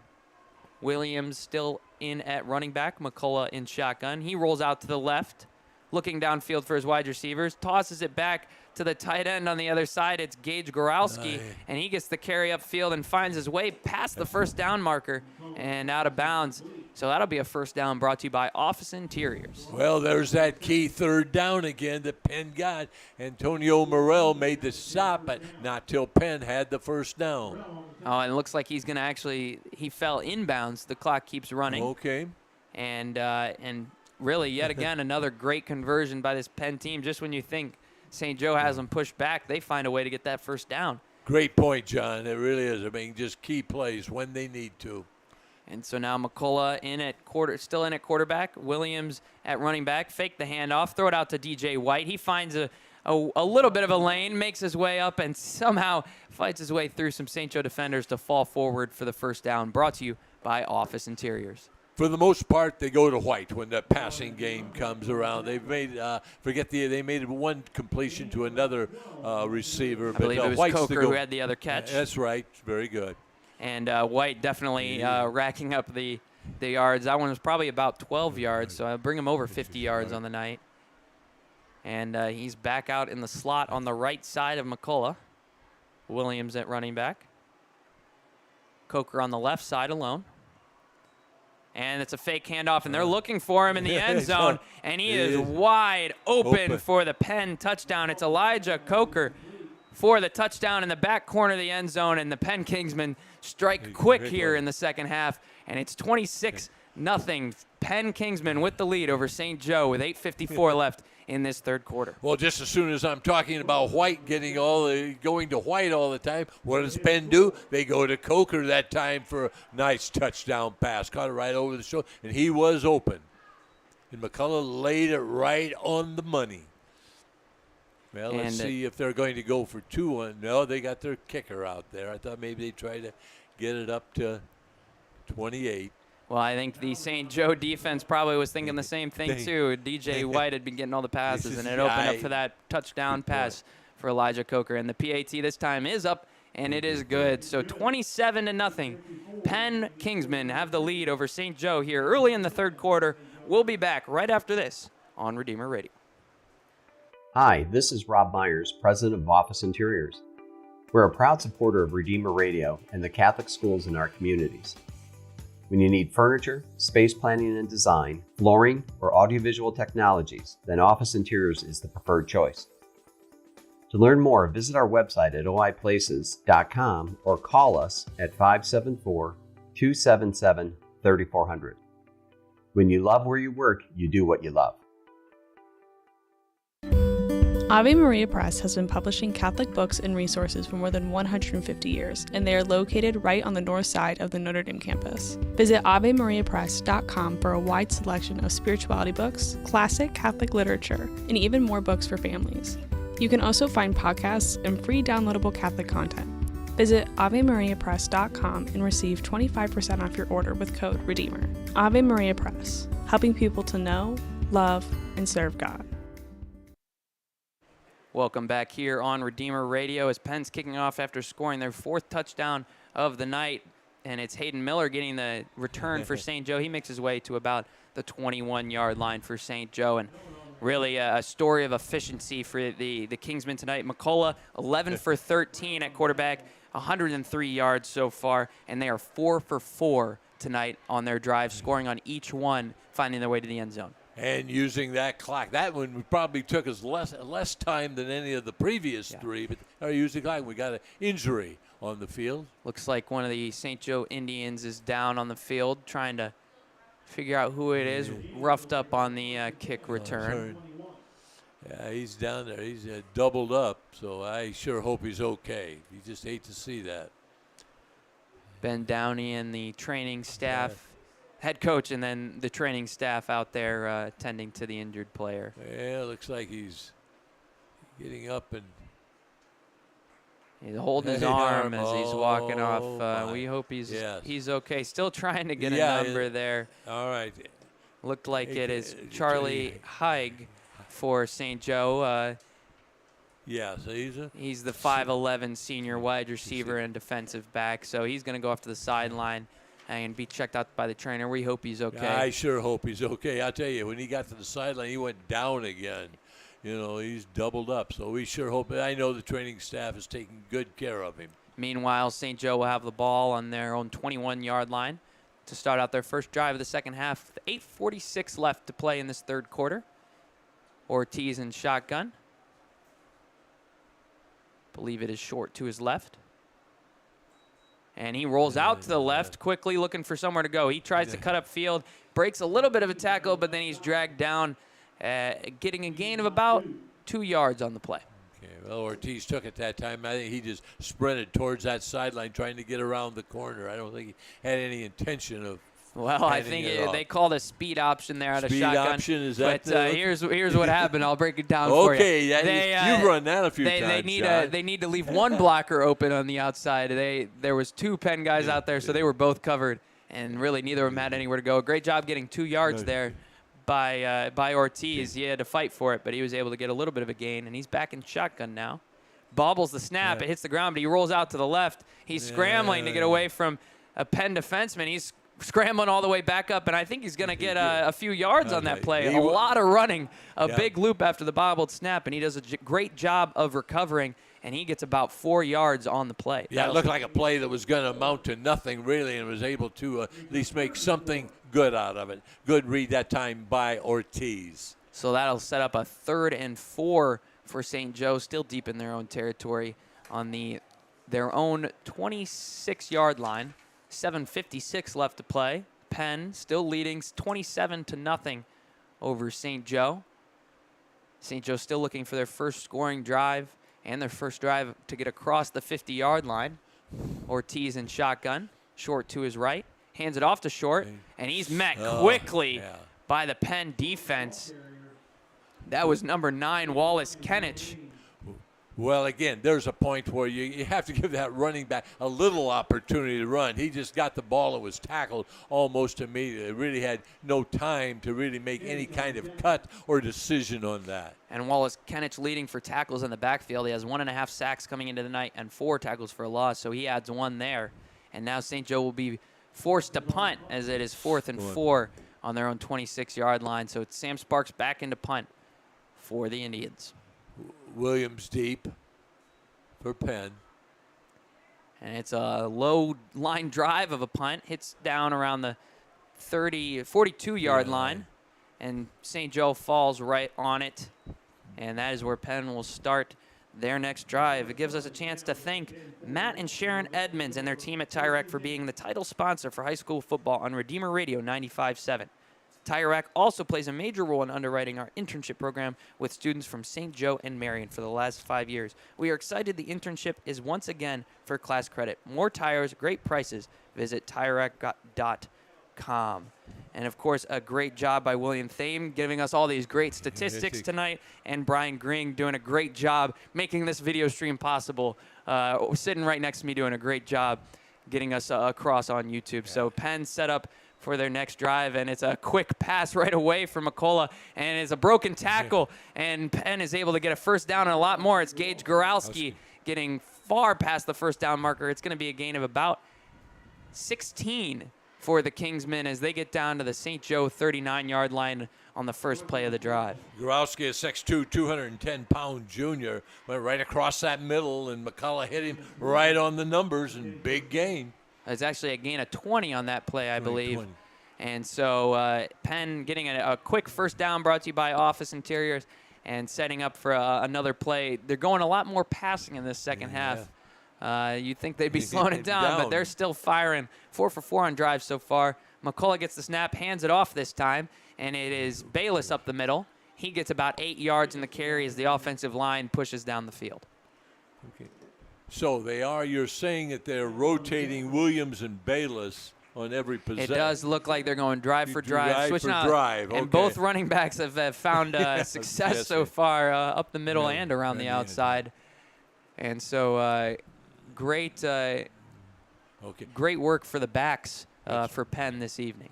Williams still in at running back. McCullough in shotgun. He rolls out to the left, looking downfield for his wide receivers, tosses it back to the tight end on the other side. It's Gage Goralski, and he gets the carry upfield and finds his way past the first down marker and out of bounds. So that'll be a first down brought to you by Office Interiors. Well, there's that key 3rd down again that Penn got. Antonio Morel made the stop, but not till Penn had the first down. Oh, and it looks like he's going to actually, he fell inbounds. The clock keeps running. Okay. And really, yet again, another great conversion by this Penn team. Just when you think St. Joe has them pushed back, they find a way to get that first down. Great point, John. It really is. I mean, just key plays when they need to. And so now McCullough still in at quarterback. Williams at running back. Fake the handoff. Throw it out to DJ White. He finds a little bit of a lane, makes his way up, and somehow fights his way through some St. Joe defenders to fall forward for the first down. Brought to you by Office Interiors. For the most part, they go to White when the passing game comes around. They've made they made one completion to another receiver. I believe it was White's Coker who had the other catch. That's right. Very good. And White definitely racking up the yards. That one was probably about 12 yards, so I'll bring him over 50 yards on the night. And he's back out in the slot on the right side of McCullough. Williams at running back. Coker on the left side alone. And it's a fake handoff, and they're looking for him in the end zone, and he is wide open for the Penn touchdown. It's Elijah Coker for the touchdown in the back corner of the end zone, and the Penn Kingsmen strike quick here in the second half, and it's 26-0. Penn Kingsmen with the lead over St. Joe with 8:54 left in this 3rd quarter. Well, just as soon as I'm talking about White going to White all the time, what does Penn do? They go to Coker that time for a nice touchdown pass. Caught it right over the shoulder, and he was open. And McCullough laid it right on the money. Well, let's see if they're going to go for 2. No, they got their kicker out there. I thought maybe they'd try to get it up to 28. Well, I think the St. Joe defense probably was thinking the same thing, too. DJ White had been getting all the passes, and it opened up for that touchdown pass for Elijah Coker. And the PAT this time is up, and it is good. So 27-0. Penn Kingsmen have the lead over St. Joe here early in the 3rd quarter. We'll be back right after this on Redeemer Radio. Hi, this is Rob Myers, president of Office Interiors. We're a proud supporter of Redeemer Radio and the Catholic schools in our communities. When you need furniture, space planning and design, flooring, or audiovisual technologies, then Office Interiors is the preferred choice. To learn more, visit our website at oiplaces.com or call us at 574-277-3400. When you love where you work, you do what you love. Ave Maria Press has been publishing Catholic books and resources for more than 150 years, and they are located right on the north side of the Notre Dame campus. Visit AveMariaPress.com for a wide selection of spirituality books, classic Catholic literature, and even more books for families. You can also find podcasts and free downloadable Catholic content. Visit AveMariaPress.com and receive 25% off your order with code REDEEMER. Ave Maria Press, helping people to know, love, and serve God. Welcome back here on Redeemer Radio as Penn's kicking off after scoring their 4th touchdown of the night. And it's Hayden Miller getting the return for St. Joe. He makes his way to about the 21-yard line for St. Joe. And really a story of efficiency for the Kingsmen tonight. McCullough, 11 for 13 at quarterback, 103 yards so far. And they are 4 for 4 tonight on their drive, scoring on each one, finding their way to the end zone. And using that clock. That one probably took us less time than any of the previous 3, but they're using the clock. We got an injury on the field. Looks like one of the St. Joe Indians is down on the field trying to figure out who it is. Roughed up on the kick return. Yeah, he's down there. He's doubled up, so I sure hope he's okay. You just hate to see that. Ben Downey and the training staff, head coach, and then the training staff out there tending to the injured player. Yeah, looks like he's getting up and he's holding his arm as he's walking off. We hope he's okay. Still trying to get a number there. All right. Looked like it is Charlie Haig for St. Joe. So he's the 5'11" senior wide receiver and defensive back. So he's going to go off to the sideline and be checked out by the trainer. We hope he's okay. I sure hope he's okay. I'll tell you, when he got to the sideline, he went down again. You know, he's doubled up. So we sure hope. I know the training staff is taking good care of him. Meanwhile, St. Joe will have the ball on their own 21-yard line to start out their first drive of the second half. 8:46 left to play in this third quarter. Ortiz in shotgun. Believe it is short to his left. And he rolls out to the left, quickly looking for somewhere to go. He tries to cut up field, breaks a little bit of a tackle, but then he's dragged down, getting a gain of about 2 yards on the play. Okay, well, Ortiz took it that time. I think he just sprinted towards that sideline trying to get around the corner. I don't think he had any intention of. Well, I think they called a speed option there out of shotgun. Speed option, is that? But here's what happened. I'll break it down for you. Okay, you've run that a few times. They need to leave one blocker open on the outside. There was 2 Penn guys out there, so they were both covered, and really neither of them had anywhere to go. Great job getting 2 yards there by Ortiz. He had to fight for it, but he was able to get a little bit of a gain, and he's back in shotgun now. Bobbles the snap. It hits the ground, but he rolls out to the left. He's scrambling to get away from a Penn defenseman. He's scrambling all the way back up, and I think he's going to get a few yards on that play. A lot of running, big loop after the bobbled snap, and he does a great job of recovering, and he gets about 4 yards on the play. Yeah, it looked like a play that was going to amount to nothing, really, and was able to at least make something good out of it. Good read that time by Ortiz. So that'll set up a 3rd and 4 for St. Joe, still deep in their own territory on their own 26-yard line. 7:56 left to play. Penn still leading 27-0 over St. Joe. St. Joe still looking for their first scoring drive and their first drive to get across the 50-yard line. Ortiz in shotgun, short to his right, hands it off to short, and he's met quickly by the Penn defense. That was number 9, Wallace Kenich. Well, again, there's a point where you have to give that running back a little opportunity to run. He just got the ball and was tackled almost immediately. Really had no time to really make any kind of cut or decision on that. And Wallace Kenich leading for tackles in the backfield. He has 1.5 sacks coming into the night and 4 tackles for a loss, so he adds 1 there. And now St. Joe will be forced to punt as it is 4th and 4 on their own 26-yard line. So it's Sam Sparks back into punt for the Indians. Williams deep for Penn. And it's a low line drive of a punt. Hits down around the 42-yard line. And St. Joe falls right on it. And that is where Penn will start their next drive. It gives us a chance to thank Matt and Sharon Edmonds and their team at Tire for being the title sponsor for high school football on Redeemer Radio 95.7. Tire also plays a major role in underwriting our internship program with students from St. Joe and Marion for the last 5 years. We are excited the internship is once again for class credit. More tires, great prices. Visit TireRack.com. And, of course, a great job by William Thame giving us all these great statistics tonight, and Brian Gring doing a great job making this video stream possible. Sitting right next to me doing a great job getting us across on YouTube. So Penn set up for their next drive, and it's a quick pass right away from McCullough, and it's a broken tackle, and Penn is able to get a first down and a lot more. It's Gage Goralski getting far past the first down marker. It's going to be a gain of about 16 for the Kingsmen as they get down to the St. Joe 39-yard line on the first play of the drive. Goralski, a 6'2", 210-pound junior, went right across that middle, and McCullough hit him right on the numbers, and big gain. It's actually a gain of 20 on that play, I believe. 20. And so Penn getting a quick first down brought to you by Office Interiors and setting up for another play. They're going a lot more passing in this second half. You'd think they'd be slowing it down, but they're still firing. 4 for 4 on drives so far. McCullough gets the snap, hands it off this time, and it is Bayless up the middle. He gets about 8 yards in the carry as the offensive line pushes down the field. Okay. So they are. You're saying that they're rotating Williams and Bayless on every possession. It does look like they're going drive for drive, switching out. Okay. And both running backs have found success so far up the middle and around the outside. And so great work for the backs for Penn this evening.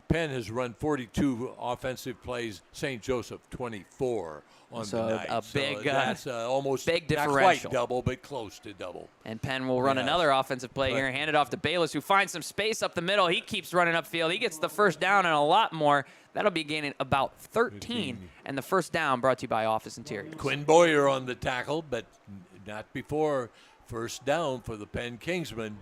Penn has run 42 offensive plays, St. Joseph 24 on the night. That's almost big not differential. quite double, but close to double. And Penn will run another offensive play here, hand it off to Bayless, who finds some space up the middle. He keeps running upfield. He gets the first down and a lot more. That'll be gaining about 13. And the first down brought to you by Office Interiors. Quinn Boyer on the tackle, but not before first down for the Penn Kingsmen.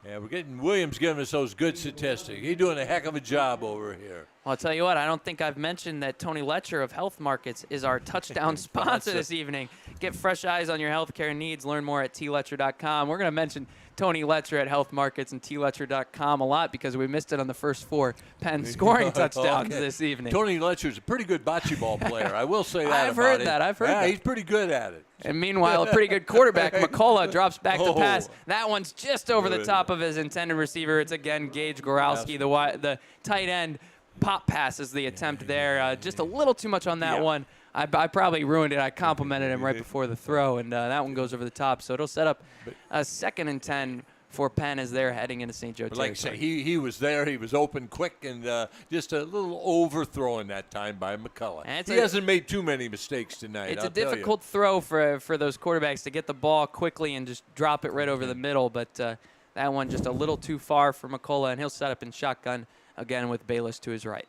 Yeah, we're getting Williams giving us those good statistics. He's doing a heck of a job over here. Well, I'll tell you what, I don't think I've mentioned that Tony Letcher of Health Markets is our touchdown sponsor this evening. Get fresh eyes on your healthcare needs. Learn more at tletcher.com. We're going to mention Tony Letcher at Health Markets and tletcher.com a lot because we missed it on the first 4 Penn scoring touchdowns this evening. Tony Letcher's a pretty good bocce ball player. I will say that I've heard that. Yeah, he's pretty good at it. And meanwhile, a pretty good quarterback, McCullough, drops back to pass. That one's just over the top of his intended receiver. It's again Gage Goralski, the tight end. Pop pass is the attempt there. Just a little too much on that one. I probably ruined it. I complimented him right before the throw, and that one goes over the top. So it'll set up a 2nd and 10 for Penn as they're heading into St. Joe territory. Like I say, he was there. He was open quick and just a little overthrown that time by McCullough. He hasn't made too many mistakes tonight. It's a difficult throw for those quarterbacks to get the ball quickly and just drop it right over the middle, but that one just a little too far for McCullough, and he'll set up in shotgun again with Bayless to his right.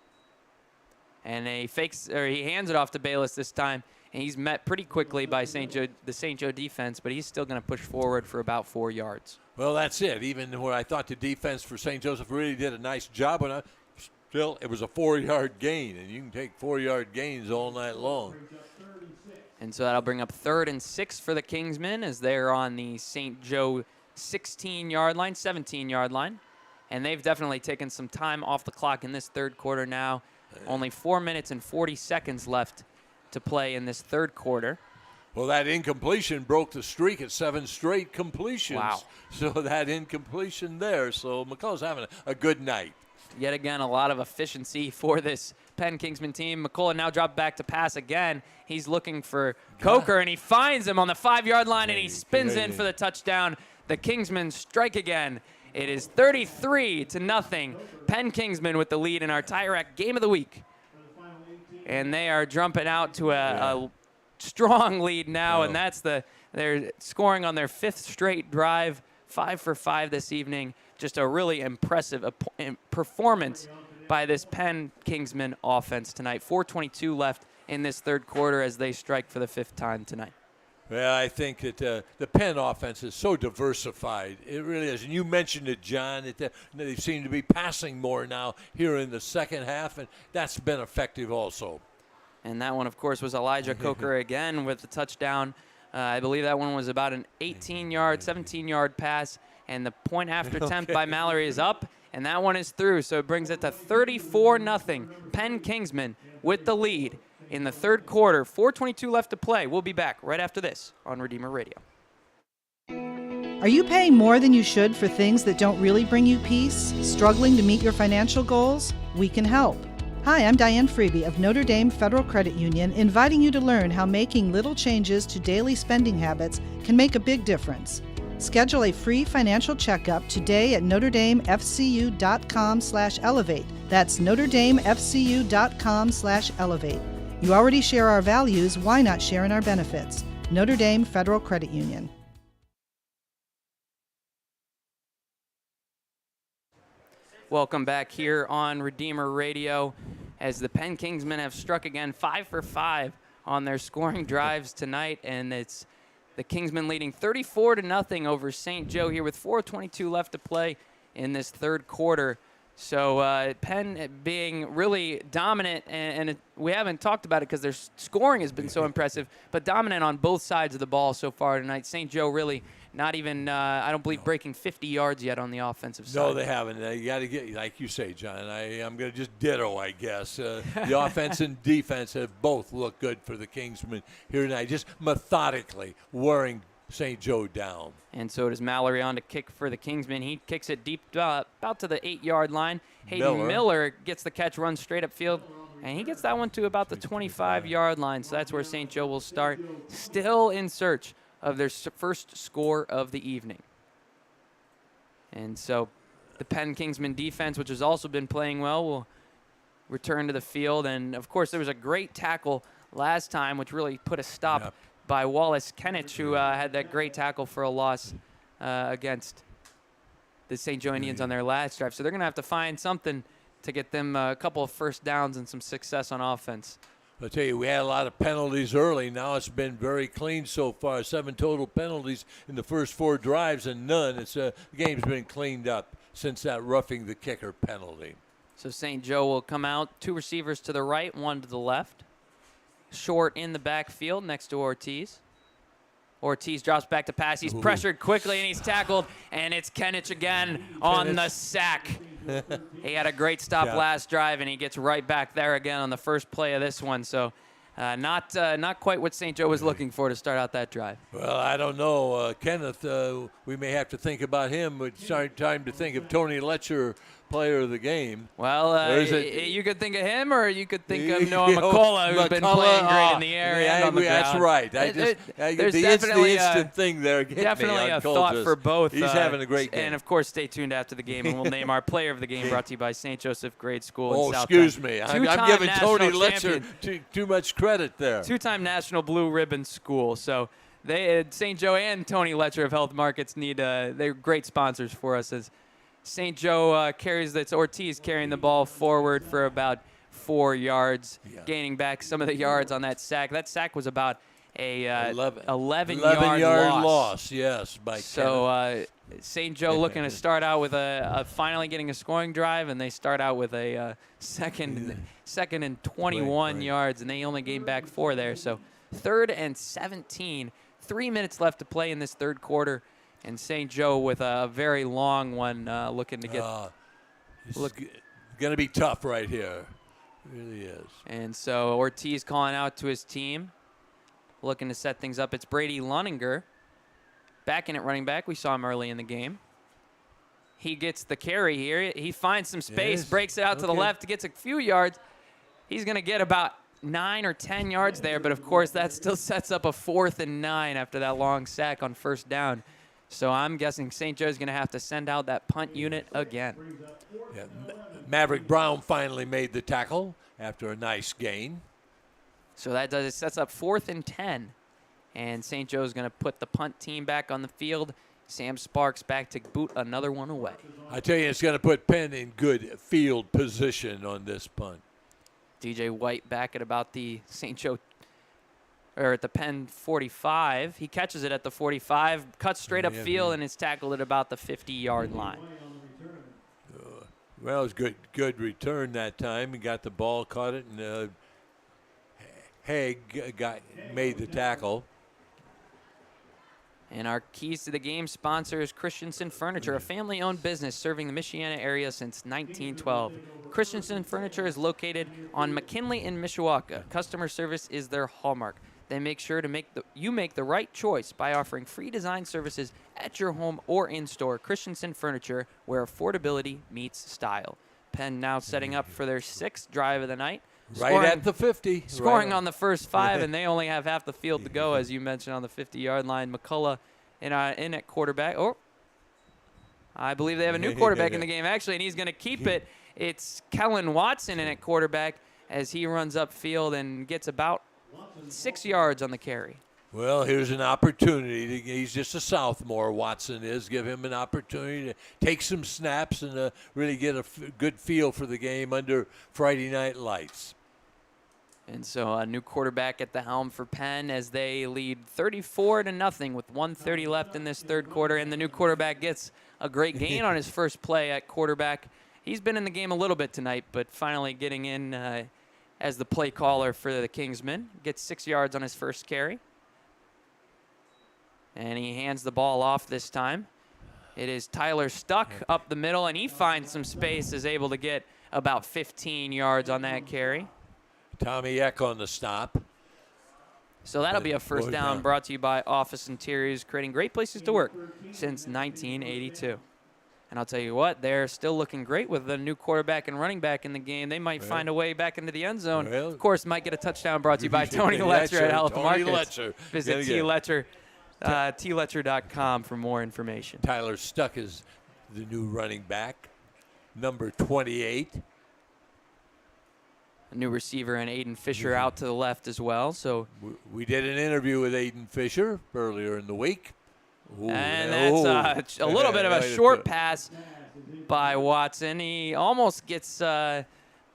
And he hands it off to Bayless this time, and he's met pretty quickly by the St. Joe defense, but he's still going to push forward for about 4 yards. Well, that's it. Even where I thought the defense for St. Joseph really did a nice job, but still it was a 4-yard gain, and you can take 4-yard gains all night long. And so that'll bring up 3rd and 6 for the Kingsmen as they're on the St. Joe 16-yard line, 17-yard line. And they've definitely taken some time off the clock in this third quarter now. Only 4 minutes and 40 seconds left to play in this third quarter. Well, that incompletion broke the streak at 7 straight completions. Wow. So that incompletion there. So McCullough's having a good night. Yet again, a lot of efficiency for this Penn Kingsman team. McCullough now dropped back to pass again. He's looking for Coker, and he finds him on the 5-yard line, and he spins in for the touchdown. The Kingsmen strike again. It is 33-0. Penn Kingsman with the lead in our TireRack Game of the Week. And they are jumping out to a strong lead now, and they're scoring on their 5th straight drive, 5 for 5 this evening. Just a really impressive performance by this Penn Kingsman offense tonight. 4:22 left in this third quarter as they strike for the 5th time tonight. Well, I think that the Penn offense is so diversified. It really is. And you mentioned it, John. They seem to be passing more now here in the second half, and that's been effective also. And that one, of course, was Elijah Coker again with the touchdown. I believe that one was about an 18-yard, 17-yard pass, and the point after attempt by Mallory is up, and that one is through. So it brings it to 34-0. Penn Kingsman with the lead in the third quarter. 4:22 left to play. We'll be back right after this on Redeemer Radio. Are you paying more than you should for things that don't really bring you peace? Struggling to meet your financial goals? We can help. Hi, I'm Diane Freeby of Notre Dame Federal Credit Union, inviting you to learn how making little changes to daily spending habits can make a big difference. Schedule a free financial checkup today at NotreDameFCU.com/elevate. That's NotreDameFCU.com/elevate. You already share our values, why not share in our benefits? Notre Dame Federal Credit Union. Welcome back here on Redeemer Radio as the Penn Kingsmen have struck again 5 for 5 on their scoring drives tonight, and it's the Kingsmen leading 34-0 over St. Joe here with 4:22 left to play in this third quarter. So Penn being really dominant, and we haven't talked about it because their scoring has been so impressive, but dominant on both sides of the ball so far tonight. St. Joe really not even, I don't believe, breaking 50 yards yet on the offensive side. No, they haven't. You got to get, like you say, John, I'm going to just ditto, I guess. The offense and defense have both looked good for the Kingsmen here tonight, just methodically wearing St. Joe down. And so does Mallory on to kick for the Kingsmen. He kicks it deep, about to the 8-yard line. Hayden Miller gets the catch, runs straight upfield, and he gets that one to about the 25-yard line. So that's where St. Joe will start, still in search of their first score of the evening. And so the Penn Kingsmen defense, which has also been playing well, will return to the field. And, of course, there was a great tackle last time, which really put a stop by Wallace Kennich, who had that great tackle for a loss against the St. Joe Indians on their last drive. So they're going to have to find something to get them a couple of first downs and some success on offense. I'll tell you, we had a lot of penalties early. Now it's been very clean so far. 7 total penalties in the first 4 drives and none. The game's been cleaned up since that roughing the kicker penalty. So St. Joe will come out, 2 receivers to the right, 1 to the left. Short in the backfield next to Ortiz. Ortiz drops back to pass. He's pressured quickly, and he's tackled, and it's Kennich again on the sack. He had a great stop last drive, and he gets right back there again on the first play of this one. So not quite what St. Joe was looking for to start out that drive. Well, I don't know. Kenneth, we may have to think about him. It's time to think of Tony Letcher, player of the game. Well, you could think of him, or you could think of Noah McCullough, who's been playing great in the air and on the ground. That's right. There's the instant thing there. Definitely a thought for both. He's having a great game. And, of course, stay tuned after the game, and we'll name our player of the game, brought to you by St. Joseph Grade School in South excuse me. I'm giving Tony Letcher champion. too much credit there. 2-time National Blue Ribbon School. So St. Joe and Tony Letcher of Health Markets they're great sponsors for us, as St. Joe it's Ortiz carrying the ball forward for about 4 yards, gaining back some of the yards on that sack. That sack was about a 11-yard loss. Yes, by so St. Joe looking to start out with finally getting a scoring drive, and they start out with a second and 21 yards, and they only gained back 4 there. So 3rd and 17, 3 minutes left to play in this third quarter. And St. Joe with a very long one looking to get. It's going to be tough right here. It really is. And so Ortiz calling out to his team, looking to set things up. It's Brady Luninger back in at running back. We saw him early in the game. He gets the carry here. He finds some space, breaks it out to the left, gets a few yards. He's going to get about 9 or 10 yards there, but of course that still sets up a 4th and 9 after that long sack on first down. So I'm guessing St. Joe's going to have to send out that punt unit again. Yeah, Maverick Brown finally made the tackle after a nice gain. So it sets up 4th and 10. And St. Joe's going to put the punt team back on the field. Sam Sparks back to boot another one away. I tell you, it's going to put Penn in good field position on this punt. DJ White back at about the St. Joe or at the Penn 45. He catches it at the 45, cuts straight upfield, and is tackled at about the 50-yard line. Well, it was good return that time. He got the ball, caught it, and Haig made the tackle. And our keys to the game sponsor is Christensen Furniture, a family-owned business serving the Michiana area since 1912. Christensen Furniture is located on McKinley in Mishawaka. Customer service is their hallmark. They make sure to make the right choice by offering free design services at your home or in-store. Christensen Furniture, where affordability meets style. Penn now setting up for their 6th drive of the night. Right at the 50. Scoring on the first 5, and they only have half the field to go, as you mentioned, on the 50-yard line. McCullough in at quarterback. I believe they have a new quarterback in the game, actually, and he's going to keep it. It's Kellen Watson in at quarterback as he runs upfield and gets about 6 yards on the carry. Well, here's an opportunity. He's just a sophomore, Watson is. Give him an opportunity to take some snaps and really get a good feel for the game under Friday night lights. And so a new quarterback at the helm for Penn as they lead 34-0 with 1:30 left in this third quarter. And the new quarterback gets a great gain on his first play at quarterback. He's been in the game a little bit tonight, but finally getting in as the play caller for the Kingsmen. Gets 6 yards on his first carry. And he hands the ball off this time. It is Tyler Stuck up the middle, and he finds some space, is able to get about 15 yards on that carry. Tommy Eck on the stop. So that'll be a first down brought to you by Office Interiors, creating great places to work since 1982. And I'll tell you what, they're still looking great with the new quarterback and running back in the game. They might find a way back into the end zone. Well, of course, might get a touchdown brought to you by Tony Letcher at Health Tony Markets. Letcher. Visit tletcher.com for more information. Tyler Stuck is the new running back, number 28. A new receiver and Aiden Fisher out to the left as well. So we did an interview with Aiden Fisher earlier in the week. Ooh, and that's a little bit of a short pass by Watson. He almost gets,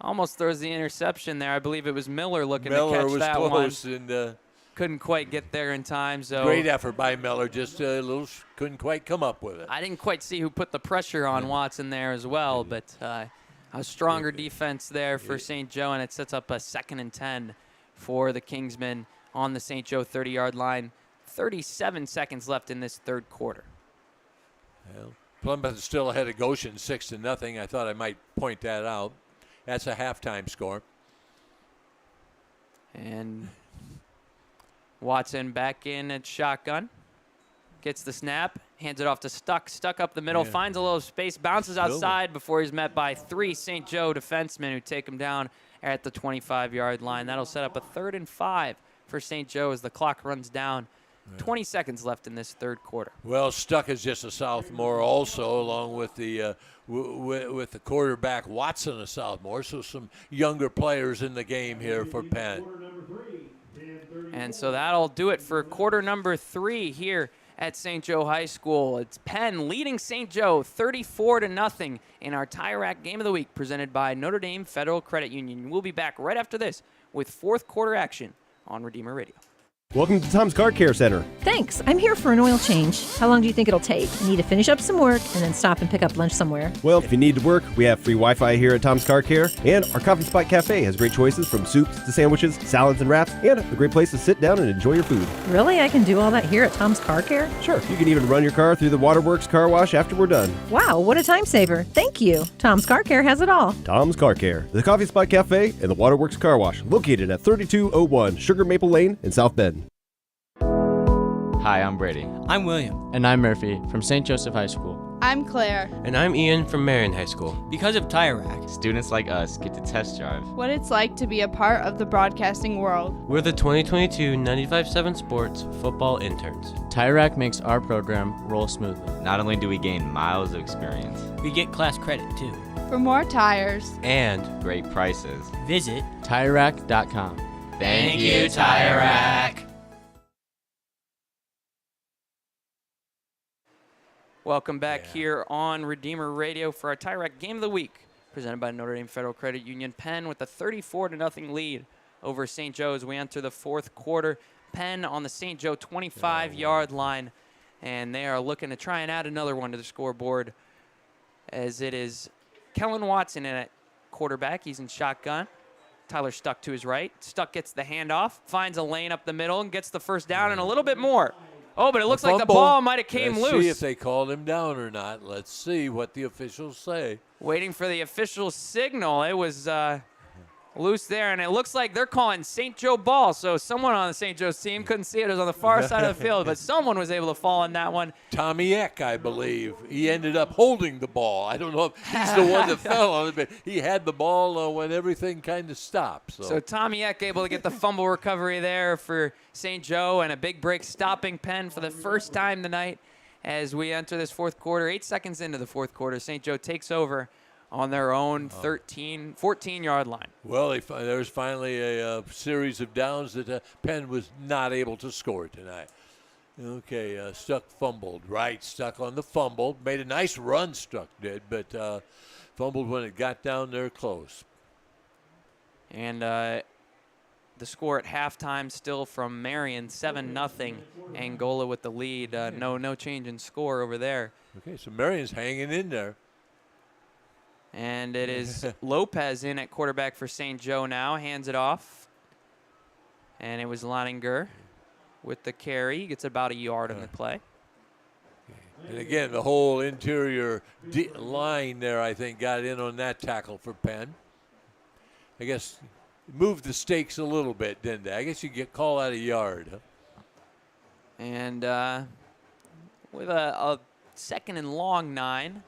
almost throws the interception there. I believe it was Miller looking to catch that one. Miller was close. And, couldn't quite get there in time. So great effort by Miller, just a little couldn't quite come up with it. I didn't quite see who put the pressure on Watson there as well, but a stronger defense there for St. Joe, and it sets up a 2nd and 10 for the Kingsmen on the St. Joe 30-yard line. 37 seconds left in this third quarter. Well, Plymouth is still ahead of Goshen 6-0. I thought I might point that out. That's a halftime score. And Watson back in at shotgun. Gets the snap, hands it off to Stuck. Stuck up the middle, finds a little space, bounces outside before he's met by 3 St. Joe defensemen who take him down at the 25-yard line. That'll set up a 3rd and 5 for St. Joe as the clock runs down. 20 seconds left in this third quarter. Well, Stuck is just a sophomore also, along with the with the quarterback Watson, a sophomore. So some younger players in the game here for Penn. And so that'll do it for quarter number 3 here at St. Joe High School. It's Penn leading St. Joe 34-0 in our Tire Rack Game of the Week, presented by Notre Dame Federal Credit Union. We'll be back right after this with fourth quarter action on Redeemer Radio. Welcome to Tom's Car Care Center. Thanks. I'm here for an oil change. How long do you think it'll take? Need to finish up some work and then stop and pick up lunch somewhere. Well, if you need to work, we have free Wi-Fi here at Tom's Car Care, and our Coffee Spot Cafe has great choices from soups to sandwiches, salads and wraps, and a great place to sit down and enjoy your food. Really? I can do all that here at Tom's Car Care? Sure. You can even run your car through the Waterworks car wash after we're done. Wow, what a time saver. Thank you. Tom's Car Care has it all. Tom's Car Care, the Coffee Spot Cafe, and the Waterworks car wash, located at 3201 Sugar Maple Lane in South Bend. Hi, I'm Brady. I'm William. And I'm Murphy from St. Joseph High School. I'm Claire. And I'm Ian from Marion High School. Because of Tire Rack, Students like us get to test drive What it's like to be a part of the broadcasting world. we're the 2022 95.7 Sports football interns. Tire Rack makes our program roll smoothly. Not only do we gain miles of experience, We get class credit too. For more tires And great prices. visit TireRack.com. Thank you, Tire Rack. Welcome back here on Redeemer Radio for our Tire Rack Game of the Week, presented by Notre Dame Federal Credit Union. Penn with a 34-0 lead over St. Joe as we enter the fourth quarter. Penn on the St. Joe 25-yard line, and they are looking to try and add another one to the scoreboard, as it is Kellen Watson in at quarterback. He's in shotgun. Tyler Stuck to his right. Stuck gets the handoff, finds a lane up the middle, and gets the first down and a little bit more. Oh, but it looks like the ball might have came Let's loose. see if they called him down or not. Let's see what the officials say. Waiting for the official signal. It was loose there, and it looks like they're calling St. Joe ball. So someone on the St. Joe's team couldn't see it. It was on the far side of the field, but someone was able to fall on that one. Tommy Eck, I believe. He ended up holding the ball. I don't know if he's the one that fell on it, but he had the ball when everything kind of stopped. So Tommy Eck able to get the fumble recovery there for St. Joe, and a big break stopping Penn for the first time tonight as we enter this fourth quarter. 8 seconds into the fourth quarter, St. Joe takes over on their own 14-yard line. Well, there's finally a series of downs that Penn was not able to score tonight. Okay, Stuck fumbled. Right, Stuck on the fumble. Made a nice run, Stuck did, but fumbled when it got down there close. And the score at halftime still from Marion, 7-0. Angola with the lead. No change in score over there. Okay, so Marion's hanging in there. And it is Lopez in at quarterback for St. Joe now. Hands it off. And it was Leininger with the carry. He gets about a yard on the play. And again, the whole interior line there, I think, got in on that tackle for Penn. I guess moved the stakes a little bit, didn't they? I guess you get call out a yard. Huh? And with a 2nd and long 9,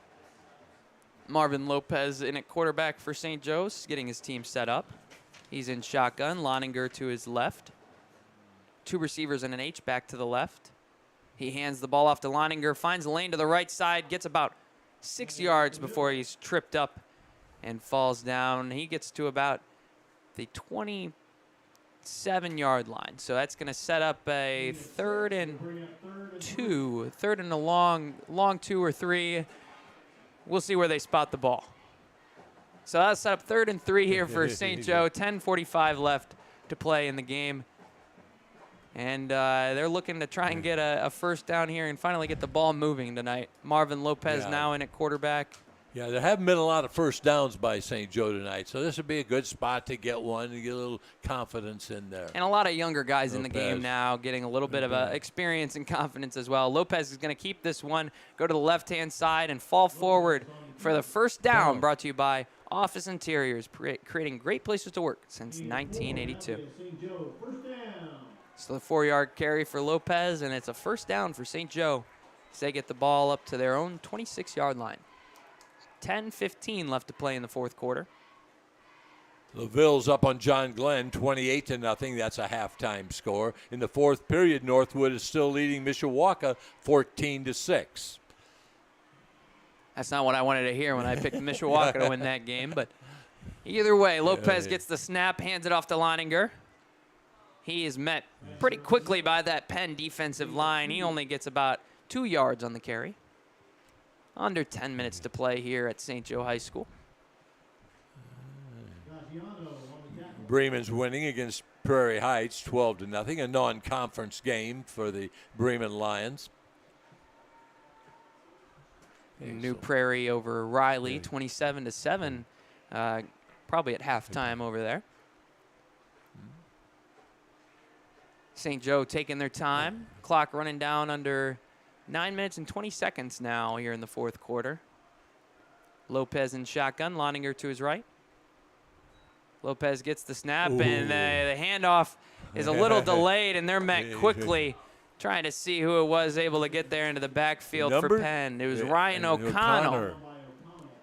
Marvin Lopez in at quarterback for St. Joe's, getting his team set up. He's in shotgun. Loninger to his left. 2 receivers and an H-back to the left. He hands the ball off to Loninger, finds a lane to the right side, gets about 6 yards before he's tripped up and falls down. He gets to about the 27-yard line. So that's going to set up a 3rd and 2, 3rd and a long 2 or 3. We'll see where they spot the ball. So that'll set up 3rd and 3 here for St. Joe. 10:45 left to play in the game. And they're looking to try and get a first down here and finally get the ball moving tonight. Marvin Lopez now in at quarterback. Yeah, there haven't been a lot of first downs by St. Joe tonight, so this would be a good spot to get one and get a little confidence in there. And a lot of younger guys in the game now, getting a little bit of experience and confidence as well. Lopez is going to keep this one, go to the left-hand side, and fall forward for the first down, brought to you by Office Interiors, creating great places to work since 1982. So the 4-yard carry for Lopez, and it's a first down for St. Joe as they get the ball up to their own 26-yard line. 10:15 left to play in the 4th quarter. LaVille's up on John Glenn, 28-0. That's a halftime score. In the 4th period, Northwood is still leading Mishawaka 14-6. That's not what I wanted to hear when I picked Mishawaka to win that game, but either way, Lopez gets the snap, hands it off to Loninger. He is met pretty quickly by that Penn defensive line. He only gets about 2 yards on the carry. Under 10 minutes to play here at St. Joe High School. Bremen's winning against Prairie Heights 12-0, a non-conference game for the Bremen Lions. New Prairie over Riley, 27-7, probably at halftime over there. St. Joe taking their time. Clock running down under 9 minutes and 20 seconds now here in the 4th quarter. Lopez in shotgun, Loninger to his right. Lopez gets the snap, and the handoff is a little delayed, and they're met quickly, trying to see who it was able to get there into the backfield for Penn. It was Ryan O'Connell.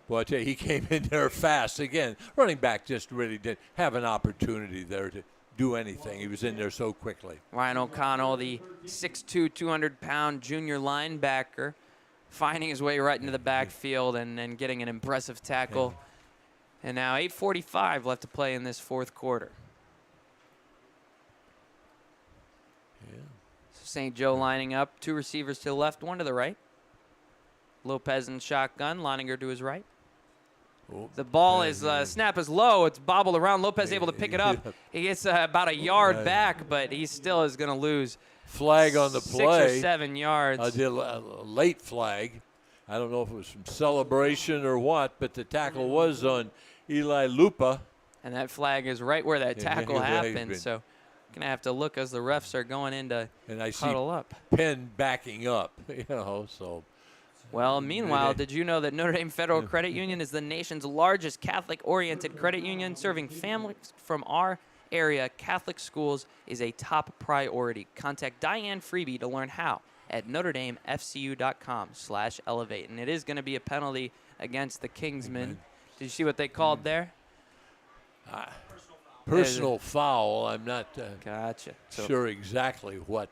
Well, I tell you, he came in there fast. Again, running back just really didn't have an opportunity there to do anything. He was in there so quickly. Ryan O'Connell, the 6'2", 200-pound junior linebacker, finding his way right into the backfield and getting an impressive tackle. And now 8:45 left to play in this 4th quarter. So St. Joe lining up, 2 receivers to the left, 1 to the right. Lopez in shotgun, Loninger to his right. The ball is, snap is low. It's bobbled around. Lopez able to pick it up. He gets about a yard back, but he still is going to lose. Flag on the play. 6 or 7 yards. A late flag. I don't know if it was from celebration or what, but the tackle was on Eli Lupa. And that flag is right where that tackle happened. So going to have to look as the refs are going in to huddle up. Penn backing up, so. Well, meanwhile, did you know that Notre Dame Federal Credit Union is the nation's largest Catholic-oriented credit union, serving families from our area? Catholic schools is a top priority. Contact Diane Freeby to learn how at NotreDameFCU.com/elevate. And it is going to be a penalty against the Kingsmen. Did you see what they called there? Personal foul. I'm not sure exactly what.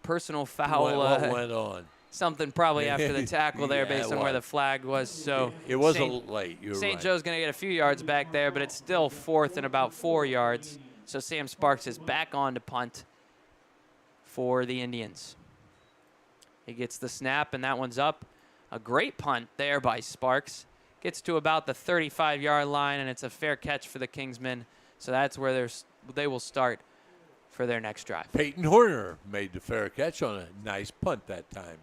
Personal foul. What went on? Something probably after the tackle there based on where the flag was. So it was a little late. You're St. right. Joe's going to get a few yards back there, but it's still 4th and about 4 yards. So Sam Sparks is back on to punt for the Indians. He gets the snap, and that one's up. A great punt there by Sparks. Gets to about the 35-yard line, and it's a fair catch for the Kingsmen. So that's where they will start for their next drive. Peyton Horner made the fair catch on a nice punt that time.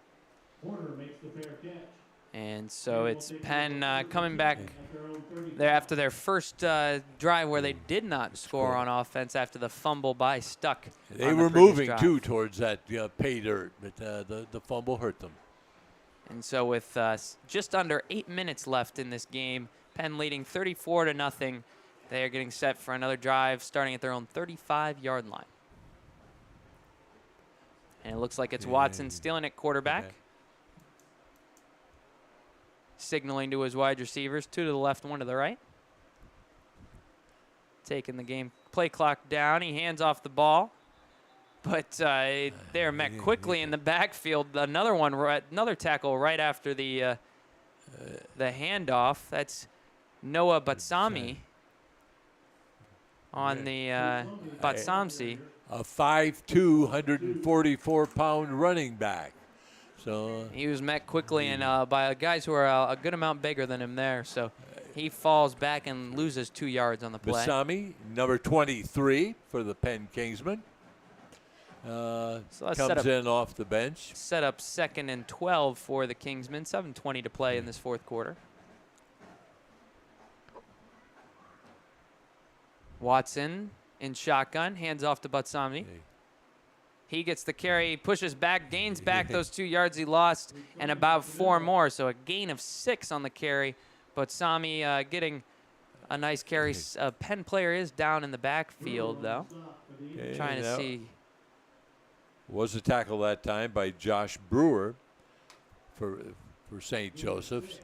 Horner makes the fair catch. And so it's Penn coming back there after their first drive where they did not score on offense after the fumble by Stuck. They were moving, too, towards that pay dirt, but the fumble hurt them. And so with just under 8 minutes left in this game, Penn leading 34-0 They are getting set for another drive starting at their own 35-yard line. And it looks like it's Watson stealing it quarterback. Okay. Signaling to his wide receivers, 2 to the left, 1 to the right. Taking the game play clock down. He hands off the ball. But they're met quickly in the backfield. Another tackle right after the handoff. That's Noah Batsami on the Batsamsi. A 5'2", 144-pound running back. So he was met quickly and by guys who are a good amount bigger than him there. So he falls back and loses 2 yards on the play. Batsami, number 23 for the Penn Kingsmen. Comes in off the bench. Set up 2nd and 12 for the Kingsmen. 7:20 to play in this fourth quarter. Watson in shotgun, hands off to Batsami. He gets the carry, pushes back, gains back those 2 yards he lost, and about 4 more. So a gain of 6 on the carry. Batsami getting a nice carry. Penn player is down in the backfield, though. Trying to see. Was a tackle that time by Josh Brewer for St. Joseph's.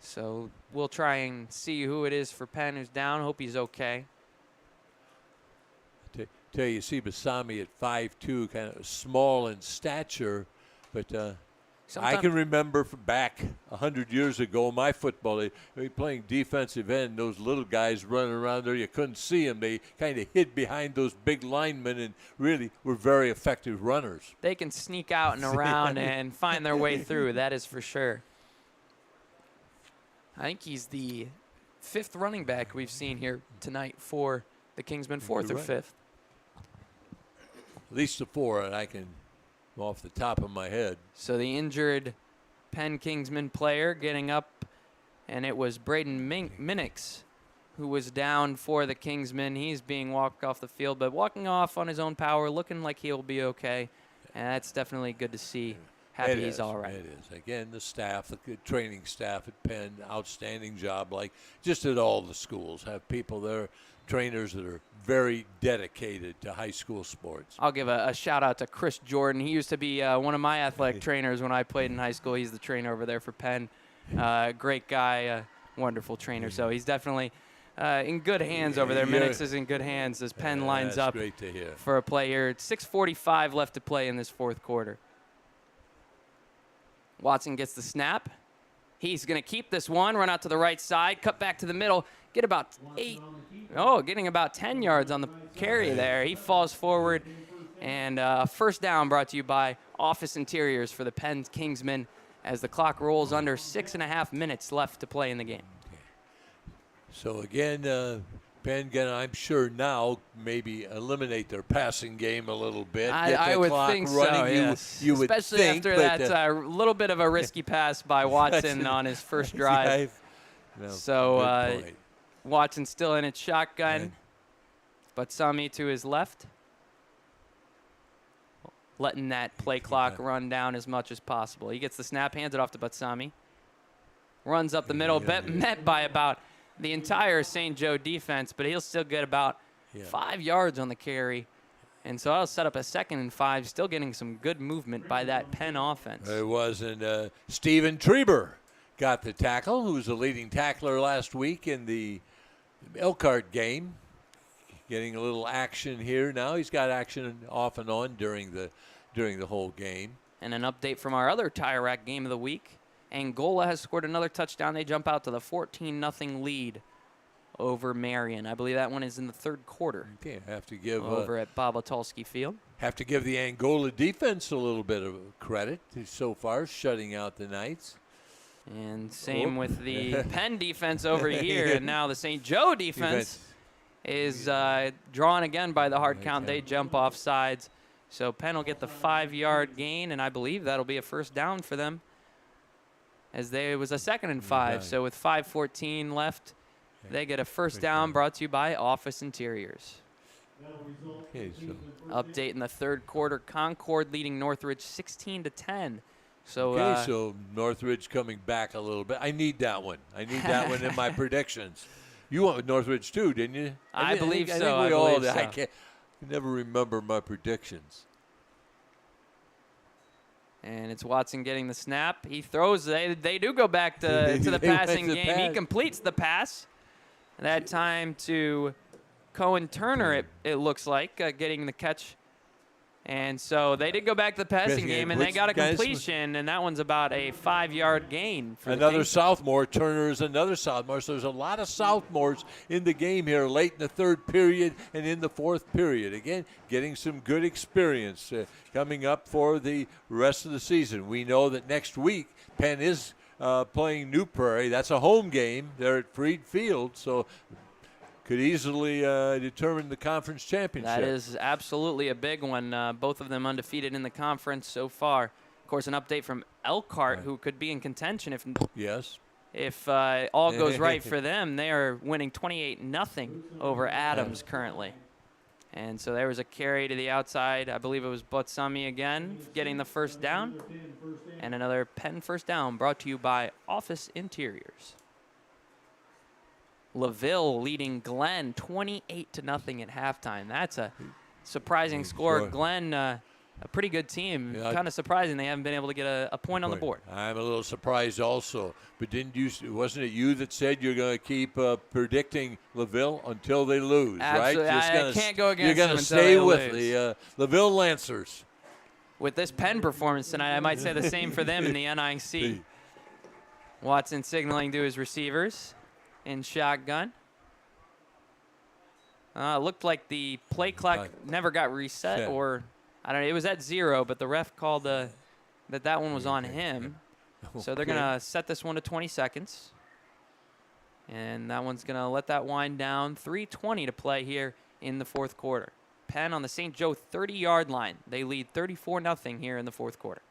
So we'll try and see who it is for Penn who's down. Hope he's okay. Tell you, see Batsami at 5'2", kind of small in stature, but I can remember from back 100 years ago, my football, they were playing defensive end, those little guys running around there, you couldn't see them. They kind of hid behind those big linemen and really were very effective runners. They can sneak out and around and find their way through, that is for sure. I think he's the 5th running back we've seen here tonight for the Kingsmen, 4th or 5th. At least the 4, and I can off the top of my head. So the injured Penn Kingsman player getting up, and it was Braden Minix who was down for the Kingsmen. He's being walked off the field, but walking off on his own power, looking like he'll be okay, and that's definitely good to see. Happy he's all right. It is. Again, the staff, the good training staff at Penn, outstanding job, like just at all the schools. Have people there, trainers that are very dedicated to high school sports. I'll give a shout out to Chris Jordan. He used to be one of my athletic trainers when I played in high school. He's the trainer over there for Penn. Great guy, wonderful trainer. So he's definitely in good hands over there. Minix is in good hands as Penn lines up great to hear. for a play here. 6:45 left to play in this fourth quarter. Watson gets the snap. He's going to keep this one, run out to the right side, cut back to the middle, get about 8. Oh, getting about 10 yards on the carry there. He falls forward, and first down brought to you by Office Interiors for the Penn Kingsmen as the clock rolls under 6.5 minutes left to play in the game. So again, Penn gonna, I'm sure now, maybe eliminate their passing game a little bit. I would think so, yes. You would especially think, after that little bit of a risky pass by Watson on his first drive. So Watson still in its shotgun, but Batsami to his left. Letting that play clock run down as much as possible. He gets the snap, hands it off to Batsami. Runs up the middle, met by about the entire St. Joe defense, but he'll still get about 5 yards on the carry. And so I'll set up a 2nd and 5, still getting some good movement by that Penn offense. It was, and Steven Treber got the tackle, who was the leading tackler last week in the Elkhart game. Getting a little action here now. He's got action off and on during the whole game. And an update from our other Tire Rack game of the week. Angola has scored another touchdown. They jump out to the 14-0 lead over Marion. I believe that one is in the third quarter. Okay, have to give over at Bob Otulski Field. Have to give the Angola defense a little bit of credit so far, shutting out the Knights. And same with the Penn defense over here. And now the St. Joe defense is drawn again by the hard count. They jump off sides. So Penn will get the 5-yard gain, and I believe that'll be a first down for them. As it was a 2nd and 5, so with 5:14 left, they get a first down brought to you by Office Interiors. Okay, so update in the third quarter, Concord leading Northridge 16-10. So, so Northridge coming back a little bit. I need that one. I need that one in my predictions. You went with Northridge too, didn't you? I believe I so. think we I all believe did. so. I can't never remember my predictions. And it's Watson getting the snap. He throws. They do go back to the They passing went to game. He pass. completes the pass. That time to Cohen Turner, it looks like, getting the catch. And so they did go back to the passing game, and they got a completion, and that one's about a 5-yard gain. For Another the sophomore. Turner is another sophomore. So there's a lot of sophomores in the game here late in the third period and in the fourth period. Again, getting some good experience coming up for the rest of the season. We know that next week Penn is playing New Prairie. That's a home game. They're at Freed Field, so could easily determine the conference championship. That is absolutely a big one. Both of them undefeated in the conference so far. Of course, an update from Elkhart, who could be in contention if all goes right for them. They are winning 28-0 over Adams currently. And so there was a carry to the outside. I believe it was Botsami again getting the first down. And another Penn first down brought to you by Office Interiors. LaVille leading Glenn 28-0 at halftime. That's a surprising score. Glenn, a pretty good team. Yeah, kind of surprising they haven't been able to get a point on the board. I'm a little surprised also. But wasn't it you that said you're going to keep predicting LaVille until they lose, Absolutely. right? I can't go against You're them going to until stay they with lose. the LaVille Lancers. With this Penn performance tonight, I might say the same for them in the NIC. Watson signaling to his receivers in shotgun. Looked like the play clock never got reset, or I don't know. It was at 0, but the ref called that one was on him. So they're going to set this one to 20 seconds. And that one's going to let that wind down. 3:20 to play here in the fourth quarter. Penn on the St. Joe 30-yard line. They lead 34-0 here in the fourth quarter.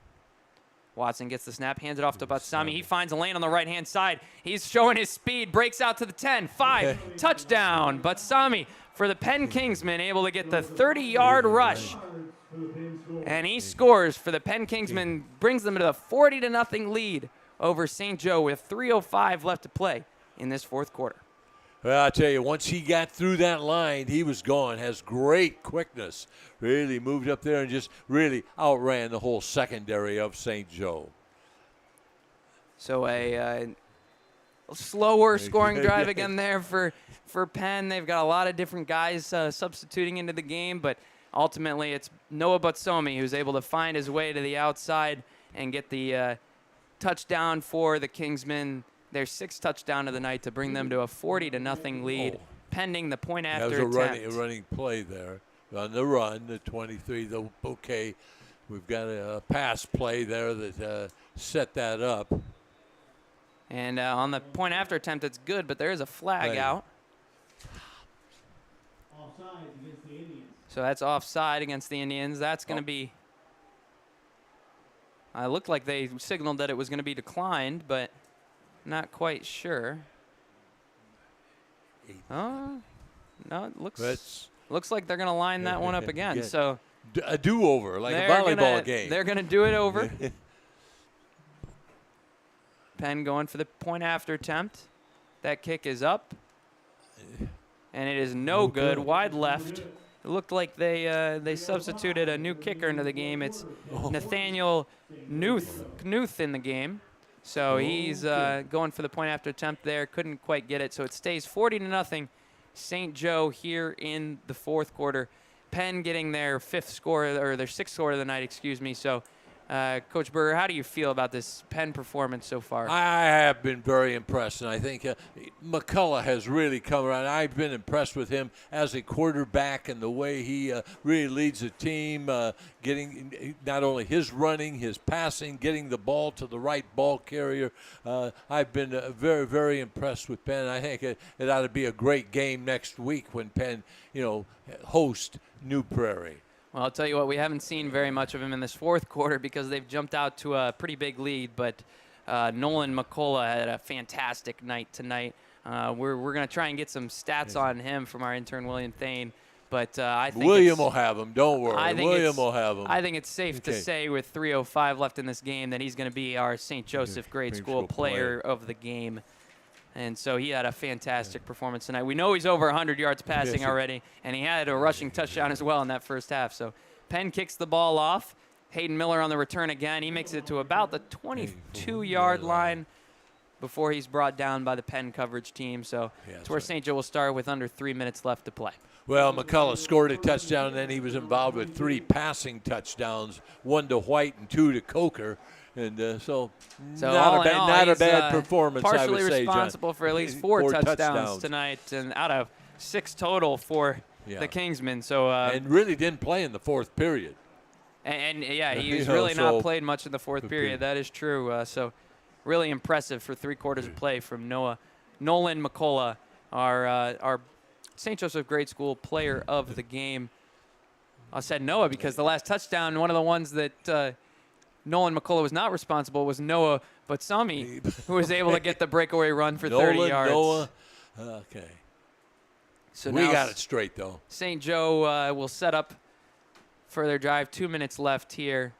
Watson gets the snap, hands it off to Botsami. He finds a lane on the right-hand side. He's showing his speed, breaks out to the 10, 5, touchdown. Botsami for the Penn Kingsmen, able to get the 30-yard rush. And he scores for the Penn Kingsmen, brings them to the 40-0 lead over St. Joe with 3:05 left to play in this fourth quarter. Well, I tell you, once he got through that line, he was gone. Has great quickness. Really moved up there and just really outran the whole secondary of St. Joe. So a slower scoring drive again there for Penn. They've got a lot of different guys substituting into the game, but ultimately it's Noah Botsami who's able to find his way to the outside and get the touchdown for the Kingsmen. Their 6th touchdown of the night to bring them to a 40-0 lead, pending the point after attempt. attempt. That was a running play there on the run, the 23. Okay, we've got a pass play there that set that up. And on the point after attempt, it's good, but there is a flag out. Offside against the Indians. So that's offside against the Indians. That's going to be. It looked like they signaled that it was going to be declined, but not quite sure. Oh, no, it looks like they're going to line that one up again. So a do-over, like a volleyball game. They're going to do it over. Penn going for the point after attempt. That kick is up. And it is no good. Wide left. It looked like they substituted a new kicker into the game. It's Nathaniel Knuth in the game. So he's going for the point after attempt there. Couldn't quite get it. So it stays 40-0. St. Joe here in the fourth quarter. Penn getting their 6th score of the night, excuse me. So, Coach Berger, how do you feel about this Penn performance so far? I have been very impressed, and I think McCullough has really come around. I've been impressed with him as a quarterback and the way he really leads the team, getting not only his running, his passing, getting the ball to the right ball carrier. I've been very, very impressed with Penn. I think it ought to be a great game next week when Penn, host New Prairie. Well, I'll tell you what, we haven't seen very much of him in this fourth quarter because they've jumped out to a pretty big lead, but Nolan McCullough had a fantastic night tonight. We're going to try and get some stats on him from our intern, William Thane, but I think William will have him. Don't worry. William will have him. I think it's safe to say with 3:05 left in this game that he's going to be our St. Joseph Grade School Player of the Game. And so he had a fantastic performance tonight. We know he's over 100 yards passing already, and he had a rushing touchdown as well in that first half. So Penn kicks the ball off. Hayden Miller on the return again. He makes it to about the 22-yard line before he's brought down by the Penn coverage team. So that's where St. Joe will start with under 3 minutes left to play. Well, McCullough scored a touchdown, and then he was involved with 3 passing touchdowns, 1 to White and 2 to Coker. And so not a bad performance, I would say, John. Partially responsible for at least 4 touchdowns tonight, and out of 6 total for the Kingsmen. So and really didn't play in the fourth period. And he's really not played much in the fourth period. That is true. So really impressive for 3 quarters of play from Nolan McCullough, our St. Joseph Grade School player of the game. I said Noah because the last touchdown, one of the ones that Nolan McCullough was not responsible was Noah Butsami, who was able to get the breakaway run for 30 yards. Noah, okay. So we got it straight, though. St. Joe will set up for their drive. 2 minutes left here.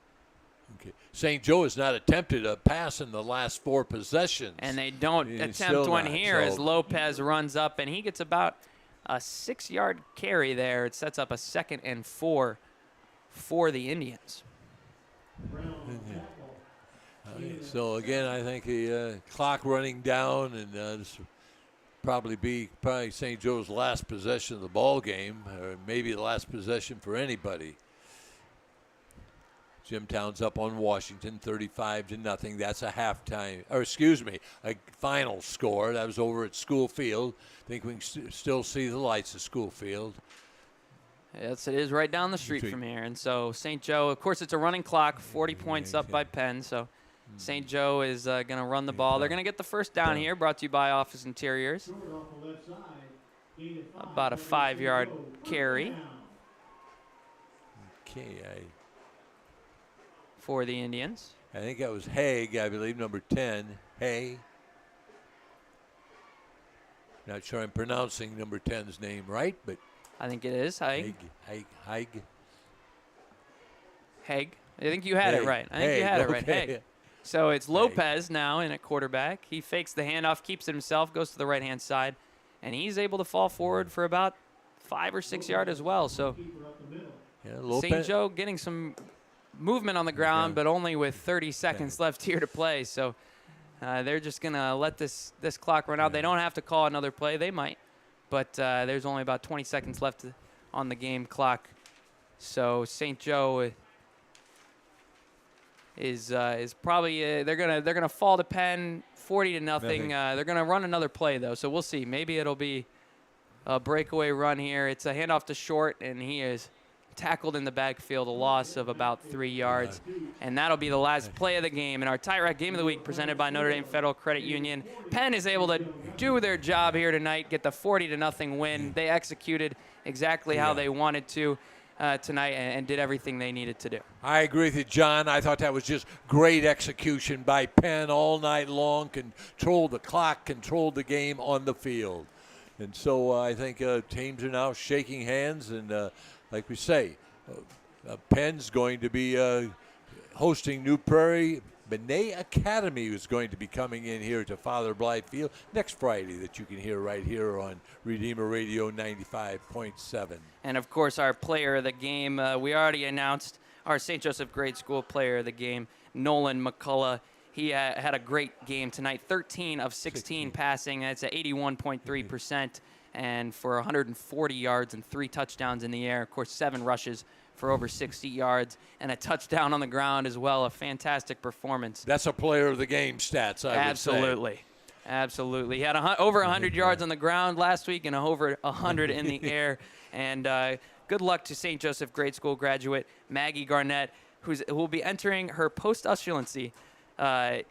Okay. St. Joe has not attempted a pass in the last 4 possessions. And they don't attempt one here as Lopez runs up, and he gets about a 6-yard carry there. It sets up a 2nd and 4 for the Indians. So, again, I think the clock running down, and this will probably St. Joe's last possession of the ball game, or maybe the last possession for anybody. Jimtown's up on Washington, 35-0. That's a a final score. That was over at School Field. I think we can still see the lights of School Field. Yes, it is right down the street from here. And so St. Joe, of course, it's a running clock, 40 points up by Penn. So St. Joe is going to run the ball. They're going to get the first down here, brought to you by Office Interiors. About a 5-yard carry. Okay, for the Indians. I think that was Haig, I believe, number 10. Hay. Not sure I'm pronouncing number 10's name right, but I think it is Haig. Haig. I think you had it right. Haig. So it's Lopez now in at quarterback. He fakes the handoff, keeps it himself, goes to the right-hand side, and he's able to fall forward for about 5 or 6 yards as well. So St. Joe getting some movement on the ground, but only with 30 seconds left here to play. So they're just going to let this clock run out. They don't have to call another play. They might, but there's only about 20 seconds left on the game clock. So St. Joe is probably they're gonna fall to Penn 40-0. They're gonna run another play though, so we'll see. Maybe it'll be a breakaway run here. It's a handoff to Short, and he is tackled in the backfield, a loss of about 3 yards. And that'll be the last play of the game. And our TIRAC Game of the Week presented by Notre Dame Federal Credit Union. Penn is able to do their job here tonight, get the 40-0 win. They executed exactly how they wanted to tonight and did everything they needed to do. I agree with you, John. I thought that was just great execution by Penn all night long, controlled the clock, controlled the game on the field. And so I think teams are now shaking hands, and like we say, Penn's going to be hosting New Prairie. Benet Academy is going to be coming in here to Father Blythe Field next Friday, that you can hear right here on Redeemer Radio 95.7. And, of course, our player of the game, we already announced our St. Joseph Grade School player of the game, Nolan McCullough. He had a great game tonight, 13 of 16 passing. That's at 81.3%. And for 140 yards and 3 touchdowns in the air. Of course, 7 rushes for over 60 yards and a touchdown on the ground as well. A fantastic performance. That's a player of the game stats, I would say. Absolutely. He had over 100 yards on the ground last week and over 100 in the air. And good luck to St. Joseph Grade School graduate Maggie Garnett, who will be entering her post-usulancy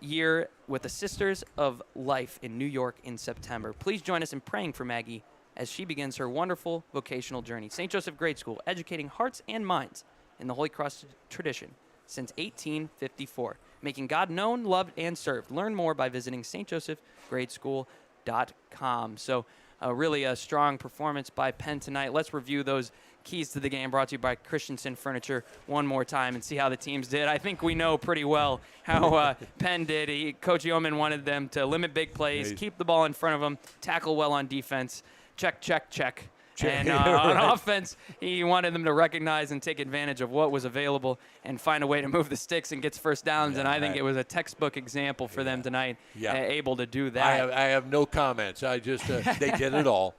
year with the Sisters of Life in New York in September. Please join us in praying for Maggie as she begins her wonderful vocational journey. St. Joseph Grade School, educating hearts and minds in the Holy Cross tradition since 1854, making God known, loved, and served. Learn more by visiting stjosephgradeschool.com. So really a strong performance by Penn tonight. Let's review those keys to the game, brought to you by Christensen Furniture, one more time and see how the teams did. I think we know pretty well how Penn did. Coach Yeoman wanted them to limit big plays, keep the ball in front of them, tackle well on defense, check. And on offense, he wanted them to recognize and take advantage of what was available and find a way to move the sticks and get first downs. And I think it was a textbook example for them tonight, able to do that. I have no comments. I just they did it all.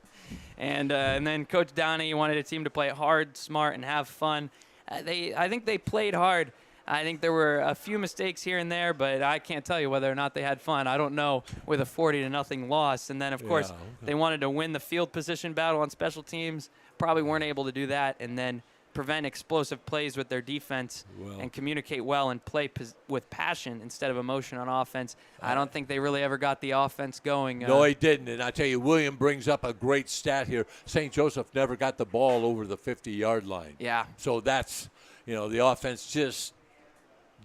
And then Coach Downey wanted a team to play hard, smart, and have fun. I think they played hard. I think there were a few mistakes here and there, but I can't tell you whether or not they had fun. I don't know with a 40-0 loss. And then, of course, they wanted to win the field position battle on special teams. Probably weren't able to do that. And then prevent explosive plays with their defense and communicate well and play with passion instead of emotion on offense. I don't think they really ever got the offense going. No, he didn't. And I tell you, William brings up a great stat here. St. Joseph never got the ball over the 50-yard line. Yeah. So that's, the offense just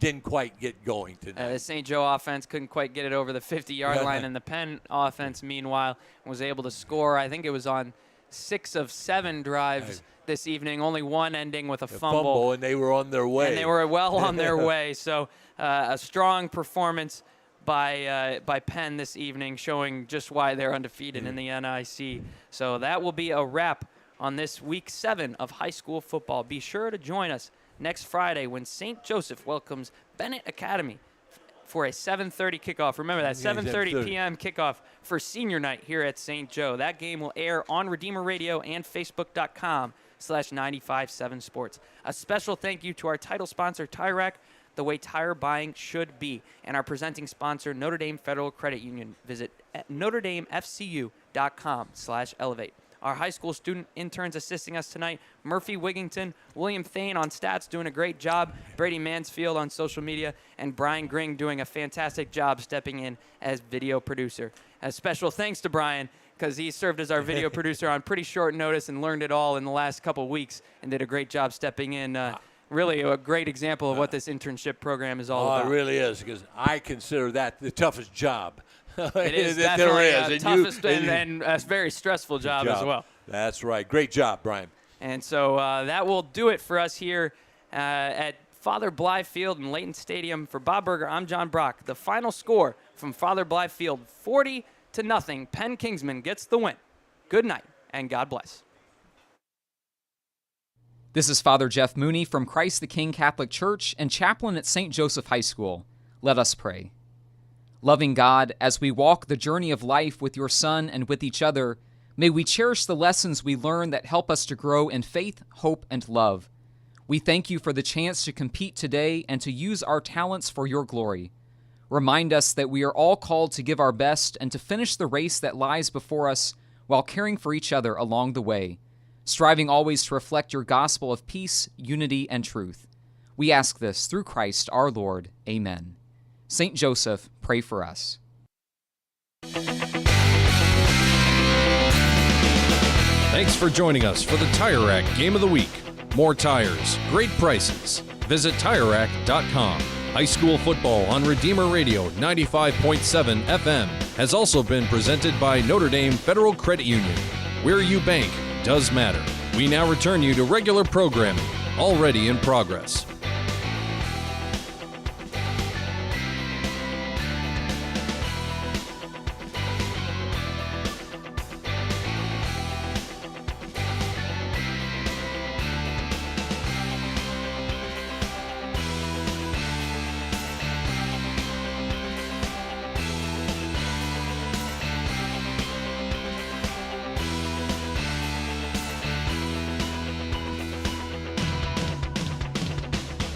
didn't quite get going tonight. The St. Joe offense couldn't quite get it over the 50-yard line, and the Penn offense, meanwhile, was able to score. I think it was on 6 of 7 drives this evening, only one ending with a fumble. And they were on their way. And they were well on their way. So a strong performance by Penn this evening, showing just why they're undefeated in the NIC. So that will be a wrap on this Week 7 of high school football. Be sure to join us next Friday when St. Joseph welcomes Bennett Academy for a 7:30 kickoff. Remember that 7:30 p.m. kickoff for senior night here at St. Joe. That game will air on Redeemer Radio and Facebook.com/957 Sports. A special thank you to our title sponsor, Tire-Rack, the way tire buying should be, and our presenting sponsor, Notre Dame Federal Credit Union. Visit at NotreDameFCU.com/elevate. Our high school student interns assisting us tonight, Murphy Wigington, William Thane on stats doing a great job, Brady Mansfield on social media, and Brian Gring doing a fantastic job stepping in as video producer. A special thanks to Brian because he served as our video producer on pretty short notice and learned it all in the last couple weeks and did a great job stepping in. Really a great example of what this internship program is all about. It really is, because I consider that the toughest job. It is definitely the toughest and a very stressful job as well. That's right. Great job, Brian. And so that will do it for us here at Father Blythe Field in Layton Stadium. For Bob Berger, I'm John Brach. The final score from Father Blythe Field, 40-0. Penn Kingsmen gets the win. Good night, and God bless. This is Father Jeff Mooney from Christ the King Catholic Church and chaplain at St. Joseph High School. Let us pray. Loving God, as we walk the journey of life with your Son and with each other, may we cherish the lessons we learn that help us to grow in faith, hope, and love. We thank you for the chance to compete today and to use our talents for your glory. Remind us that we are all called to give our best and to finish the race that lies before us while caring for each other along the way, striving always to reflect your gospel of peace, unity, and truth. We ask this through Christ our Lord. Amen. St. Joseph, pray for us. Thanks for joining us for the Tire Rack Game of the Week. More tires, great prices. Visit TireRack.com. High school football on Redeemer Radio 95.7 FM has also been presented by Notre Dame Federal Credit Union. Where you bank does matter. We now return you to regular programming, already in progress.